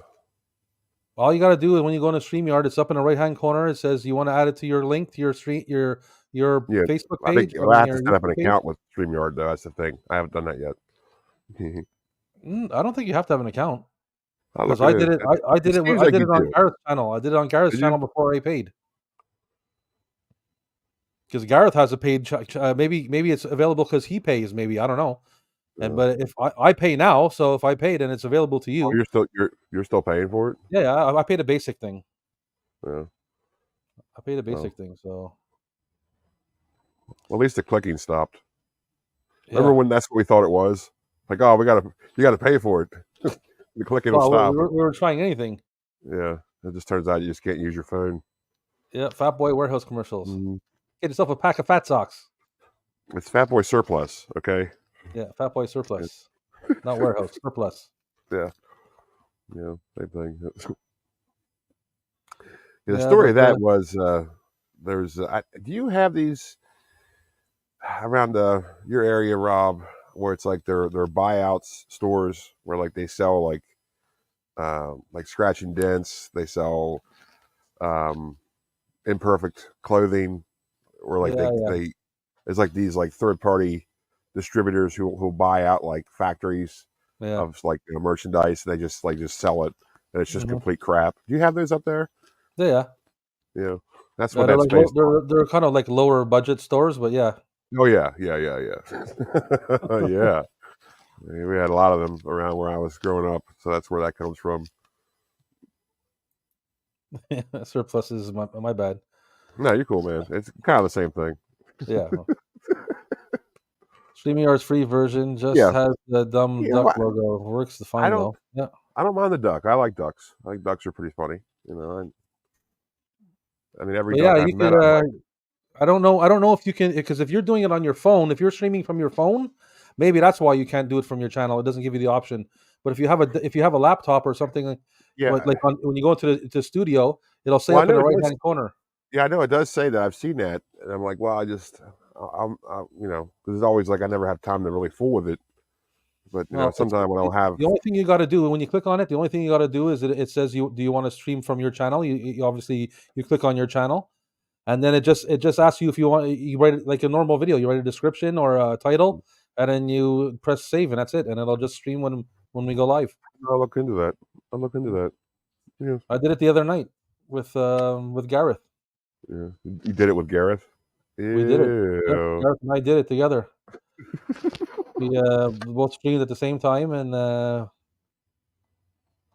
All you gotta do is when you go into StreamYard, it's up in the right hand corner. It says you want to add it to your link to your Facebook page. I have to set up an account with StreamYard though. That's the thing. I haven't done that yet. I don't think you have to have an account. Because I did it. I did it on Gareth's channel. I did it on Gareth's channel before I paid. Because Gareth has a paid. Maybe it's available because he pays. Maybe I don't know. But if I pay now, so if I paid and it's available to you, you're still paying for it. Yeah, I paid a basic thing. Yeah, I paid a basic thing. So at least the clicking stopped. Remember when that's what we thought it was? Like, oh, you gotta pay for it. The clicking will stop. We were trying anything. Yeah, it just turns out you just can't use your phone. Yeah, Fat Boy Warehouse commercials. Mm-hmm. Get yourself a pack of Fat Socks. It's Fat Boy Surplus, okay? Yeah, Fat Boy Surplus, not Warehouse Surplus. Yeah, same thing. The story of that was there's. Do you have these around your area, Rob? Where it's like they're buyouts stores where like they sell like scratch and dents. They sell imperfect clothing, or like Yeah, yeah, they it's like these like third party distributors who buy out like factories yeah. of like merchandise, and they just sell it, and it's just Hmm. complete crap. Do you have those up there? Yeah, yeah. You know, that's what Yeah, they're that's like based on. they're kind of like lower budget stores, but yeah. Oh yeah, yeah, yeah, yeah, yeah. We had a lot of them around where I was growing up, so that's where that comes from. Surplus is my bad. No, you're cool, man. It's kind of the same thing. Yeah. StreamYard's free version just Yeah, has the dumb yeah. duck Well, logo. Works I fine don't, though. Yeah. I don't mind the duck. I like ducks. I think ducks are pretty funny. You know, I mean, every But yeah, duck I've you met, could. I like. I don't know. I don't know if you can, because if you're doing it on your phone, if you're streaming from your phone, maybe that's why you can't do it from your channel. It doesn't give you the option. But if you have a laptop or something, Yeah. like when you go into the studio, it'll say Well, I up in know the it right does. hand corner. Yeah, I know it does say that. I've seen that, and I'm like, well, you know, because it's always like I never have time to really fool with it. But you know, Well, sometimes when I'll have, the only thing you got to do when you click on it, the only thing you got to do is it says do you want to stream from your channel? You obviously you click on your channel, and then it just asks you if you want, you write it like a normal video. You write a description or a title, and then you press save, and that's it, and it'll just stream when we go live. I'll look into that. I'll look into that. Yeah, I did it the other night with Gareth. yeah. You did it with Gareth. We did it. Yeah, Ew. Gareth and I did it together. We both streamed at the same time, and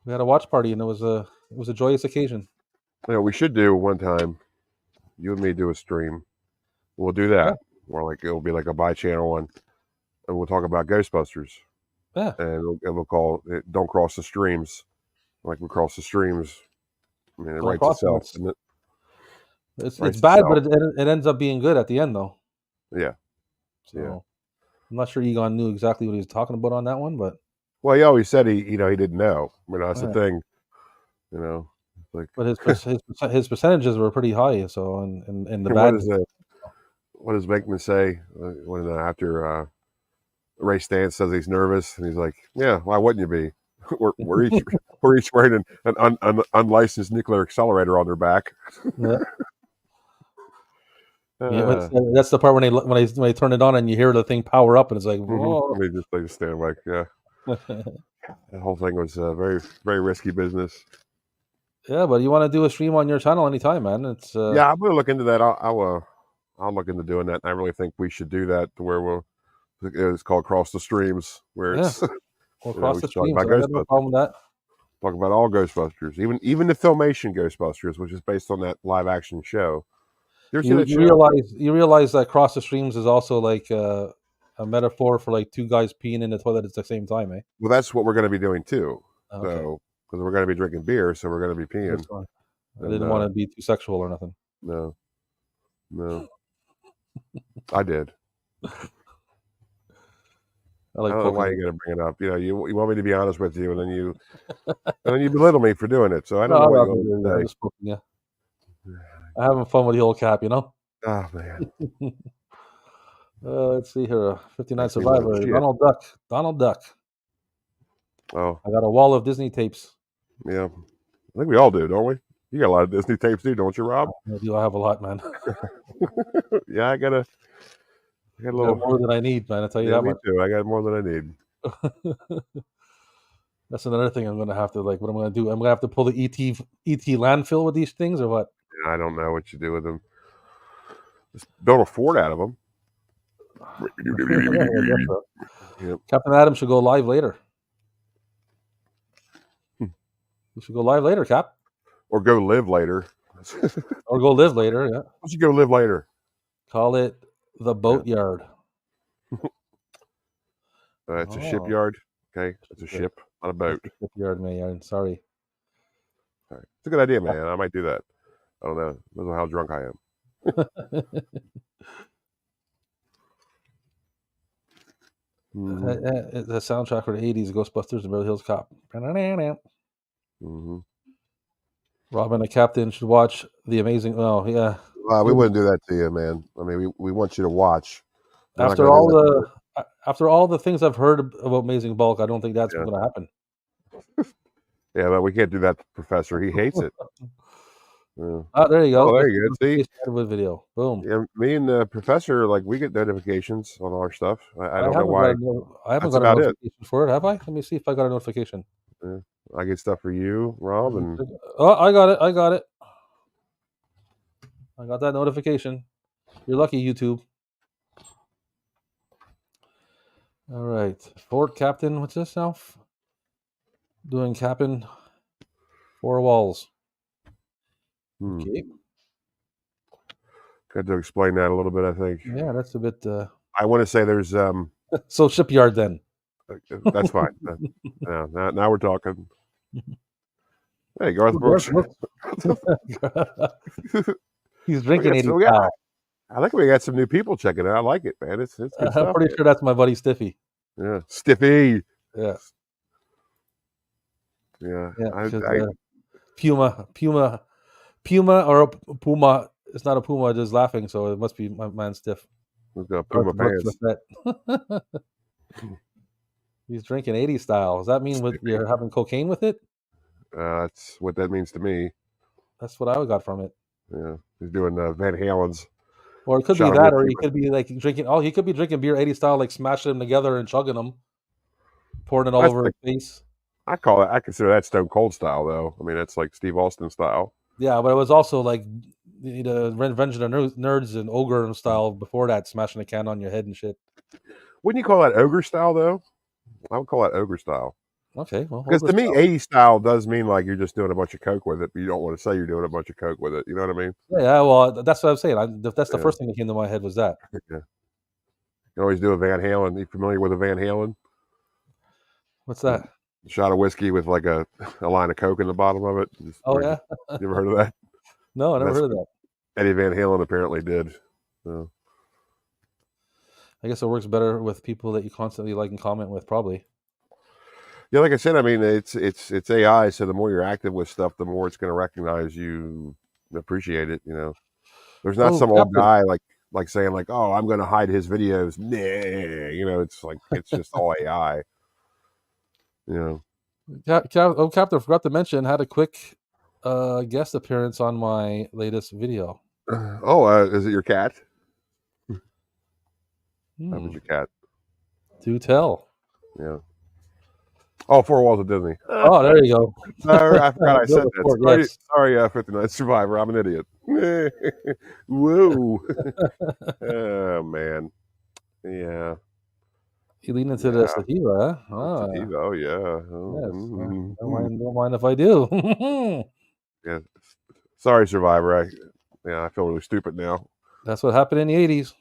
we had a watch party, and it was a joyous occasion. You know, we should do one time. You and me do a stream. We'll do Yeah, that. Or like it'll be like a bi channel one, and we'll talk about Ghostbusters, yeah. and we'll call it "Don't Cross the Streams." Like we cross the streams. I mean, it Don't writes cross them. itself, and it It's writes bad, but itself. it ends up being good at the end, though. Yeah, yeah. So I'm not sure Egon knew exactly what he was talking about on that one, but Well, he always said he didn't know. You know, that's the yeah. thing. You know, it's like But his percentages were pretty high. So and the what bad. is it? What does Bankman say when after Ray Stantz says he's nervous, and he's like, "Yeah, why wouldn't you be? we're each we're each wearing an unlicensed nuclear accelerator on their back." Yeah, yeah. Uh, That's the part when they turn it on and you hear the thing power up and it's like, whoa. they just stand like, yeah. That whole thing was very very risky business. Yeah, but you want to do a stream on your channel anytime, man. It's Yeah, I'm gonna look into that. I'll look into doing that. I really think we should do that to where it's called Cross the Streams, where yeah. it's We'll you know cross we the should talk stream, about so I got no Ghostbusters, problem with that. talk about all Ghostbusters, even the Filmation Ghostbusters, which is based on that live action show. You ever see You that you show? realize that cross the streams is also like a metaphor for like two guys peeing in the toilet at the same time, eh? Well, that's what we're going to be doing too. Okay, So because we're going to be drinking beer, so we're going to be that's peeing. fine. I And didn't want to be too sexual or nothing. no, no, I did. I I like don't know why poking. you got to bring it up. You know, you want me to be honest with you, and then you belittle me for doing it. So I No, don't know I'm what not you want me I'm to just poking you. I'm having fun with the old cap, you know. say. Oh man, Let's see here. 59 makes me want to Survivor. shit. Donald Duck. Donald Duck. Oh I got a wall of Disney tapes. yeah, I think we all do, don't we? You got a lot of Disney tapes too, don't you, Rob? I have a lot, man. Yeah, I got a I got little. more than I need, man. I tell you Yeah, that me much. too. I got more than I need. That's another thing I'm gonna have to like. What I'm gonna do? I'm gonna have to pull the ET landfill with these things, or what? I don't know what you do with them. Just build a fort out of them. Yeah, I guess so. Yep. Captain Adam should go live later. Hmm. We should go live later, Cap, Or go live later. or go live later. Yeah, Why don't you go live later? call it the boatyard. It's a Oh, shipyard. Okay, it's a ship, not a boat. shipyard, man. Sorry. All right. It's a good idea, man. I might do that. I don't know. I don't know how drunk I am. Mm-hmm. The soundtrack for the '80s, Ghostbusters and Beverly Hills Cop. Mm-hmm. Robin the Captain should watch the amazing. Oh yeah. We wouldn't do that to you, man. I mean, we want you to watch. We're not After gonna do all that. after all the things I've heard about Amazing Bulk, I don't think that's Yeah. going to happen. Yeah, but we can't do that to Professor. He hates it. Yeah. Ah, there you go. Oh, there Get you the go. See, notification added with video. Boom. yeah, me and the professor, like, we get notifications on our stuff. I don't know why. I haven't That's got a about it. notification for it, have I? Let me see if I got a notification. Yeah. I get stuff for you, Rob, and Oh, I got it. I got it. I got that notification. You're lucky, YouTube. All right. Fort Captain. What's this now? Doing Captain 4 walls. Okay. got to explain that a little bit. I think. Yeah, that's a bit. I want to say there's So shipyard then. that's fine. Now we're talking. Hey, Garth Brooks. He's drinking 80 I think we got some new people checking it. I like it, man. It's good stuff. I'm pretty sure that's my buddy Stiffy. Yeah, Stiffy. Yeah. Yeah. Puma or a Puma. It's not a Puma, just laughing. So it must be my man Stiff. We've got Puma pants. He's drinking 80 style. Does that mean you're having cocaine with it? That's what that means to me. That's what I got from it. Yeah, he's doing Van Halen's. Or it could be that, or he could be like drinking. Oh, he could be drinking beer 80 style, like smashing them together and chugging them, pouring it all over his face. I consider that Stone Cold style, though. I mean, that's like Steve Austin style. Yeah, but it was also like the Revenge of the Nerds and Ogre style before that, smashing a can on your head and shit. Wouldn't you call that ogre style, though? I would call that ogre style. Okay, well, because to me, 80 style does mean like you're just doing a bunch of coke with it, but you don't want to say you're doing a bunch of coke with it. You know what I mean? Yeah, well, that's what I'm saying. That's the first thing that came to my head was that. Yeah. You always do a Van Halen. You familiar with a Van Halen? What's that? A shot of whiskey with like a line of coke in the bottom of it. Yeah. You ever heard of that? No, I never heard of that. Eddie Van Halen apparently did. So. I guess it works better with people that you constantly like and comment with, probably. Yeah, like I said, I mean, it's AI, so the more you're active with stuff, the more it's going to recognize you, appreciate it. You know, there's not some old guy like saying like, "Oh, I'm going to hide his videos." Nah, you know, it's like it's just all AI. You know. Captain, I forgot to mention, had a quick guest appearance on my latest video. Is it your cat? That was your cat. Do tell. Yeah. Oh, 4 Walls of Disney. Oh, there you go. I forgot I said that. Sorry, 59 Survivor. I'm an idiot. Whoa. Oh, man. Yeah. You lean into the sativa, huh? Oh, sativa, oh yeah. Yes. Don't mind if I do. Yeah. Sorry, Survivor. I feel really stupid now. That's what happened in the 80s.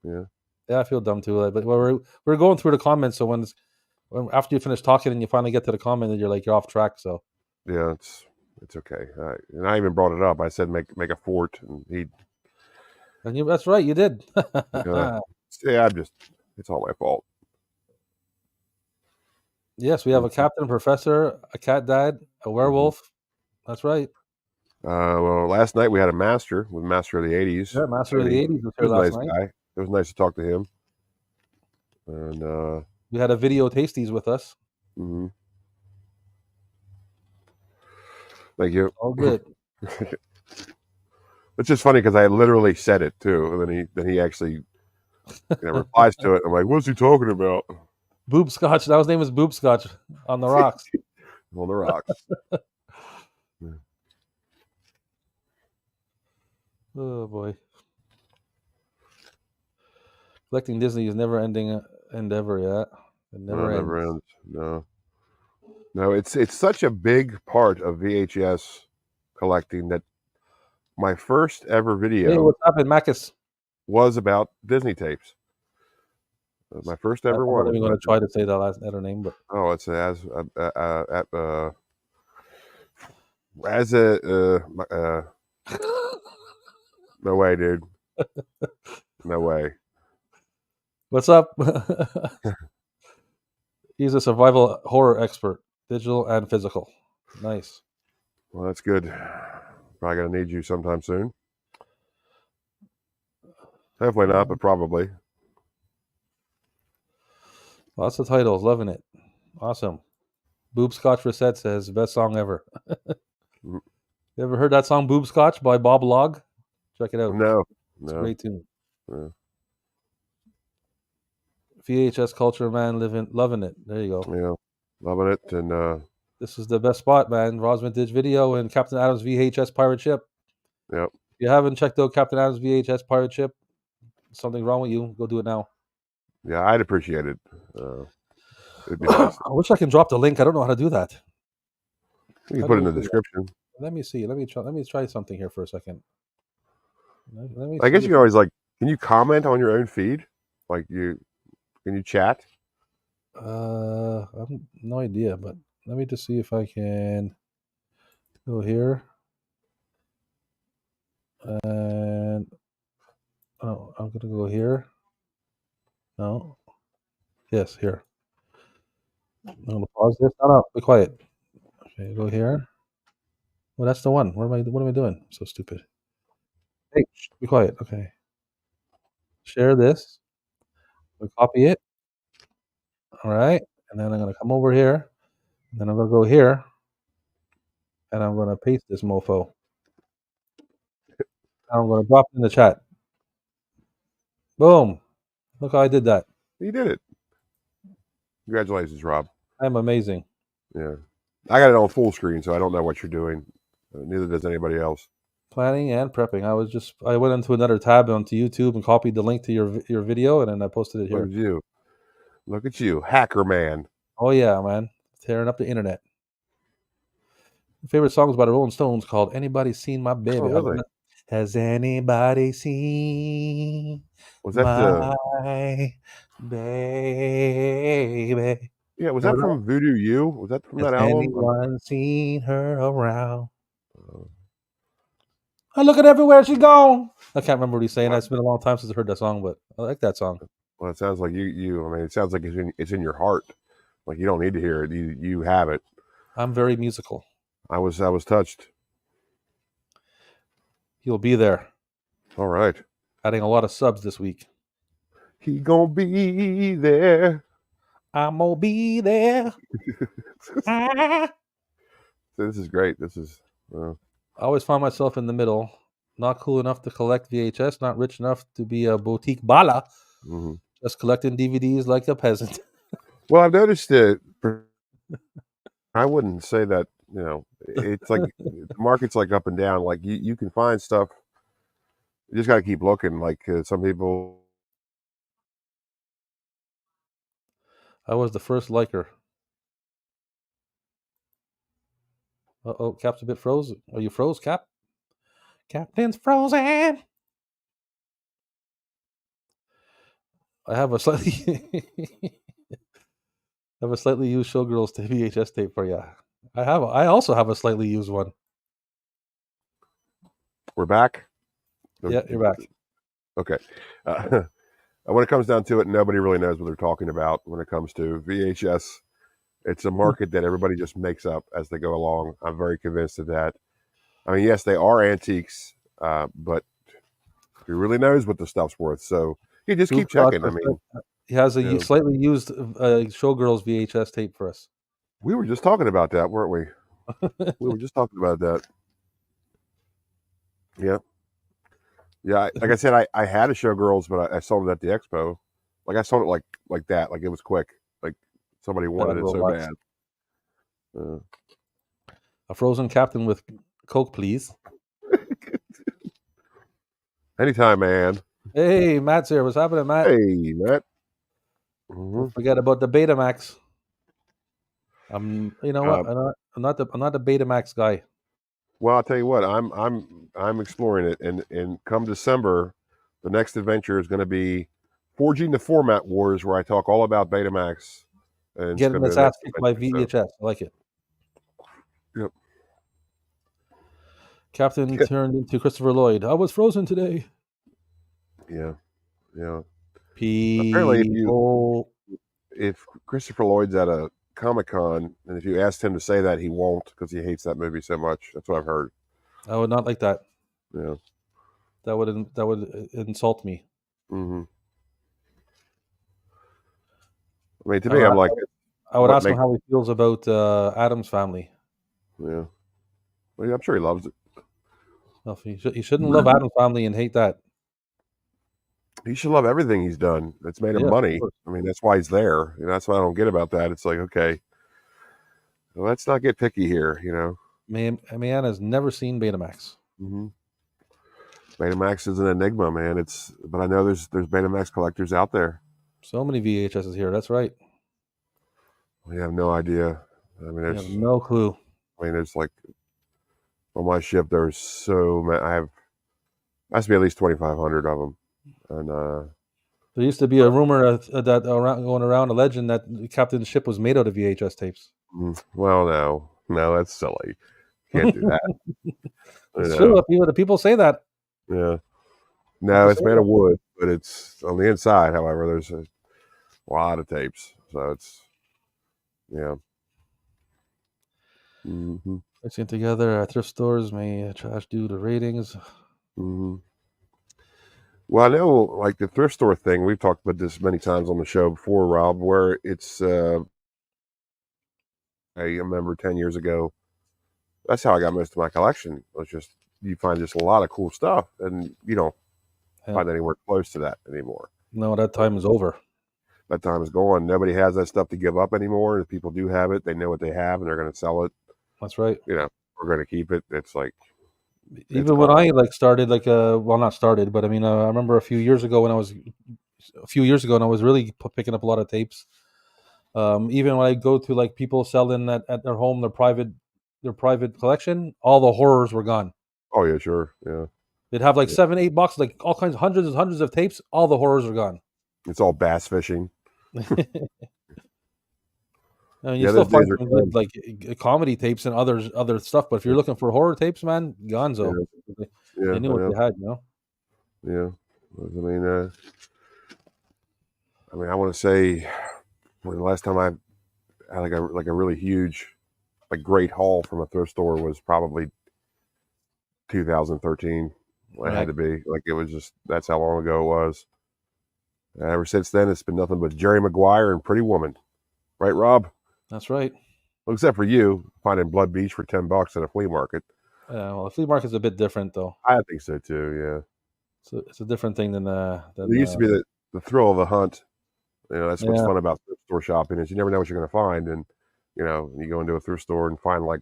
Yeah. Yeah, I feel dumb too. But we're going through the comments, so when after you finish talking and you finally get to the comment, and you're off track. So yeah, it's okay. And I even brought it up. I said make a fort, and that's right, you did. Yeah, it's all my fault. Yes, we have a captain, professor, a cat dad, a werewolf. That's right. Well, last night we had a master with Master of the 80s. Yeah, Master of the 80s was here last night. Guy. It was nice to talk to him. And we had a video tasties with us. Mm-hmm. Thank you. All good. It's just funny because I literally said it too, and then he actually replies to it. I'm like, "What's he talking about?" Boob Scotch. That was name was Boob Scotch on the rocks. On the rocks. Yeah. Oh boy. Collecting Disney is never ending endeavor yet. It never ends. No, it's such a big part of VHS collecting that my first ever video. Hey, what's up, Macus? Was about Disney tapes. My first ever one. I'm going to try to say that last letter name, but it's no way, dude. No way. What's up? He's a survival horror expert, digital and physical. Nice. Well, that's good. Probably gonna need you sometime soon. Hopefully not, but probably. Lots of titles, loving it. Awesome. Boob Scotch Reset says best song ever. You ever heard that song "Boob Scotch" by Bob Log? Check it out. No, It's a no. great tune. Yeah. VHS culture, man, loving it. There you go. Yeah, loving it. And This is the best spot, man. Ross Vintage Video and Captain Adams VHS Pirate Ship. yep. If you haven't checked out Captain Adams VHS Pirate Ship, something wrong with you. Go do it now. Yeah, I'd appreciate it. It'd be nice. I wish I can drop the link. I don't know how to do that. You can How put do it in we the do that? description. Let me see. Let me try something here for a second. Let me I guess see you can always can you comment on your own feed? Can you chat? I have no idea, but let me just see if I can go here. And oh, I'm gonna go here. No. Yes, here. I'm gonna pause this. No, be quiet. Okay, go here. Well, that's the one. What am I doing? So stupid. Hey, be quiet. Okay. Share this. We copy it. All right. And then I'm gonna come over here. And then I'm gonna go here. And I'm gonna paste this mofo. And I'm gonna drop it in the chat. Boom. Look how I did that. You did it. Congratulations, Rob. I'm amazing. Yeah. I got it on full screen, so I don't know what you're doing. Neither does anybody else. Planning and prepping. I went into another tab onto YouTube and copied the link to your video, and then I posted it here. Look at you. Look at you. Hacker man. Oh yeah, man. Tearing up the internet. Favorite songs by the Rolling Stones called "Anybody Seen My Baby?" Oh, really? Has anybody seen Was that my baby? Yeah, was that from Voodoo You? Was that from Has that album? anyone seen her around? I look at everywhere she gone. I can't remember what he's saying. It's been a long time since I heard that song, but I like that song. Well, it sounds like you. I mean, it sounds like it's in your heart. Like you don't need to hear it. You have it. I'm very musical. I was touched. He'll be there. All right. Adding a lot of subs this week. He gonna be there. I'm gonna be there. This is great. This is. I always find myself in the middle. Not cool enough to collect VHS. Not rich enough to be a boutique bala. Mm-hmm. Just collecting DVDs like a peasant. Well, I've noticed that. I wouldn't say that. It's like the market's like up and down. Like you can find stuff. You just got to keep looking. Like some people. I was the first liker. Uh-oh, Cap's a bit frozen. Are you froze, Cap? Captain's frozen. I have a slightly used Showgirls VHS tape for you. I also have a slightly used one. We're back. Yeah, you're back. Okay. When it comes down to it, nobody really knows what they're talking about when it comes to VHS. It's a market that everybody just makes up as they go along. I'm very convinced of that. I mean, yes, they are antiques, but who really knows what the stuff's worth? So you just keep checking. I mean, he has a slightly used Showgirls VHS tape for us. We were just talking about that, weren't we? We were just talking about that. Yeah. Yeah, like I said, I had a Showgirls, but I sold it at the expo. Like I sold it like that, like it was quick. Like somebody wanted it so bad. A frozen Captain with Coke, please. Anytime, man. Hey, Matt's here. What's happening, Matt? Hey, Matt. Don't forget about the Betamax. You know what? I'm not the Betamax guy. Well, I'll tell you what. I'm exploring it, and come December, the next adventure is going to be Forging the Format Wars, where I talk all about Betamax. And getting this ass kicked by VHS. So. I like it. Yep. Captain turned into Christopher Lloyd. I was frozen today. Yeah. Apparently, if Christopher Lloyd's at a Comic-Con, and if you asked him to say that, he won't because he hates that movie so much. That's what I've heard. I would not like that. Yeah. That would insult me. Mm-hmm. I mean, to me, I'm like... I would ask him how he feels about Addams Family. Yeah. Well, I'm sure he loves it. Well, he shouldn't love Adam's Family and hate that. He should love everything he's done. That's made him Yeah, of money. course. I mean, that's why he's there. That's what I don't get about that. It's like, okay, well, let's not get picky here. Man has never seen Betamax. Mm-hmm. Betamax is an enigma, man. But I know there's Betamax collectors out there. So many VHSs here. That's right. We have no idea. I mean, I have no clue. it's like on my ship. There's so many. Must be at least 2,500 of them, and There used to be a rumor that going around, a legend that the captain's ship was made out of VHS tapes. well, no, that's silly. Can't do that. It's true. The people say that. Yeah. No, it's made of wood, but it's on the inside. However, there's a lot of tapes, so it's Mm-hmm. Mixing together at thrift stores may trash due to ratings. Mm-hmm. Well, I know, like the thrift store thing. We've talked about this many times on the show before, Rob. Where it's, I remember 10 years ago. That's how I got most of my collection. It was just you find just a lot of cool stuff, and you don't find anywhere close to that anymore. No, that time is over. That time is gone. Nobody has that stuff to give up anymore. If people do have it, they know what they have, and they're going to sell it. That's right. We're going to keep it. It's like even when I started, well, not started, but I mean, I remember a few years ago when I was really picking up a lot of tapes. Even when I go to people selling at their home, their private collection, all the horrors were gone. Oh yeah, sure, yeah. They'd have 7-8 boxes, all kinds, hundreds and hundreds of tapes. All the horrors are gone. It's all bass fishing. I mean, you still find some good comedy tapes and other stuff, but if you're looking for horror tapes, man, gonzo. Yeah, they knew what they had, Yeah, I mean, I want to say the last time I had like a really huge, great haul from a thrift store was probably 2013. It had to be it was just that's how long ago it was. And ever since then, it's been nothing but Jerry Maguire and Pretty Woman, right, Rob? That's right. Well, except for you finding Blood Beach for $10 at a flea market. Well, the flea market's a bit different, though. I think so too. Yeah. So it's a different thing than there used to be the thrill of the hunt. That's what's fun about thrift store shopping is you never know what you're going to find, and you go into a thrift store and find like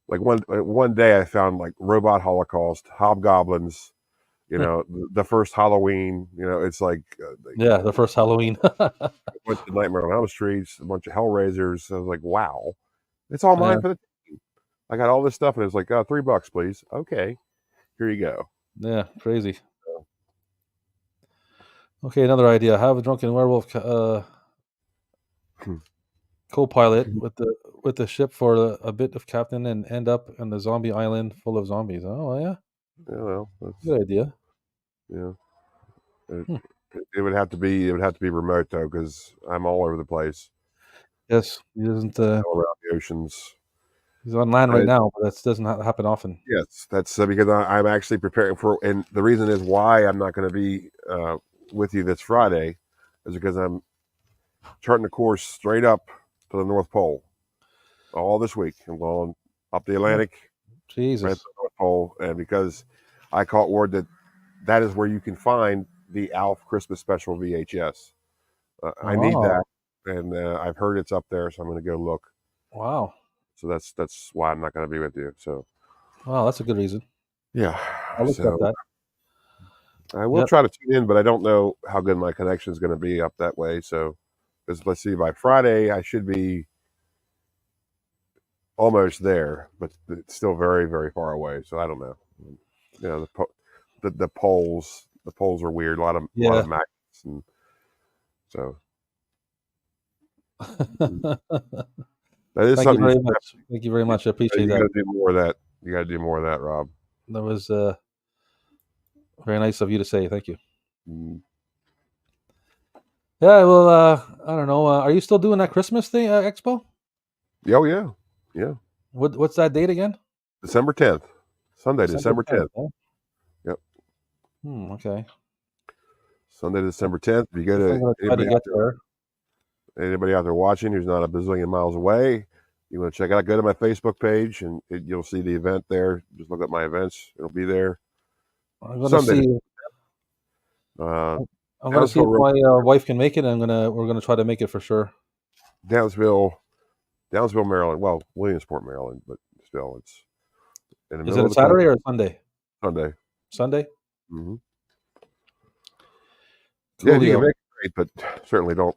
one day I found Robot Holocaust, Hobgoblins. The first Halloween. It's the first Halloween. A bunch of Nightmare on Elm Street, a bunch of Hellraisers. I was like, wow, it's all mine for the team. I got all this stuff, and it was $3, please. Okay, here you go. Yeah, crazy. Okay, another idea. Have a drunken werewolf co-pilot with the ship for a bit of captain and end up on the zombie island full of zombies. Oh yeah. Yeah, well, that's a good idea. Yeah. It would have to be remote though, because I'm all over the place. Yes, he doesn't all around the oceans. He's on land right now, but that doesn't happen often. Yes, that's because I'm actually preparing for, and the reason is why I'm not going to be with you this Friday is because I'm charting a course straight up to the North Pole all this week. I'm going up the Atlantic, Jesus, right to the North Pole, and because I caught word that is where you can find the Alf Christmas Special VHS. I need that, and I've heard it's up there, so I'm going to go look. Wow. So that's why I'm not going to be with you. So, wow, that's a good reason. Yeah, I'll look at that. I will try to tune in, but I don't know how good my connection is going to be up that way. So, let's see, by Friday I should be almost there, but it's still very, very far away. So I don't know. The poles are weird. A lot of magnets, and so. That is Thank you very much. Thank you very much. I appreciate that. You got to do more of that. You got to do more of that, Rob. That was very nice of you to say. Thank you. Yeah, well, I don't know. Are you still doing that Christmas thing, expo? Oh yeah. What's that date again? December 10th, Sunday, December 10th. Huh? Yep. Okay. Sunday, December 10th. If you go to anybody out there watching who's not a bazillion miles away, you want to check it out, go to my Facebook page and you'll see the event there. Just look at my events; it'll be there. I'm gonna Sunday. see. Uh, I'm gonna see if Downsville, my wife can make it. We're gonna try to make it for sure. Downsville, Maryland. Well, Williamsport, Maryland, but still, it's in the Is middle it of a the country. Saturday or a Sunday? Sunday. Sunday. Mm-hmm. Yeah, you Coolio. can make it great, but certainly don't.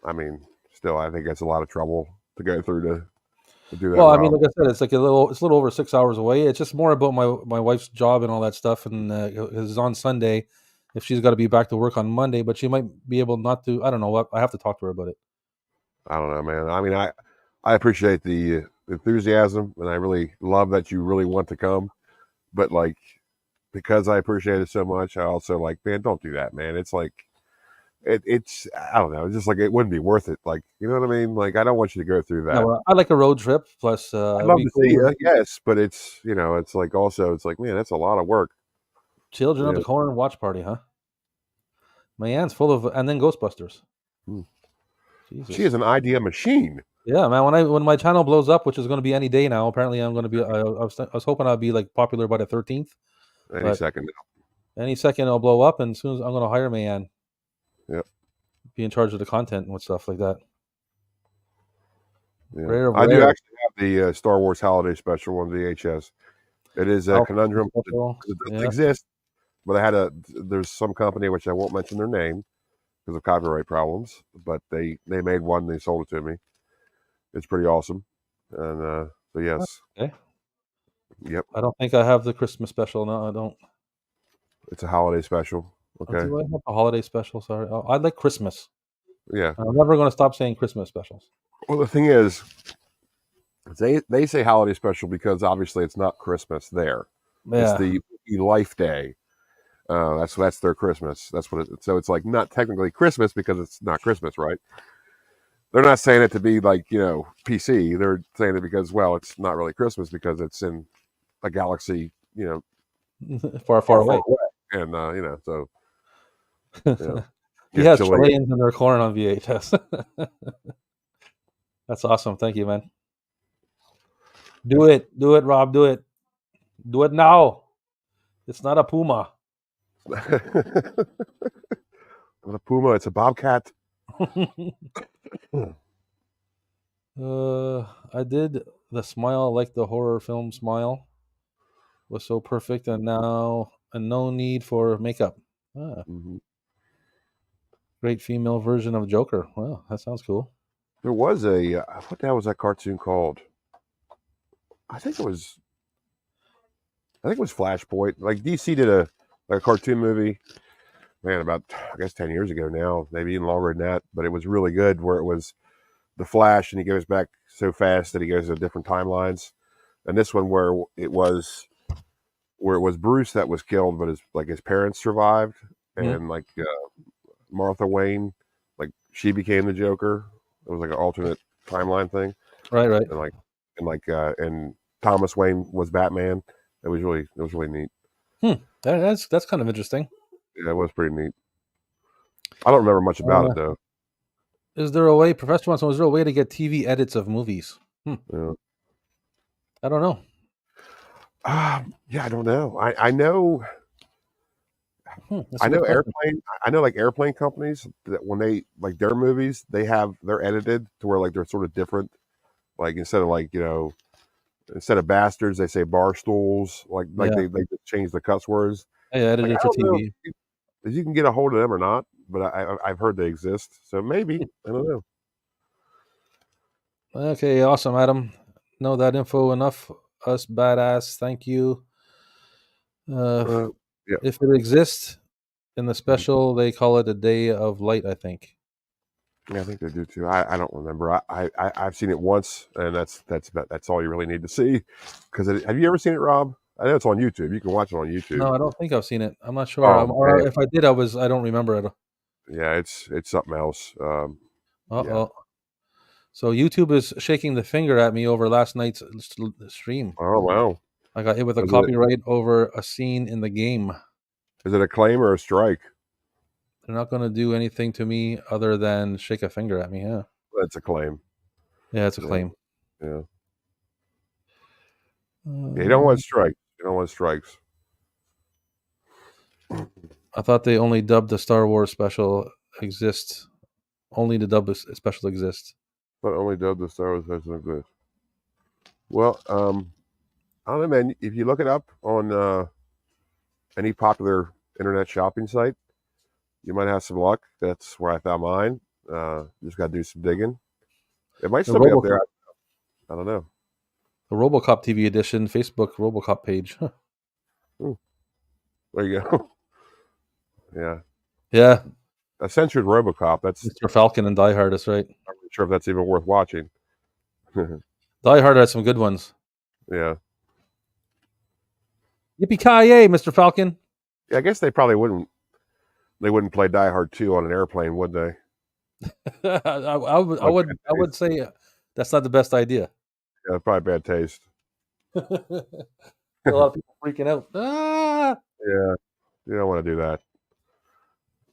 I mean, still, I think that's a lot of trouble to go through to do that. Well, I mean, Rob. like I said, it's a little over 6 hours away. It's just more about my wife's job and all that stuff. And it's on Sunday. If she's got to be back to work on Monday, but she might be able not to. I don't know. What I have to talk to her about it. I don't know, man. I mean, I appreciate the enthusiasm, and I really love that you really want to come. But like, because I appreciate it so much, I also like, man, don't do that, man. It's like, it's I don't know. It's just like it wouldn't be worth it. Like, you know what I mean? Like, I don't want you to go through that. No, I like a road trip. Plus, I'd it'd love be to cool see with you, yes, but it's it's like also it's like, man, that's a lot of work. children of Yeah. the corn watch party, huh? My aunt's full of, and then Ghostbusters. Hmm. Jesus. She is an idea machine. Yeah, man. When my channel blows up, which is going to be any day now, apparently I'm going to be. I was hoping I'd be like popular by the 13th. Any But second. any second it'll blow up, and as soon as I'm going to hire Mayan, Yep. be in charge of the content and stuff like that. Yeah. Rare, I do rare. actually have the Star Wars Holiday Special on VHS. It is a Oh, conundrum. special. It doesn't Yeah. exist, but there's some company, which I won't mention their name because of copyright problems, but they made one, they sold it to me. It's pretty awesome. And so yes. Okay. Yep. I don't think I have the Christmas special. No, I don't. It's a holiday special. Okay. Do I have a holiday special? Sorry. Oh, I like Christmas. Yeah. I'm never going to stop saying Christmas specials. Well, the thing is, they say holiday special because obviously it's not Christmas there. Yeah. It's the Life Day. That's their Christmas. That's what it. So it's like not technically Christmas because it's not Christmas, right? They're not saying it to be like PC. They're saying it because it's not really Christmas because it's in a galaxy, far away. And so He has Chileans in their corn on VHS. That's awesome. Thank you, man. Do it, Rob. Do it now. It's not a puma. Not a puma. It's a bobcat. I did the smile like the horror film smile was so perfect, and no need for makeup. Mm-hmm. Great female version of Joker. Wow, that sounds cool. There was what the hell was that cartoon called? I think it was Flashpoint. Like DC did a cartoon movie, man, about I guess 10 years ago now, maybe even longer than that. But it was really good, where it was the Flash, and he goes back so fast that he goes to different timelines. And this one where it was Bruce that was killed, but his parents survived, and Martha Wayne, like she became the Joker. It was like an alternate timeline thing, right? And Thomas Wayne was Batman. It was really neat. That's kind of interesting. Yeah, it was pretty neat. I don't remember much about it though. Is there a way, Professor Watson? Was there a way to get TV edits of movies? Yeah. I don't know. Yeah, I don't know. I know. I know airplane. I know like airplane companies that when they like their movies, they're edited to where like they're sort of different. Like instead of bastards, they say bar stools. Like they just change the cuss words. Yeah, edited for TV. If you can get a hold of them or not, but I've heard they exist. So maybe I don't know. Okay, awesome, Adam. Know that info enough. Us badass. Thank you. Yeah. If it exists in the special, they call it a day of light, I think. Yeah, I think they do too. I don't remember. I've seen it once, and that's all you really need to see. Because have you ever seen it, Rob? I know it's on YouTube. You can watch it on YouTube. No, I don't think I've seen it. I'm not sure. Or if I did, I don't remember it. Yeah, it's something else. Yeah. So YouTube is shaking the finger at me over last night's stream. Oh wow! I got hit with a copyright over a scene in the game. Is it a claim or a strike? They're not going to do anything to me other than shake a finger at me. Yeah, that's a claim. Yeah, it's a claim. Yeah. You don't want strikes. You don't want strikes. I thought they only dubbed the Star Wars special exist. Only the dub special exists. But only dubbed the Star Wars version of this. Well, I don't know, man. If you look it up on any popular internet shopping site, you might have some luck. That's where I found mine. Just got to do some digging. It might still be up there. I don't know. The RoboCop TV edition, Facebook RoboCop page. There you go. Yeah. Yeah. A censored RoboCop. That's Mr. Falcon and Die Hard. That's right. I'm not sure if that's even worth watching. Die Hard had some good ones. Yeah. Yippee-ki-yay, Mr. Falcon. Yeah, I guess they probably wouldn't. They wouldn't play Die Hard 2 on an airplane, would they? I would say that's not the best idea. Yeah, probably bad taste. A lot of people freaking out. Ah! Yeah, you don't want to do that.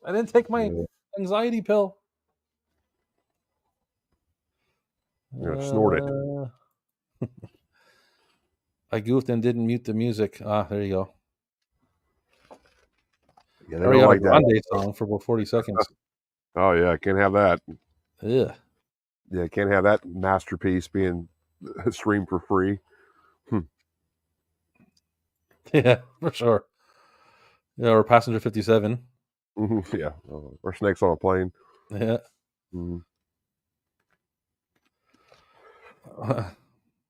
I didn't take my anxiety pill. Snort it. I goofed and didn't mute the music. Ah, there you go. Yeah, they don't like that Grande song for about 40 seconds. Oh yeah, can't have that. Yeah. Yeah, can't have that masterpiece being streamed for free. Yeah, for sure. Yeah, or Passenger 57. Yeah, or Snakes on a Plane. Yeah.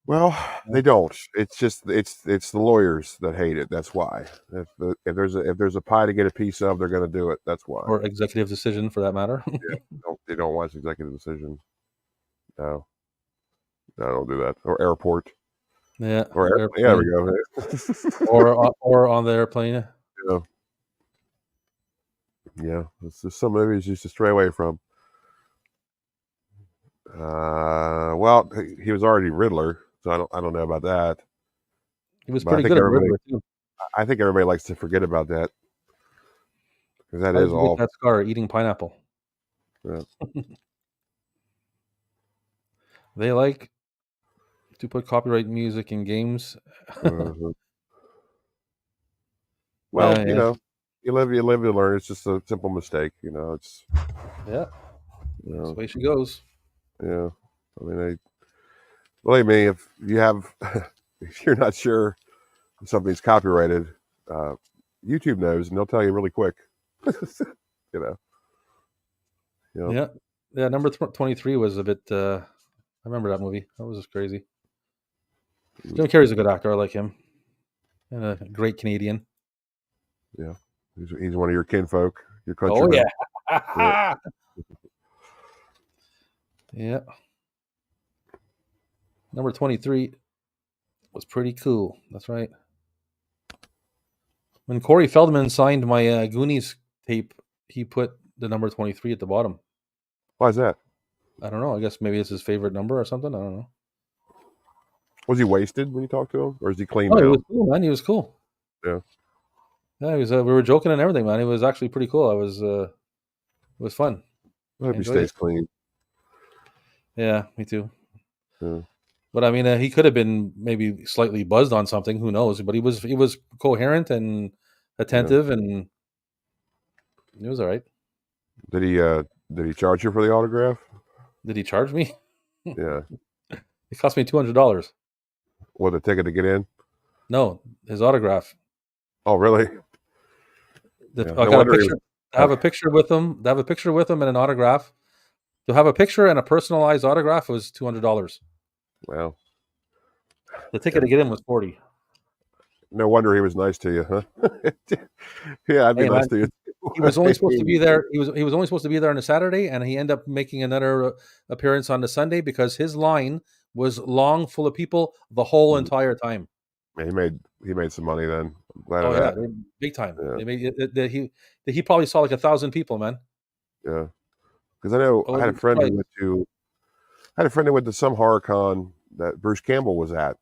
Well, they don't. It's just it's the lawyers that hate it. That's why. If there's a pie to get a piece of, they're going to do it. That's why. Or executive decision, for that matter. Yeah, they don't want executive decision. No, don't do that. Or airport. Yeah. Or airplane. Yeah, there we go. or on the airplane. Yeah. Yeah, it's just some movies you should stray away from. Well, he was already Riddler, so I don't know about that. He was pretty good at Riddler too. I think everybody likes to forget about that because that is all. That scar eating pineapple. Yeah. They like to put copyright music in games. Well, you know, you live, you learn. It's just a simple mistake, you know. It's that's the way she goes. Yeah, I mean, believe me, if you're not sure if something's copyrighted, YouTube knows, and they'll tell you really quick. You know. Yeah. Number 23 was a bit. I remember that movie. That was just crazy. Jim Carrey's a good actor. I like him, and a great Canadian. Yeah, he's one of your kinfolk, your countrymen. Oh yeah. Yeah. Number 23 was pretty cool. That's right. When Corey Feldman signed my Goonies tape, he put the number 23 at the bottom. Why is that? I don't know. I guess maybe it's his favorite number or something. I don't know. Was he wasted when you talked to him, or is he clean? Oh, he was cool, man. He was cool. Yeah. Yeah, he was. We were joking and everything, man. It was actually pretty cool. It was fun. I hope he stays clean. Yeah, me too. Yeah. But I mean, he could have been maybe slightly buzzed on something. Who knows? But he was coherent and attentive, and it was all right. Did he charge you for the autograph? Did he charge me? Yeah. It cost me $200. What, the ticket to get in? No, his autograph. Oh, really? I got a picture. I have a picture with him. To have a picture with him and an autograph. To have a picture and a personalized autograph was $200. Wow. The ticket to get in was $40. No wonder he was nice to you, huh? Yeah, I'd be nice to you. He was only supposed to be there. He was only supposed to be there on a Saturday, and he ended up making another appearance on the Sunday because his line was long, full of people the whole entire time. Yeah, he made some money then. I'm glad of that. Big time. Yeah. He probably saw like 1,000 people, man. Yeah, because I know I had a friend who went to some horror con that Bruce Campbell was at.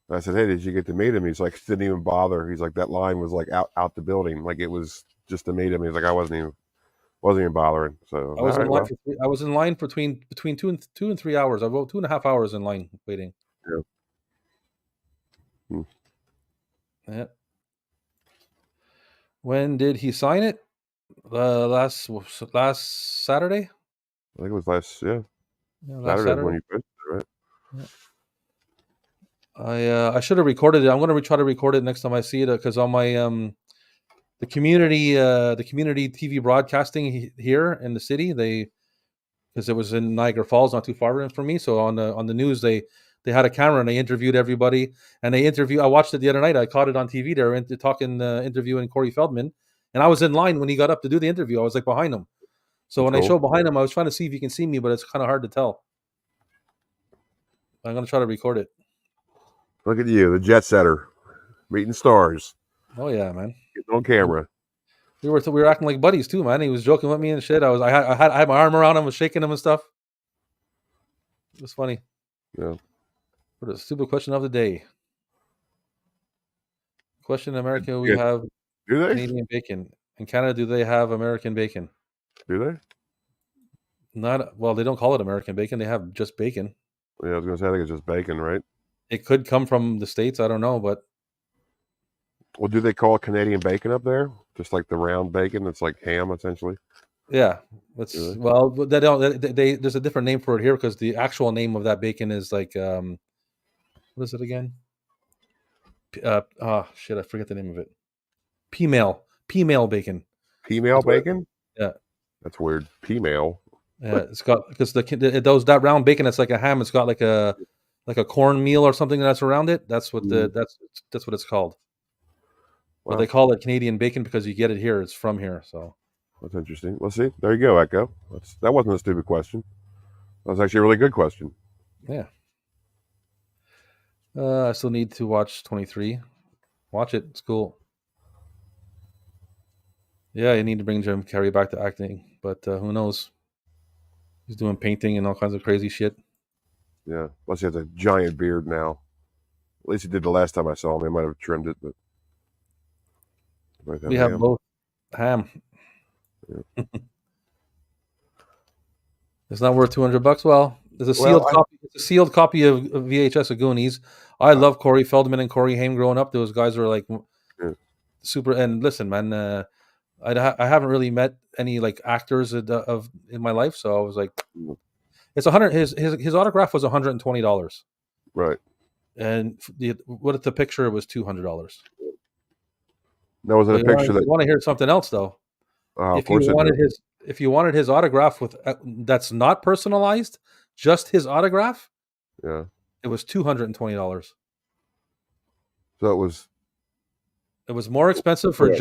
And I said, "Hey, did you get to meet him?" He's like, "Didn't even bother." He's like, "That line was like out the building, like it was just to meet him." He's like, "I wasn't even Wasn't even bothering. So I was all in right, line well, for I was in line between 2 and 3 hours. I wrote 2.5 hours in line waiting. yeah. Hmm. Yeah. When did he sign it? Last Saturday. I think it was last Last Saturday when Saturday. you posted it, right? Yeah. I should have recorded it. I'm gonna try to record it next time I see it because on my the community TV broadcasting here in the city, because it was in Niagara Falls, not too far from me. So on the news, they had a camera and they interviewed everybody. And I watched it the other night. I caught it on TV. They were interviewing Corey Feldman, and I was in line when he got up to do the interview. I was like behind him. So That's when I cool. showed behind him, I was trying to see if you can see me, but it's kind of hard to tell. I'm gonna try to record it. Look at you, the jet setter, meeting stars, Oh yeah, man. getting on camera. We were acting like buddies too, man. He was joking with me and shit. I had my arm around him, was shaking him and stuff. It was funny. Yeah. For the stupid question of the day. Question in America, we Good. have Do they? Canadian bacon. In Canada, do they have American bacon? Do they? Not well. They don't call it American bacon. They have just bacon. Yeah, I was gonna say I think it's just bacon, right? It could come from the States. I don't know, but Well, do they call it Canadian bacon up there? Just like the round bacon that's like ham, essentially. yeah, that's Really? well. They don't. There's a different name for it here because the actual name of that bacon is like what is it again? Shit, I forget the name of it. P-mail bacon. Female That's what- bacon? Yeah. That's weird. Female. Yeah, it's got because that round bacon. It's like a ham. It's got like a cornmeal or something that's around it. That's what that's what it's called. But Wow. they call it Canadian bacon because you get it here. It's from here. So That's interesting. Let's see. There you go, Echo. That wasn't a stupid question. That was actually a really good question. yeah. I still need to watch 23. Watch it. It's cool. Yeah, you need to bring Jim Carrey back to acting, but who knows? He's doing painting and all kinds of crazy shit. Yeah. Plus he has a giant beard now. At least he did the last time I saw him. He might have trimmed it, but We have both ham. Yeah. It's not worth $200. Well, there's a sealed copy. It's a sealed copy of VHS of Goonies. I love Corey Feldman and Corey Haim growing up. Those guys were like super. And listen, man, I haven't really met any like actors of in my life, so I was like, it's 100. His autograph was $120. Right. And what if the picture was $200? Now was it a picture that you want to hear something else though? of course If you wanted his autograph with that's not personalized, just his autograph, yeah. it was $220. So It was more expensive for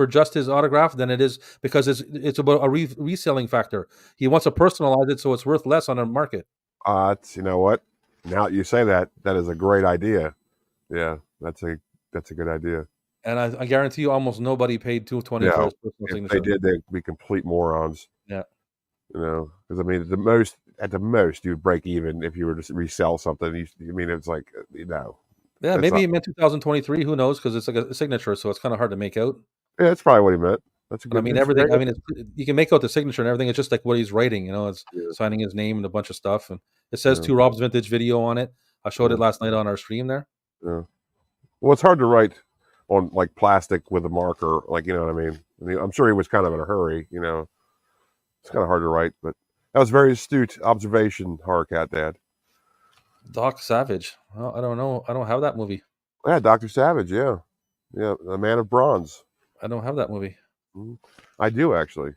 just his autograph than it is because it's about a reselling factor. He wants to personalize it so it's worth less on the market. you know what? Now you say that is a great idea. Yeah, that's a good idea. And I guarantee you, almost nobody paid $220 for his personal signature. If they did, they'd be complete morons. Yeah. You know, because I mean, at the most, you'd break even if you were to resell something. It's like, Yeah, maybe he meant 2023. Who knows? Because it's like a signature, so it's kind of hard to make out. Yeah, that's probably what he meant. That's a good. I mean, everything. I mean, you can make out the signature and everything. It's just like what he's writing. You know, it's signing his name and a bunch of stuff, and it says "To Rob's Vintage Video" on it. I showed it last night on our stream there. Yeah. Well, it's hard to write on like plastic with a marker, like, you know what I mean? I'm sure he was kind of in a hurry. You know, it's kind of hard to write, but that was very astute observation, Horrorcat Dad. Doc Savage. Well, I don't know. I don't have that movie. Yeah, Dr. Savage. Yeah, The Man of Bronze. I don't have that movie. I do actually.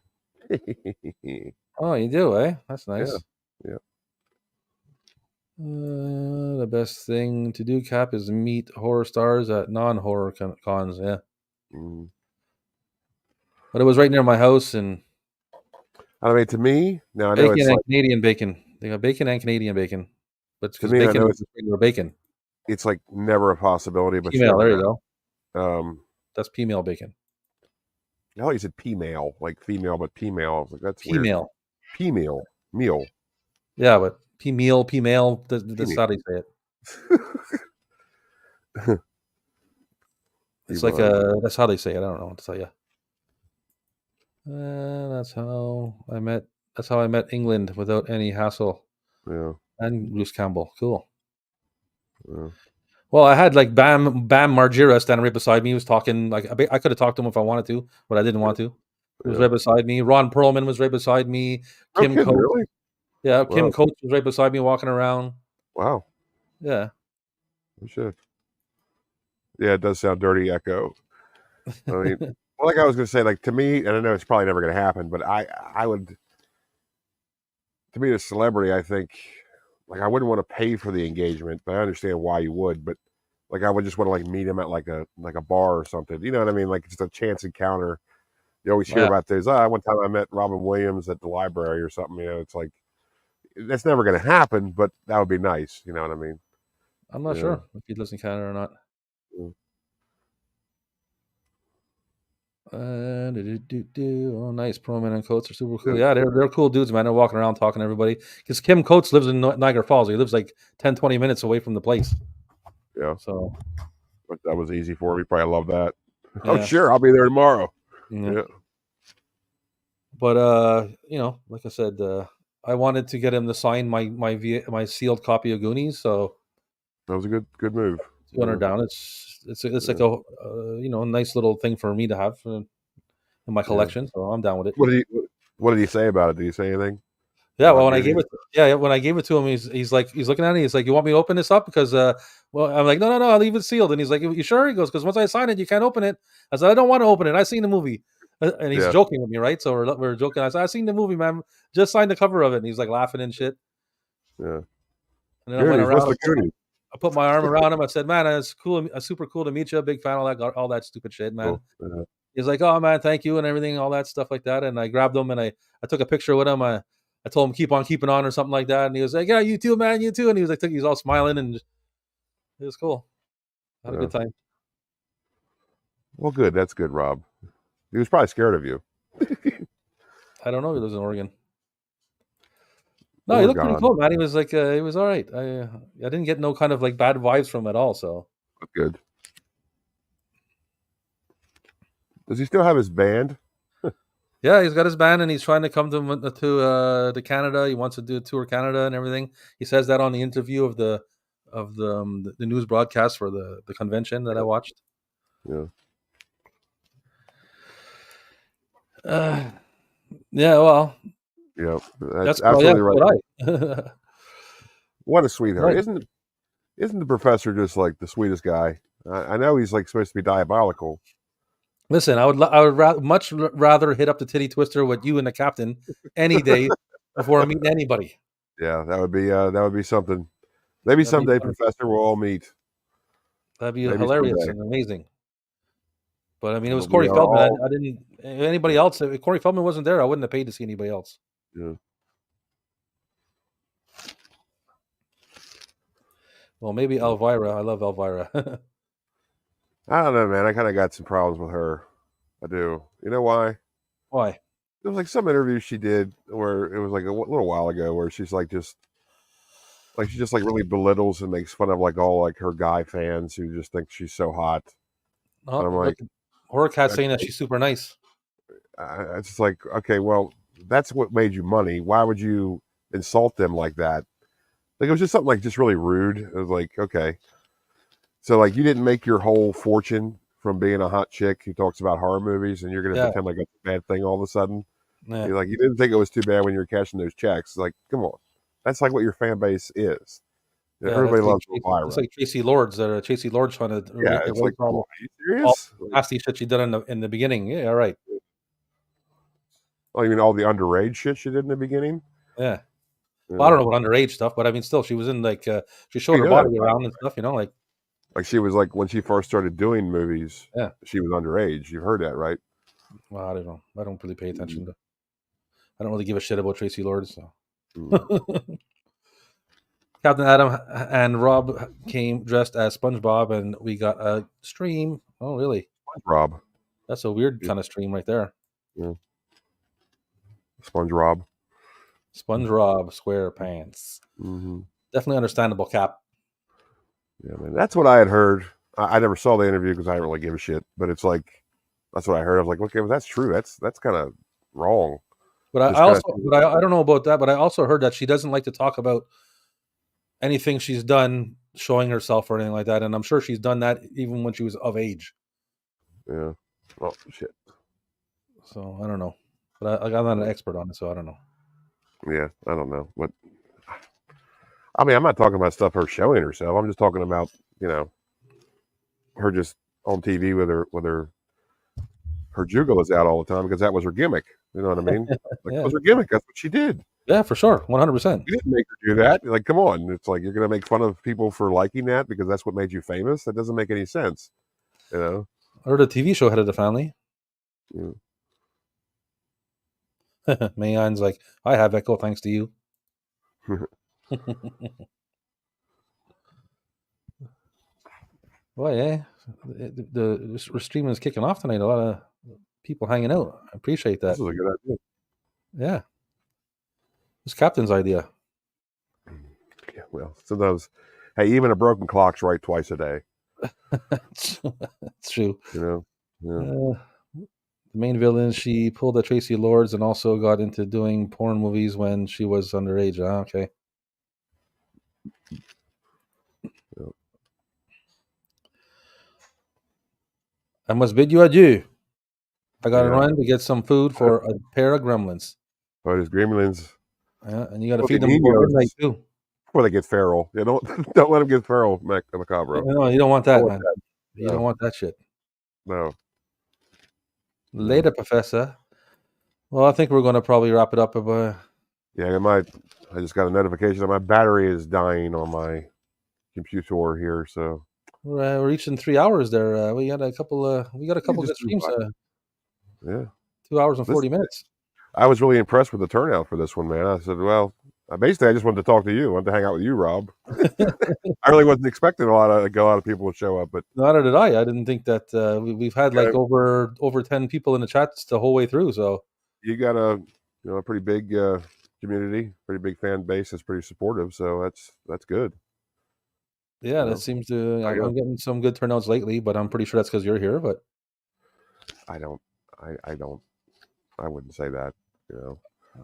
Oh, you do, eh? That's nice. Yeah. The best thing to do, Cap, is meet horror stars at non-horror cons. Yeah. But it was right near my house, and I mean, to me, now I know bacon it's and like Canadian bacon. They got bacon and Canadian bacon, but because me, I bacon know is regular bacon. it's like never a possibility. But Female, there you go. That's female bacon. I thought you said female, like female, but female. I was like, that's female. Female meal. Yeah, but female. That's how they say it. It's like that's how they say it. I don't know what to tell you. That's how I met. That's how I met England without any hassle. Yeah. And Bruce Campbell, cool. Yeah. Well, I had like Bam Margera standing right beside me. He was talking like I could have talked to him if I wanted to, but I didn't want to. He was Yeah. right beside me. Ron Perlman was right beside me. No Kim kidding, Coates, really? yeah, Kim Wow. Coates was right beside me walking around. Wow. Yeah, Oh, shit. Yeah, it does sound dirty echo. I mean, well, like I was gonna say, like to me, and I know it's probably never gonna happen, but I would, to me, a celebrity, I think, like I wouldn't want to pay for the engagement, but I understand why you would. But like I would just want to like meet him at like a bar or something. You know what I mean? Like just a chance encounter. You always hear yeah. about this. One time I met Robin Williams at the library or something. You know, it's like that's never gonna happen, but that would be nice. You know what I mean? I'm not Yeah. sure if he lives in Canada or not. Yeah. Oh, nice. Perlman and Coates are super cool. Yeah. Yeah, they're cool dudes, man. They're walking around talking to everybody. Because Kim Coates lives in Niagara Falls. He lives like 10, 20 minutes away from the place. Yeah. So But that was easy for me. Probably love that. Oh, yeah. sure, I'll be there tomorrow. Yeah. Yeah. But like I said, I wanted to get him to sign my sealed copy of Goonies. So That was a good move. 200 Yeah. down. It's like a a nice little thing for me to have in my Yeah. collection. So I'm down with it. What did he say about it? Did he say anything? Yeah, well, About when I Goonies? gave it to him, he's like he's looking at it. He's like, "You want me to open this up?" Because well, I'm like, "No, I'll leave it sealed." And he's like, "You sure?" He goes, "Because once I sign it, you can't open it." I said, "I don't want to open it. I seen the movie." And he's Yeah. joking with me, right? So we're joking. I said, "I seen the movie, man. Just sign the cover of it." And he's like laughing and shit. Yeah. And then I went Goonies. What's around. the Goonies? I put my arm around him. I said, "Man, it's cool. It's super cool to meet you. Big fan of all that stupid shit, man." Cool. Yeah. He's like, "Oh man, thank you," and everything, all that stuff like that. And I grabbed him and I took a picture with him. I told him keep on keeping on or something like that. And he was like, "Yeah, you too, man, you too." And he was like, he's all smiling and it was cool. I had a Yeah. good time. Well, good. That's good, Rob. He was probably scared of you. I don't know. He lives in Oregon. No, he looked pretty Oregon. cool, man. He was like, he was all right. I didn't get no kind of like bad vibes from him at all. So That's good. Does he still have his band? yeah, he's got his band and he's trying to come to Canada. He wants to do tour Canada and everything. He says that on the interview of the news broadcast for the convention that I watched. Yeah. Yeah, well, Yeah. that's That's absolutely right. what I. What a sweetheart. Right. Isn't the professor just like the sweetest guy? I know he's like supposed to be diabolical. Listen, I would much rather hit up the titty twister with you and the captain any day before meeting anybody. Yeah, that would be something. Maybe That'd be someday, fun. Professor, we'll all meet. That'd be Maybe hilarious someday. and amazing. But I mean, it was We Corey are Feldman. all. I didn't. Anybody else? If Corey Feldman wasn't there, I wouldn't have paid to see anybody else. Yeah. Well, maybe Elvira. I love Elvira. I don't know, man. I kind of got some problems with her. I do. You know why? Why? There was like some interview she did where it was like a little while ago where she's like she just like really belittles and makes fun of like all like her guy fans who just think she's so hot. Oh, And I'm look, like, Horror Cat saying that she's super nice. it's just like, okay, well, that's what made you money. Why would you insult them like that? Like it was just something like just really rude. It was like, okay, so like you didn't make your whole fortune from being a hot chick who talks about horror movies, and you're going to Yeah, pretend like that's a bad thing all of a sudden. yeah. You're like, you didn't think it was too bad when you were cashing those checks. Like, come on, that's like what your fan base is. Yeah, Everybody loves That's Elvira. like Tracy Lords. Tracy Lords trying to Yeah, make it it's away like, from come on, are you all serious? the nasty shit she did in the beginning. Yeah, all right. Oh, you mean all the underage shit she did in the beginning? Yeah. Yeah. Well, I don't know about underage stuff, but I mean, still, she was in like she showed You her know body that, around and stuff. like she was like when she first started doing movies, Yeah. she was underage. You've heard that, right? Well, I don't know. I don't really pay attention Mm. to. I don't really give a shit about Tracy Lords. So. Mm. Captain Adam and Rob came dressed as SpongeBob, and we got a stream. Oh, really? Rob. That's a weird Yeah. kind of stream right there. Yeah. Sponge Rob. Sponge Rob, square pants. Mm-hmm. Definitely understandable, Cap. Yeah, man. That's what I had heard. I never saw the interview because I didn't really give a shit. But it's like that's what I heard. I was like, okay, well, that's true. That's kind of wrong. But I Just kinda also, but I don't know about that. But I also heard that she doesn't like to talk about anything she's done, showing herself or anything like that. And I'm sure she's done that even when she was of age. Yeah. Oh shit. So I don't know. But I'm not an expert on it, so I don't know. Yeah, I don't know. But I mean, I'm not talking about stuff her showing herself. I'm just talking about, her just on TV with her jugal is out all the time because that was her gimmick. You know what I mean? Like that Yeah, was her gimmick. That's what she did. yeah, for sure, 100%. You didn't make her do that. Like, come on. It's like you're gonna make fun of people for liking that because that's what made you famous. That doesn't make any sense. You know? I heard a TV show Head of the Family. Yeah. Mayan's like, I have Echo thanks to you. Well, yeah, the streaming is kicking off tonight. A lot of people hanging out. I appreciate that. This is a good idea. Yeah, it's Captain's idea. Yeah, well, sometimes, hey, even a broken clock's right twice a day. It's true. You know? Yeah. The main villain, she pulled a Tracy Lords and also got into doing porn movies when she was underage. Okay. Yep. I must bid you adieu. I got to Yeah. run to get some food for a pair of gremlins. Oh, there's gremlins And you got to Look feed at them before Ninos. midnight too. before they get feral. Yeah, don't don't let them get feral, Macabre. No, you don't want that, Don't man. want You No. don't want that shit. No. Later, Professor. Well, I think we're going to probably wrap it up. Yeah, I just got a notification that my battery is dying on my computer here, so We're reaching 3 hours there. We got a couple. We got a couple good just do streams. yeah. 2 hours and This- 40 minutes. I was really impressed with the turnout for this one, man. I said, well, basically, I just wanted to talk to you. I wanted to hang out with you, Rob. I really wasn't expecting a lot of people to show up, but Neither did I. I didn't think that we've had like Okay. over 10 people in the chats the whole way through. So you got a pretty big community, pretty big fan base that's pretty supportive. So that's good. yeah, Yeah. that seems to. I got- I'm getting some good turnouts lately, but I'm pretty sure that's because you're here. But I wouldn't say that.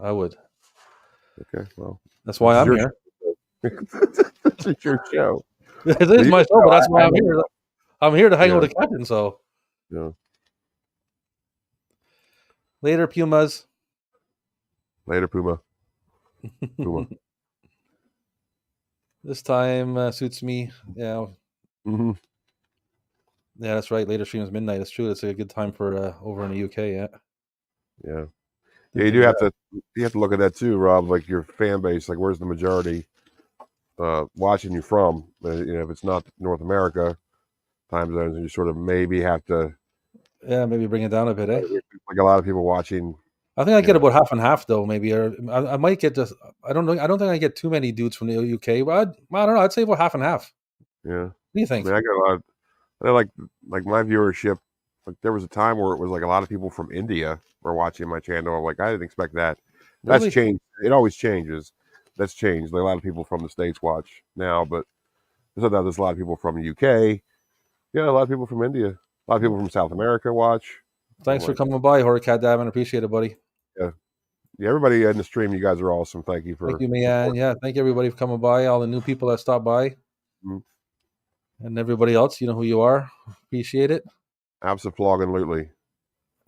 I would. Okay, well, That's why I'm Your- here. it's your show. It is you my can show, but tell that's I- why I I'm know. here. I'm here to hang out Yeah. with the captain. So Yeah. later, Pumas. Later, Puma. Puma. This time suits me. Yeah, hmm yeah, that's right. Later streams midnight. It's true. It's a good time for over in the UK. Yeah. Yeah. Yeah, you do have to look at that too, Rob. Like your fan base, like where's the majority watching you from? If it's not North America time zones, you sort of maybe have to Yeah, maybe bring it down a bit. like a lot of people watching. I think I get Yeah. about half and half though, maybe, or I might get just. I don't know. I don't think I get too many dudes from the UK, but I don't know. I'd say about half and half. Yeah. What do you I think? mean, I got a lot. Like my viewership. Like there was a time where it was like a lot of people from India were watching my channel. Like I didn't expect that. That's Really? changed. It always changes. That's changed. Like, a lot of people from the States watch now, but sometimes there's a lot of people from the UK. Yeah, a lot of people from India. A lot of people from South America watch. Thanks for coming by, Horrorcat Davin. Appreciate it, buddy. Yeah, everybody in the stream, you guys are awesome. Thank you for. Thank you, Mayan. Yeah, thank you everybody for coming by. All the new people that stopped by, Mhm. and everybody else. You know who you are. Appreciate it. Absolutely.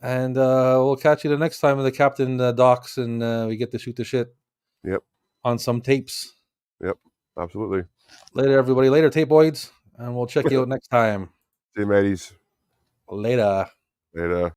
And we'll catch you the next time when the captain docks and we get to shoot the shit. Yep. On some tapes. Yep. Absolutely. Later, everybody. Later, tapeoids. And we'll check you out next time. See you, mateys. Later. Later.